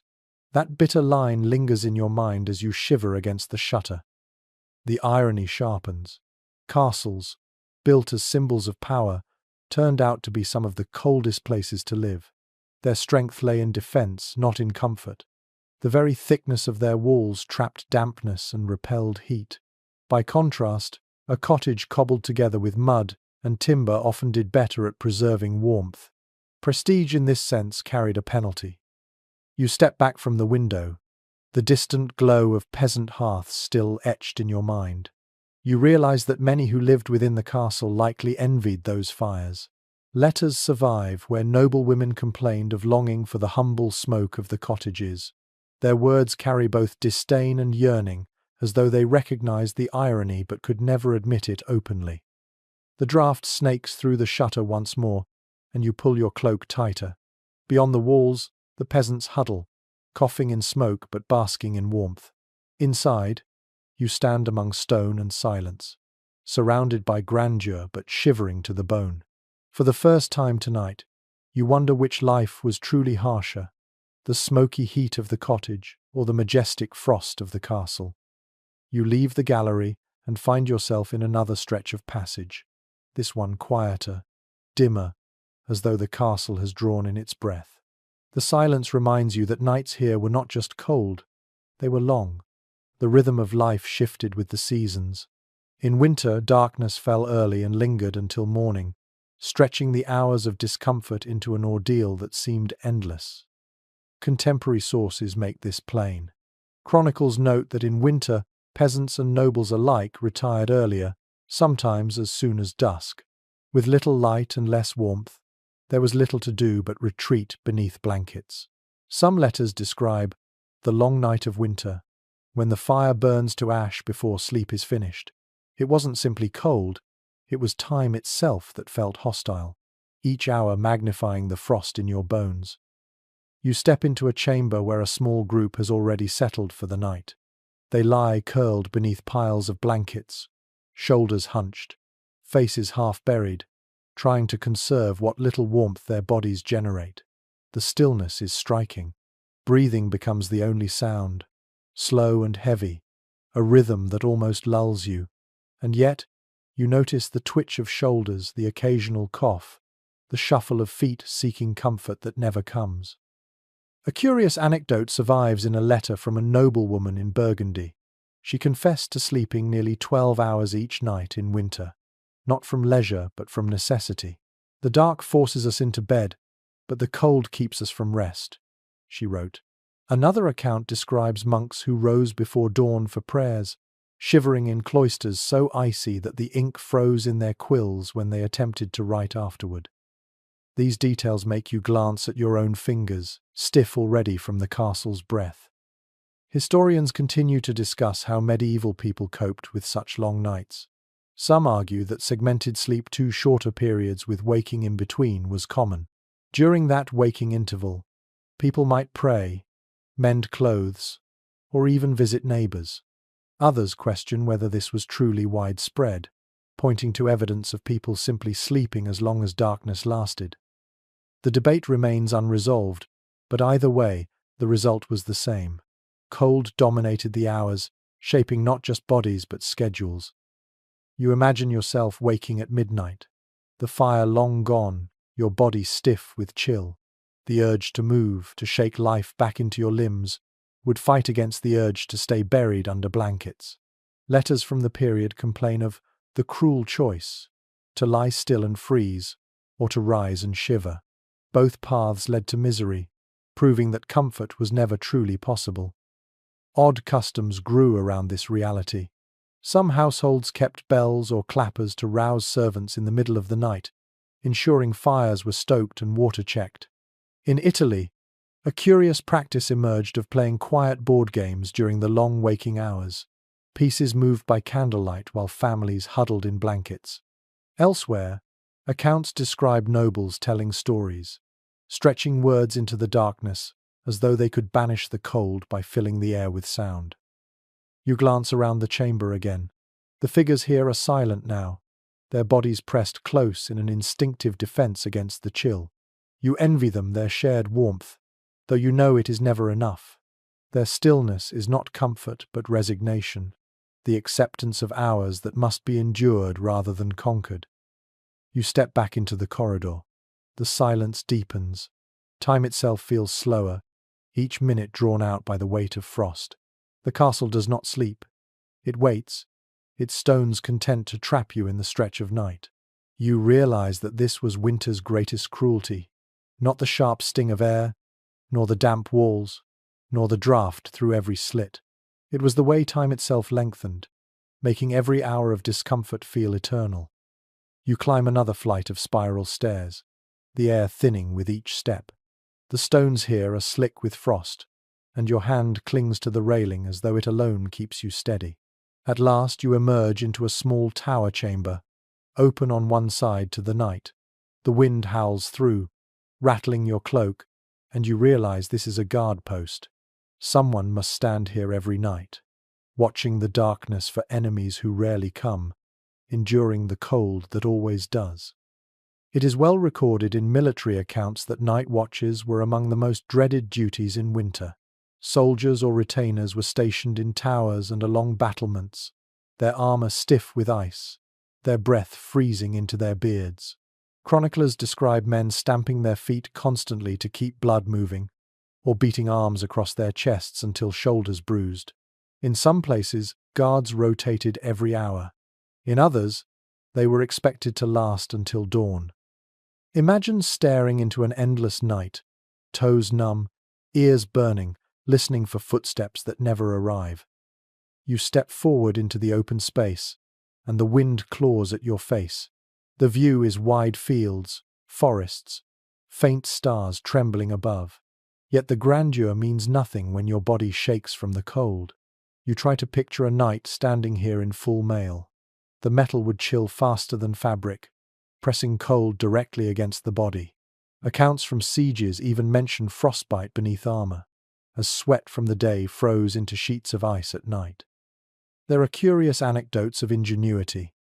[SPEAKER 1] That bitter line lingers in your mind as you shiver against the shutter. The irony sharpens. Castles, built as symbols of power, turned out to be some of the coldest places to live. Their strength lay in defense, not in comfort. The very thickness of their walls trapped dampness and repelled heat. By contrast, a cottage cobbled together with mud and timber often did better at preserving warmth. Prestige in this sense carried a penalty. You step back from the window, the distant glow of peasant hearths still etched in your mind. You realize that many who lived within the castle likely envied those fires. Letters survive where noble women complained of longing for the humble smoke of the cottages. Their words carry both disdain and yearning, as though they recognized the irony but could never admit it openly. The draught snakes through the shutter once more, and you pull your cloak tighter. Beyond the walls, the peasants huddle, coughing in smoke but basking in warmth. Inside, you stand among stone and silence, surrounded by grandeur but shivering to the bone. For the first time tonight, you wonder which life was truly harsher, the smoky heat of the cottage, or the majestic frost of the castle. You leave the gallery and find yourself in another stretch of passage, this one quieter, dimmer, as though the castle has drawn in its breath. The silence reminds you that nights here were not just cold, they were long. The rhythm of life shifted with the seasons. In winter, darkness fell early and lingered until morning, stretching the hours of discomfort into an ordeal that seemed endless. Contemporary sources make this plain. Chronicles note that in winter, peasants and nobles alike retired earlier, sometimes as soon as dusk. With little light and less warmth, there was little to do but retreat beneath blankets. Some letters describe the long night of winter, when the fire burns to ash before sleep is finished. It wasn't simply cold, it was time itself that felt hostile, each hour magnifying the frost in your bones. You step into a chamber where a small group has already settled for the night. They lie curled beneath piles of blankets, shoulders hunched, faces half buried, trying to conserve what little warmth their bodies generate. The stillness is striking. Breathing becomes the only sound, slow and heavy, a rhythm that almost lulls you. And yet, you notice the twitch of shoulders, the occasional cough, the shuffle of feet seeking comfort that never comes. A curious anecdote survives in a letter from a noblewoman in Burgundy. She confessed to sleeping nearly 12 hours each night in winter, not from leisure but from necessity. The dark forces us into bed, but the cold keeps us from rest, she wrote. Another account describes monks who rose before dawn for prayers, shivering in cloisters so icy that the ink froze in their quills when they attempted to write afterward. These details make you glance at your own fingers, stiff already from the castle's breath. Historians continue to discuss how medieval people coped with such long nights. Some argue that segmented sleep, 2 shorter periods with waking in between, was common. During that waking interval, people might pray, mend clothes, or even visit neighbors. Others question whether this was truly widespread, pointing to evidence of people simply sleeping as long as darkness lasted. The debate remains unresolved, but either way, the result was the same. Cold dominated the hours, shaping not just bodies but schedules. You imagine yourself waking at midnight, the fire long gone, your body stiff with chill. The urge to move, to shake life back into your limbs, would fight against the urge to stay buried under blankets. Letters from the period complain of the cruel choice, to lie still and freeze, or to rise and shiver. Both paths led to misery, proving that comfort was never truly possible. Odd customs grew around this reality. Some households kept bells or clappers to rouse servants in the middle of the night, ensuring fires were stoked and water checked. In Italy, a curious practice emerged of playing quiet board games during the long waking hours, pieces moved by candlelight while families huddled in blankets. Elsewhere, accounts describe nobles telling stories, stretching words into the darkness as though they could banish the cold by filling the air with sound. You glance around the chamber again. The figures here are silent now, their bodies pressed close in an instinctive defense against the chill. You envy them their shared warmth, though you know it is never enough. Their stillness is not comfort but resignation, the acceptance of hours that must be endured rather than conquered. You step back into the corridor. The silence deepens. Time itself feels slower, each minute drawn out by the weight of frost. The castle does not sleep. It waits, its stones content to trap you in the stretch of night. You realize that this was winter's greatest cruelty, not the sharp sting of air, nor the damp walls, nor the draught through every slit. It was the way time itself lengthened, making every hour of discomfort feel eternal. You climb another flight of spiral stairs, the air thinning with each step. The stones here are slick with frost, and your hand clings to the railing as though it alone keeps you steady. At last you emerge into a small tower chamber, open on one side to the night. The wind howls through, rattling your cloak, and you realize this is a guard post. Someone must stand here every night, watching the darkness for enemies who rarely come, enduring the cold that always does. It is well recorded in military accounts that night watches were among the most dreaded duties in winter. Soldiers or retainers were stationed in towers and along battlements, their armor stiff with ice, their breath freezing into their beards. Chroniclers describe men stamping their feet constantly to keep blood moving, or beating arms across their chests until shoulders bruised. In some places, guards rotated every hour. In others, they were expected to last until dawn. Imagine staring into an endless night, toes numb, ears burning, listening for footsteps that never arrive. You step forward into the open space, and the wind claws at your face. The view is wide fields, forests, faint stars trembling above. Yet the grandeur means nothing when your body shakes from the cold. You try to picture a knight standing here in full mail. The metal would chill faster than fabric, pressing cold directly against the body. Accounts from sieges even mention frostbite beneath armor, as sweat from the day froze into sheets of ice at night. There are curious anecdotes of ingenuity.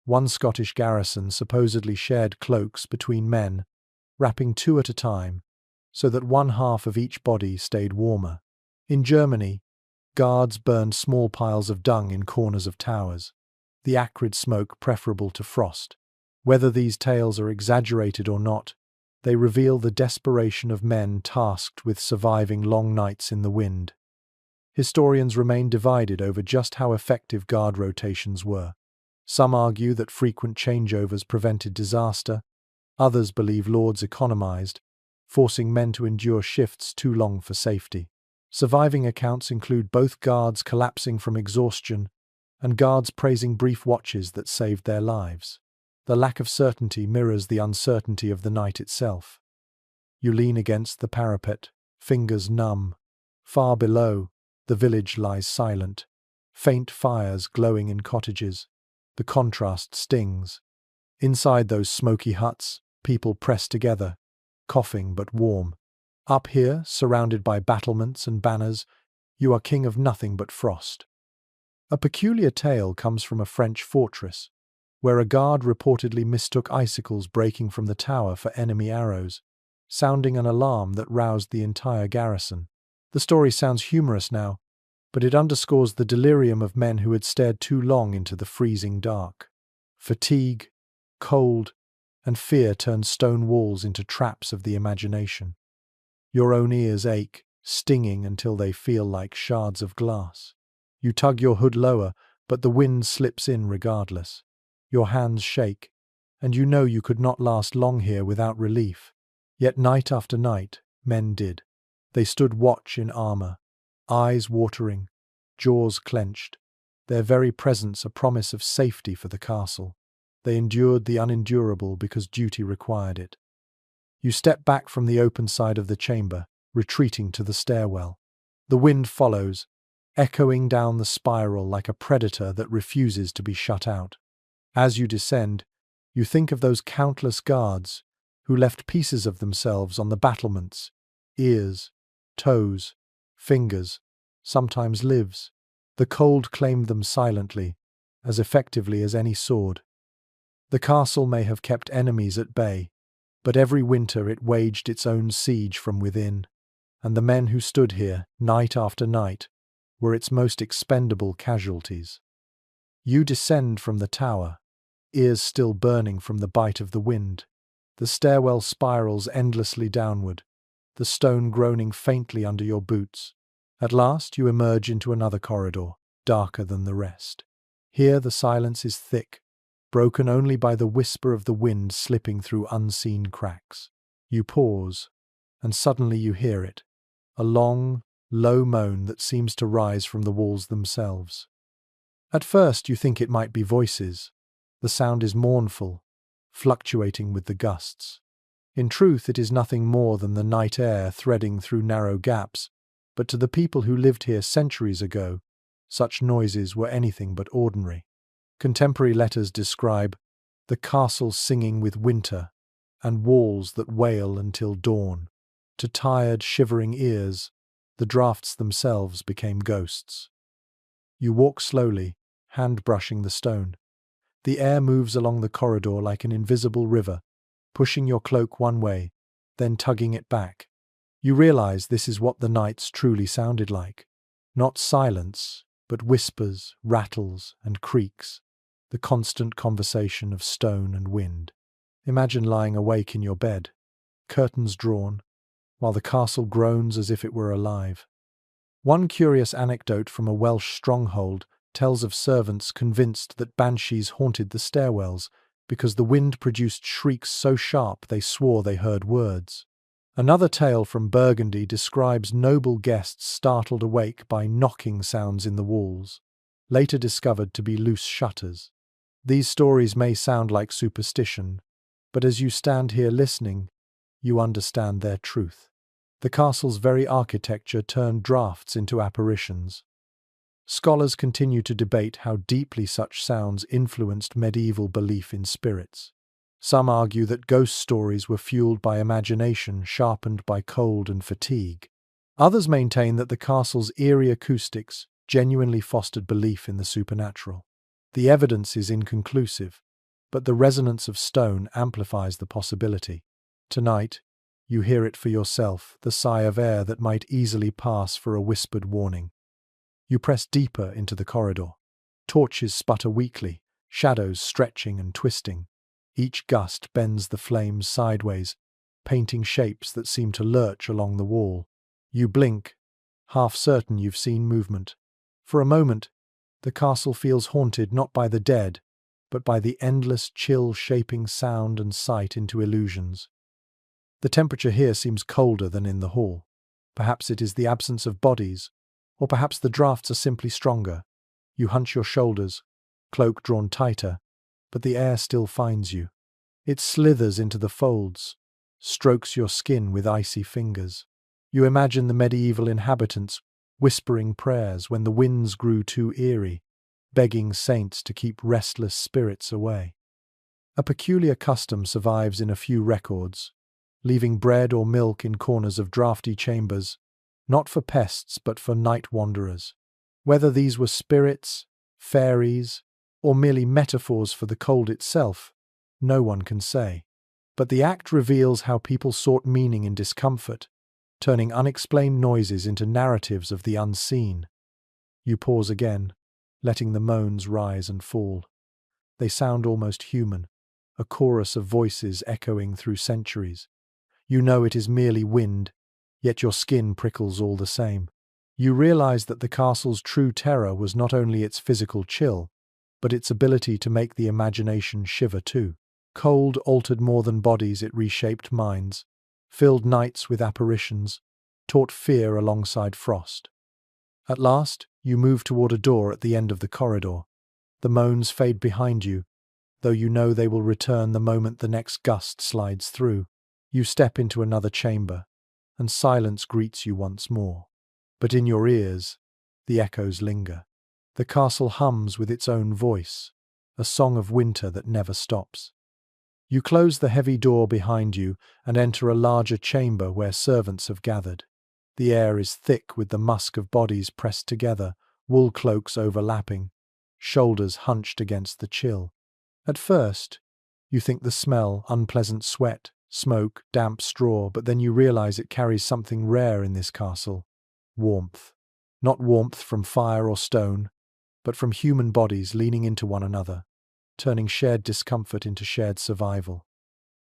[SPEAKER 1] One Scottish garrison supposedly shared cloaks between men, wrapping two at a time, so that one half of each body stayed warmer. In Germany, guards burned small piles of dung in corners of towers, the acrid smoke preferable to frost. Whether these tales are exaggerated or not, they reveal the desperation of men tasked with surviving long nights in the wind. Historians remain divided over just how effective guard rotations were. Some argue that frequent changeovers prevented disaster. Others believe lords economized, forcing men to endure shifts too long for safety. Surviving accounts include both guards collapsing from exhaustion and guards praising brief watches that saved their lives. The lack of certainty mirrors the uncertainty of the night itself. You lean against the parapet, fingers numb. Far below, the village lies silent, faint fires glowing in cottages. The contrast stings. Inside those smoky huts, people press together, coughing but warm. Up here, surrounded by battlements and banners, you are king of nothing but frost. A peculiar tale comes from a French fortress, where a guard reportedly mistook icicles breaking from the tower for enemy arrows, sounding an alarm that roused the entire garrison. The story sounds humorous now, but it underscores the delirium of men who had stared too long into the freezing dark. Fatigue, cold, and fear turn stone walls into traps of the imagination. Your own ears ache, stinging until they feel like shards of glass. You tug your hood lower, but the wind slips in regardless. Your hands shake, and you know you could not last long here without relief. Yet night after night, men did. They stood watch in armor, eyes watering, jaws clenched, their very presence a promise of safety for the castle. They endured the unendurable because duty required it. You step back from the open side of the chamber, retreating to the stairwell. The wind follows, echoing down the spiral like a predator that refuses to be shut out. As you descend, you think of those countless guards who left pieces of themselves on the battlements, ears, toes, fingers, sometimes lives. The cold claimed them silently, as effectively as any sword. The castle may have kept enemies at bay, but every winter it waged its own siege from within, and the men who stood here, night after night, were its most expendable casualties. You descend from the tower, ears still burning from the bite of the wind. The stairwell spirals endlessly downward, the stone groaning faintly under your boots. At last you emerge into another corridor, darker than the rest. Here the silence is thick, broken only by the whisper of the wind slipping through unseen cracks. You pause, and suddenly you hear it, a long, low moan that seems to rise from the walls themselves. At first you think it might be voices. The sound is mournful, fluctuating with the gusts. In truth, it is nothing more than the night air threading through narrow gaps, but to the people who lived here centuries ago, such noises were anything but ordinary. Contemporary letters describe the castle singing with winter and walls that wail until dawn. To tired, shivering ears, the drafts themselves became ghosts. You walk slowly, hand brushing the stone. The air moves along the corridor like an invisible river, pushing your cloak one way, then tugging it back. You realize this is what the nights truly sounded like. Not silence, but whispers, rattles, and creaks, the constant conversation of stone and wind. Imagine lying awake in your bed, curtains drawn, while the castle groans as if it were alive. One curious anecdote from a Welsh stronghold tells of servants convinced that banshees haunted the stairwells because the wind produced shrieks so sharp they swore they heard words. Another tale from Burgundy describes noble guests startled awake by knocking sounds in the walls, later discovered to be loose shutters. These stories may sound like superstition, but as you stand here listening, you understand their truth. The castle's very architecture turned drafts into apparitions. Scholars continue to debate how deeply such sounds influenced medieval belief in spirits. Some argue that ghost stories were fueled by imagination sharpened by cold and fatigue. Others maintain that the castle's eerie acoustics genuinely fostered belief in the supernatural. The evidence is inconclusive, but the resonance of stone amplifies the possibility. Tonight, you hear it for yourself, the sigh of air that might easily pass for a whispered warning. You press deeper into the corridor. Torches sputter weakly, shadows stretching and twisting. Each gust bends the flames sideways, painting shapes that seem to lurch along the wall. You blink, half certain you've seen movement. For a moment, the castle feels haunted not by the dead, but by the endless chill shaping sound and sight into illusions. The temperature here seems colder than in the hall. Perhaps it is the absence of bodies, or perhaps the drafts are simply stronger. You hunch your shoulders, cloak drawn tighter, but the air still finds you. It slithers into the folds, strokes your skin with icy fingers. You imagine the medieval inhabitants whispering prayers when the winds grew too eerie, begging saints to keep restless spirits away. A peculiar custom survives in a few records, leaving bread or milk in corners of drafty chambers, not for pests but for night wanderers. Whether these were spirits, fairies, or merely metaphors for the cold itself, no one can say. But the act reveals how people sought meaning in discomfort, turning unexplained noises into narratives of the unseen. You pause again, letting the moans rise and fall. They sound almost human, a chorus of voices echoing through centuries. You know it is merely wind, yet your skin prickles all the same. You realize that the castle's true terror was not only its physical chill, but its ability to make the imagination shiver too. Cold altered more than bodies, it reshaped minds, filled nights with apparitions, taught fear alongside frost. At last, you move toward a door at the end of the corridor. The moans fade behind you, though you know they will return the moment the next gust slides through. You step into another chamber, and silence greets you once more. But in your ears, the echoes linger. The castle hums with its own voice, a song of winter that never stops. You close the heavy door behind you and enter a larger chamber where servants have gathered. The air is thick with the musk of bodies pressed together, wool cloaks overlapping, shoulders hunched against the chill. At first, you think the smell, unpleasant sweat, smoke, damp straw, but then you realize it carries something rare in this castle: warmth. Not warmth from fire or stone, but from human bodies leaning into one another, turning shared discomfort into shared survival.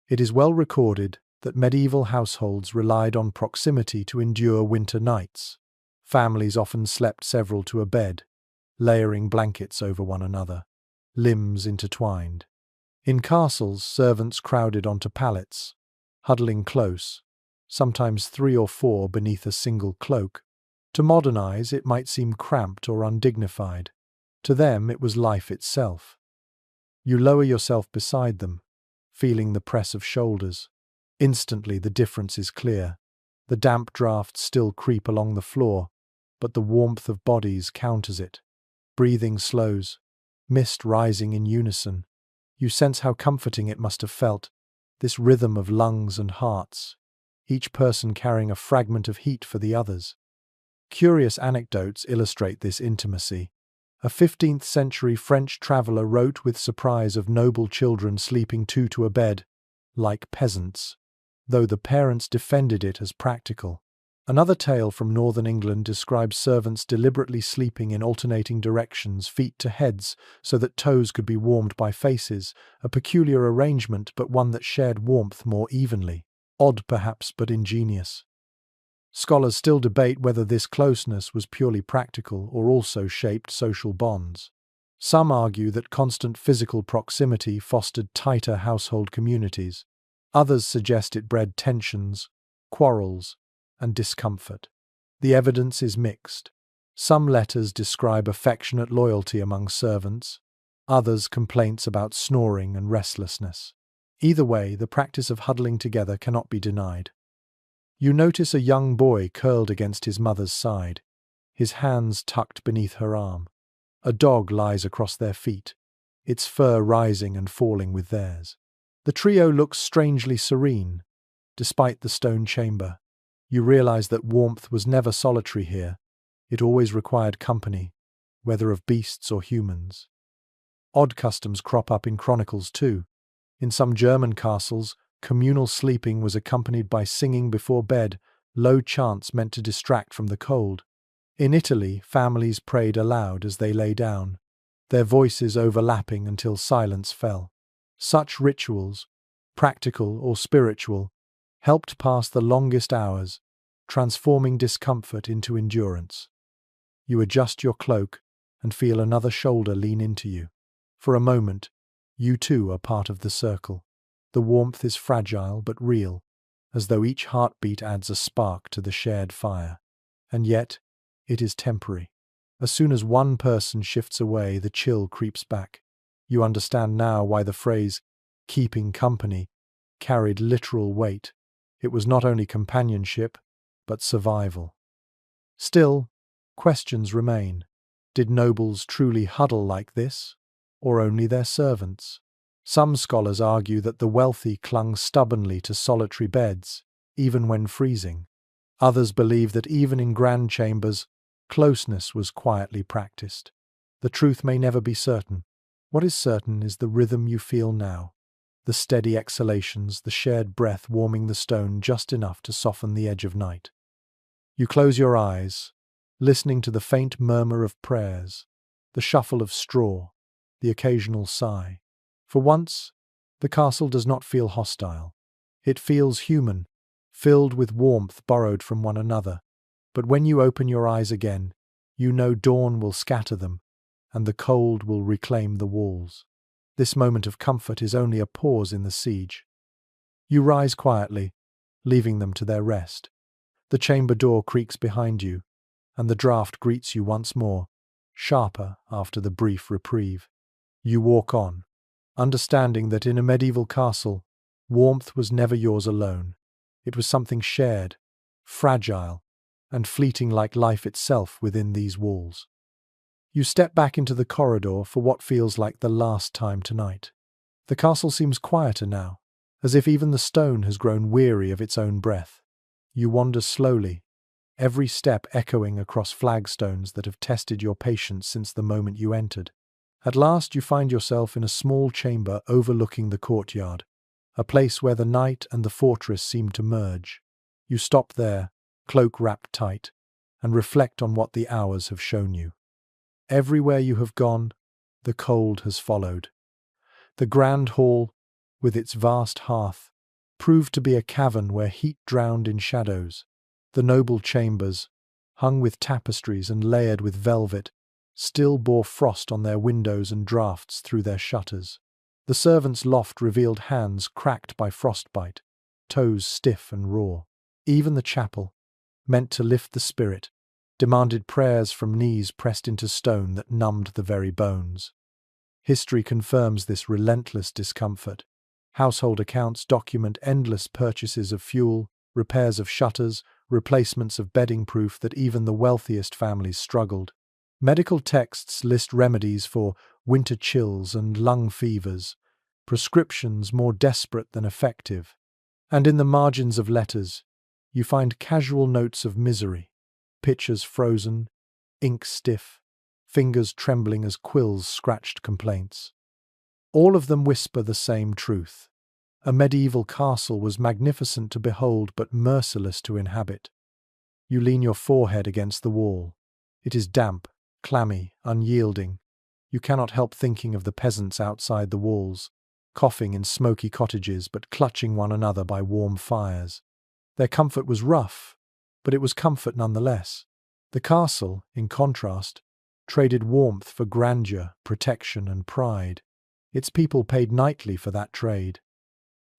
[SPEAKER 1] It is well recorded that medieval households relied on proximity to endure winter nights. Families often slept several to a bed, layering blankets over one another, limbs intertwined. In castles, servants crowded onto pallets, huddling close, sometimes 3 or 4 beneath a single cloak. To modernize, it might seem cramped or undignified. To them, it was life itself. You lower yourself beside them, feeling the press of shoulders. Instantly, the difference is clear. The damp drafts still creep along the floor, but the warmth of bodies counters it. Breathing slows, mist rising in unison. You sense how comforting it must have felt, this rhythm of lungs and hearts, each person carrying a fragment of heat for the others. Curious anecdotes illustrate this intimacy. A 15th-century French traveller wrote with surprise of noble children sleeping 2 to a bed, like peasants, though the parents defended it as practical. Another tale from northern England describes servants deliberately sleeping in alternating directions, feet to heads, so that toes could be warmed by faces, a peculiar arrangement but one that shared warmth more evenly. Odd perhaps, but ingenious. Scholars still debate whether this closeness was purely practical or also shaped social bonds. Some argue that constant physical proximity fostered tighter household communities. Others suggest it bred tensions, quarrels, and discomfort. The evidence is mixed. Some letters describe affectionate loyalty among servants, others complaints about snoring and restlessness. Either way, the practice of huddling together cannot be denied. You notice a young boy curled against his mother's side, his hands tucked beneath her arm. A dog lies across their feet, its fur rising and falling with theirs. The trio looks strangely serene, despite the stone chamber. You realize that warmth was never solitary here. It always required company, whether of beasts or humans. Odd customs crop up in chronicles too. In some German castles, communal sleeping was accompanied by singing before bed, low chants meant to distract from the cold. In Italy, families prayed aloud as they lay down, their voices overlapping until silence fell. Such rituals, practical or spiritual, helped pass the longest hours, transforming discomfort into endurance. You adjust your cloak and feel another shoulder lean into you. For a moment, you too are part of the circle. The warmth is fragile but real, as though each heartbeat adds a spark to the shared fire. And yet, it is temporary. As soon as one person shifts away, the chill creeps back. You understand now why the phrase, keeping company, carried literal weight. It was not only companionship, but survival. Still, questions remain. Did nobles truly huddle like this, or only their servants? Some scholars argue that the wealthy clung stubbornly to solitary beds, even when freezing. Others believe that even in grand chambers, closeness was quietly practiced. The truth may never be certain. What is certain is the rhythm you feel now. The steady exhalations, the shared breath warming the stone just enough to soften the edge of night. You close your eyes, listening to the faint murmur of prayers, the shuffle of straw, the occasional sigh. For once, the castle does not feel hostile. It feels human, filled with warmth borrowed from one another. But when you open your eyes again, you know dawn will scatter them, and the cold will reclaim the walls. This moment of comfort is only a pause in the siege. You rise quietly, leaving them to their rest. The chamber door creaks behind you, and the draught greets you once more, sharper after the brief reprieve. You walk on, understanding that in a medieval castle, warmth was never yours alone. It was something shared, fragile, and fleeting like life itself within these walls. You step back into the corridor for what feels like the last time tonight. The castle seems quieter now, as if even the stone has grown weary of its own breath. You wander slowly, every step echoing across flagstones that have tested your patience since the moment you entered. At last you find yourself in a small chamber overlooking the courtyard, a place where the night and the fortress seem to merge. You stop there, cloak wrapped tight, and reflect on what the hours have shown you. Everywhere you have gone, the cold has followed. The grand hall, with its vast hearth, proved to be a cavern where heat drowned in shadows. The noble chambers, hung with tapestries and layered with velvet, still bore frost on their windows and draughts through their shutters. The servants' loft revealed hands cracked by frostbite, toes stiff and raw. Even the chapel, meant to lift the spirit, demanded prayers from knees pressed into stone that numbed the very bones. History confirms this relentless discomfort. Household accounts document endless purchases of fuel, repairs of shutters, replacements of bedding, proof that even the wealthiest families struggled. Medical texts list remedies for winter chills and lung fevers, prescriptions more desperate than effective. And in the margins of letters, you find casual notes of misery, pictures frozen, ink stiff, fingers trembling as quills scratched complaints. All of them whisper the same truth. A medieval castle was magnificent to behold but merciless to inhabit. You lean your forehead against the wall. It is damp, clammy, unyielding. You cannot help thinking of the peasants outside the walls, coughing in smoky cottages but clutching one another by warm fires. Their comfort was rough, but it was comfort nonetheless. The castle, in contrast, traded warmth for grandeur, protection, and pride. Its people paid knightly for that trade.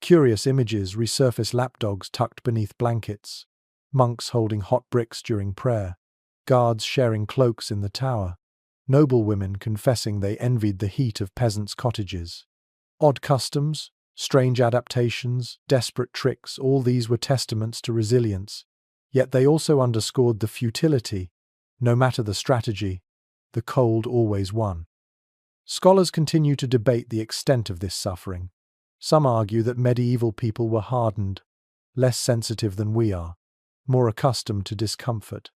[SPEAKER 1] Curious images resurface: lapdogs tucked beneath blankets, monks holding hot bricks during prayer, guards sharing cloaks in the tower, noblewomen confessing they envied the heat of peasants' cottages. Odd customs, strange adaptations, desperate tricks, all these were testaments to resilience. Yet they also underscored the futility. No matter the strategy, the cold always won. Scholars continue to debate the extent of this suffering. Some argue that medieval people were hardened, less sensitive than we are, more accustomed to discomfort.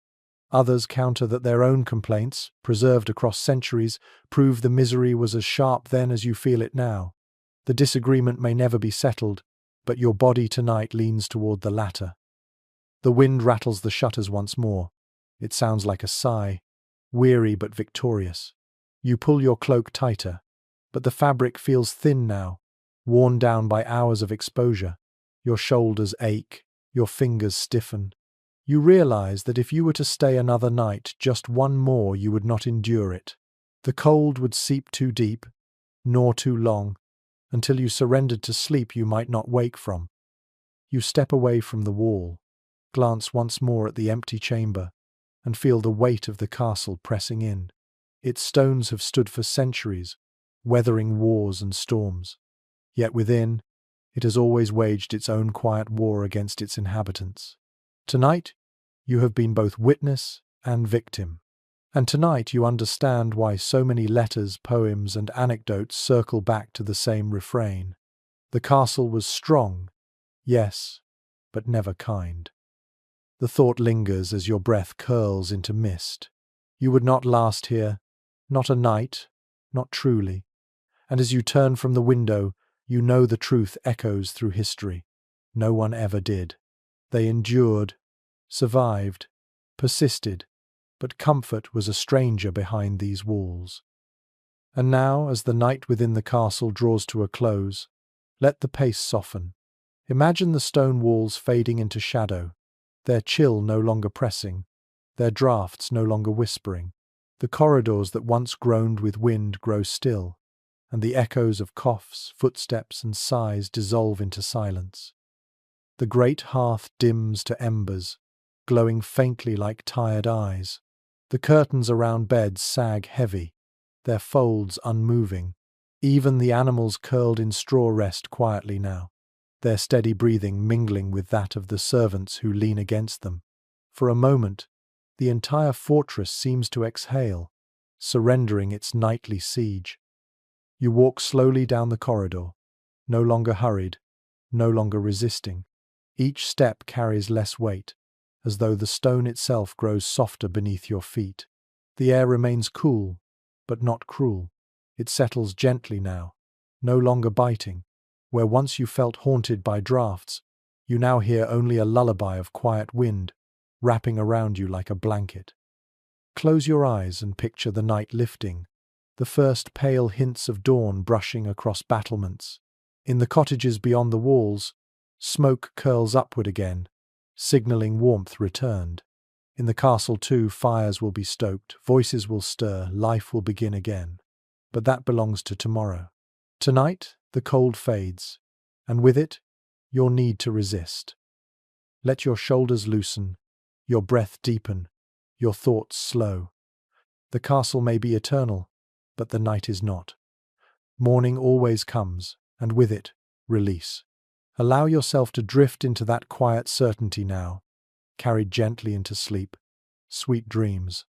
[SPEAKER 1] Others counter that their own complaints, preserved across centuries, prove the misery was as sharp then as you feel it now. The disagreement may never be settled, but your body tonight leans toward the latter. The wind rattles the shutters once more. It sounds like a sigh, weary but victorious. You pull your cloak tighter, but the fabric feels thin now, worn down by hours of exposure. Your shoulders ache, your fingers stiffen. You realize that if you were to stay another night, just one more, you would not endure it. The cold would seep too deep, nor too long, until you surrendered to sleep you might not wake from. You step away from the wall, glance once more at the empty chamber, and feel the weight of the castle pressing in. Its stones have stood for centuries, weathering wars and storms. Yet within, it has always waged its own quiet war against its inhabitants. Tonight, you have been both witness and victim. And tonight you understand why so many letters, poems, and anecdotes circle back to the same refrain. The castle was strong, yes, but never kind. The thought lingers as your breath curls into mist. You would not last here, not a night, not truly. And as you turn from the window, you know the truth echoes through history. No one ever did. They endured, survived, persisted, but comfort was a stranger behind these walls. And now, as the night within the castle draws to a close, let the pace soften. Imagine the stone walls fading into shadow, their chill no longer pressing, their draughts no longer whispering. The corridors that once groaned with wind grow still, and the echoes of coughs, footsteps, and sighs dissolve into silence. The great hearth dims to embers, glowing faintly like tired eyes. The curtains around beds sag heavy, their folds unmoving. Even the animals curled in straw rest quietly now, their steady breathing mingling with that of the servants who lean against them. For a moment, the entire fortress seems to exhale, surrendering its nightly siege. You walk slowly down the corridor, no longer hurried, no longer resisting. Each step carries less weight, as though the stone itself grows softer beneath your feet. The air remains cool, but not cruel. It settles gently now, no longer biting. Where once you felt haunted by draughts, you now hear only a lullaby of quiet wind, wrapping around you like a blanket. Close your eyes and picture the night lifting, the first pale hints of dawn brushing across battlements. In the cottages beyond the walls, smoke curls upward again, signaling warmth returned. In the castle too, fires will be stoked, voices will stir, life will begin again. But that belongs to tomorrow. Tonight, the cold fades, and with it, your need to resist. Let your shoulders loosen, your breath deepen, your thoughts slow. The castle may be eternal, but the night is not. Morning always comes, and with it, release. Allow yourself to drift into that quiet certainty now, carried gently into sleep. Sweet dreams.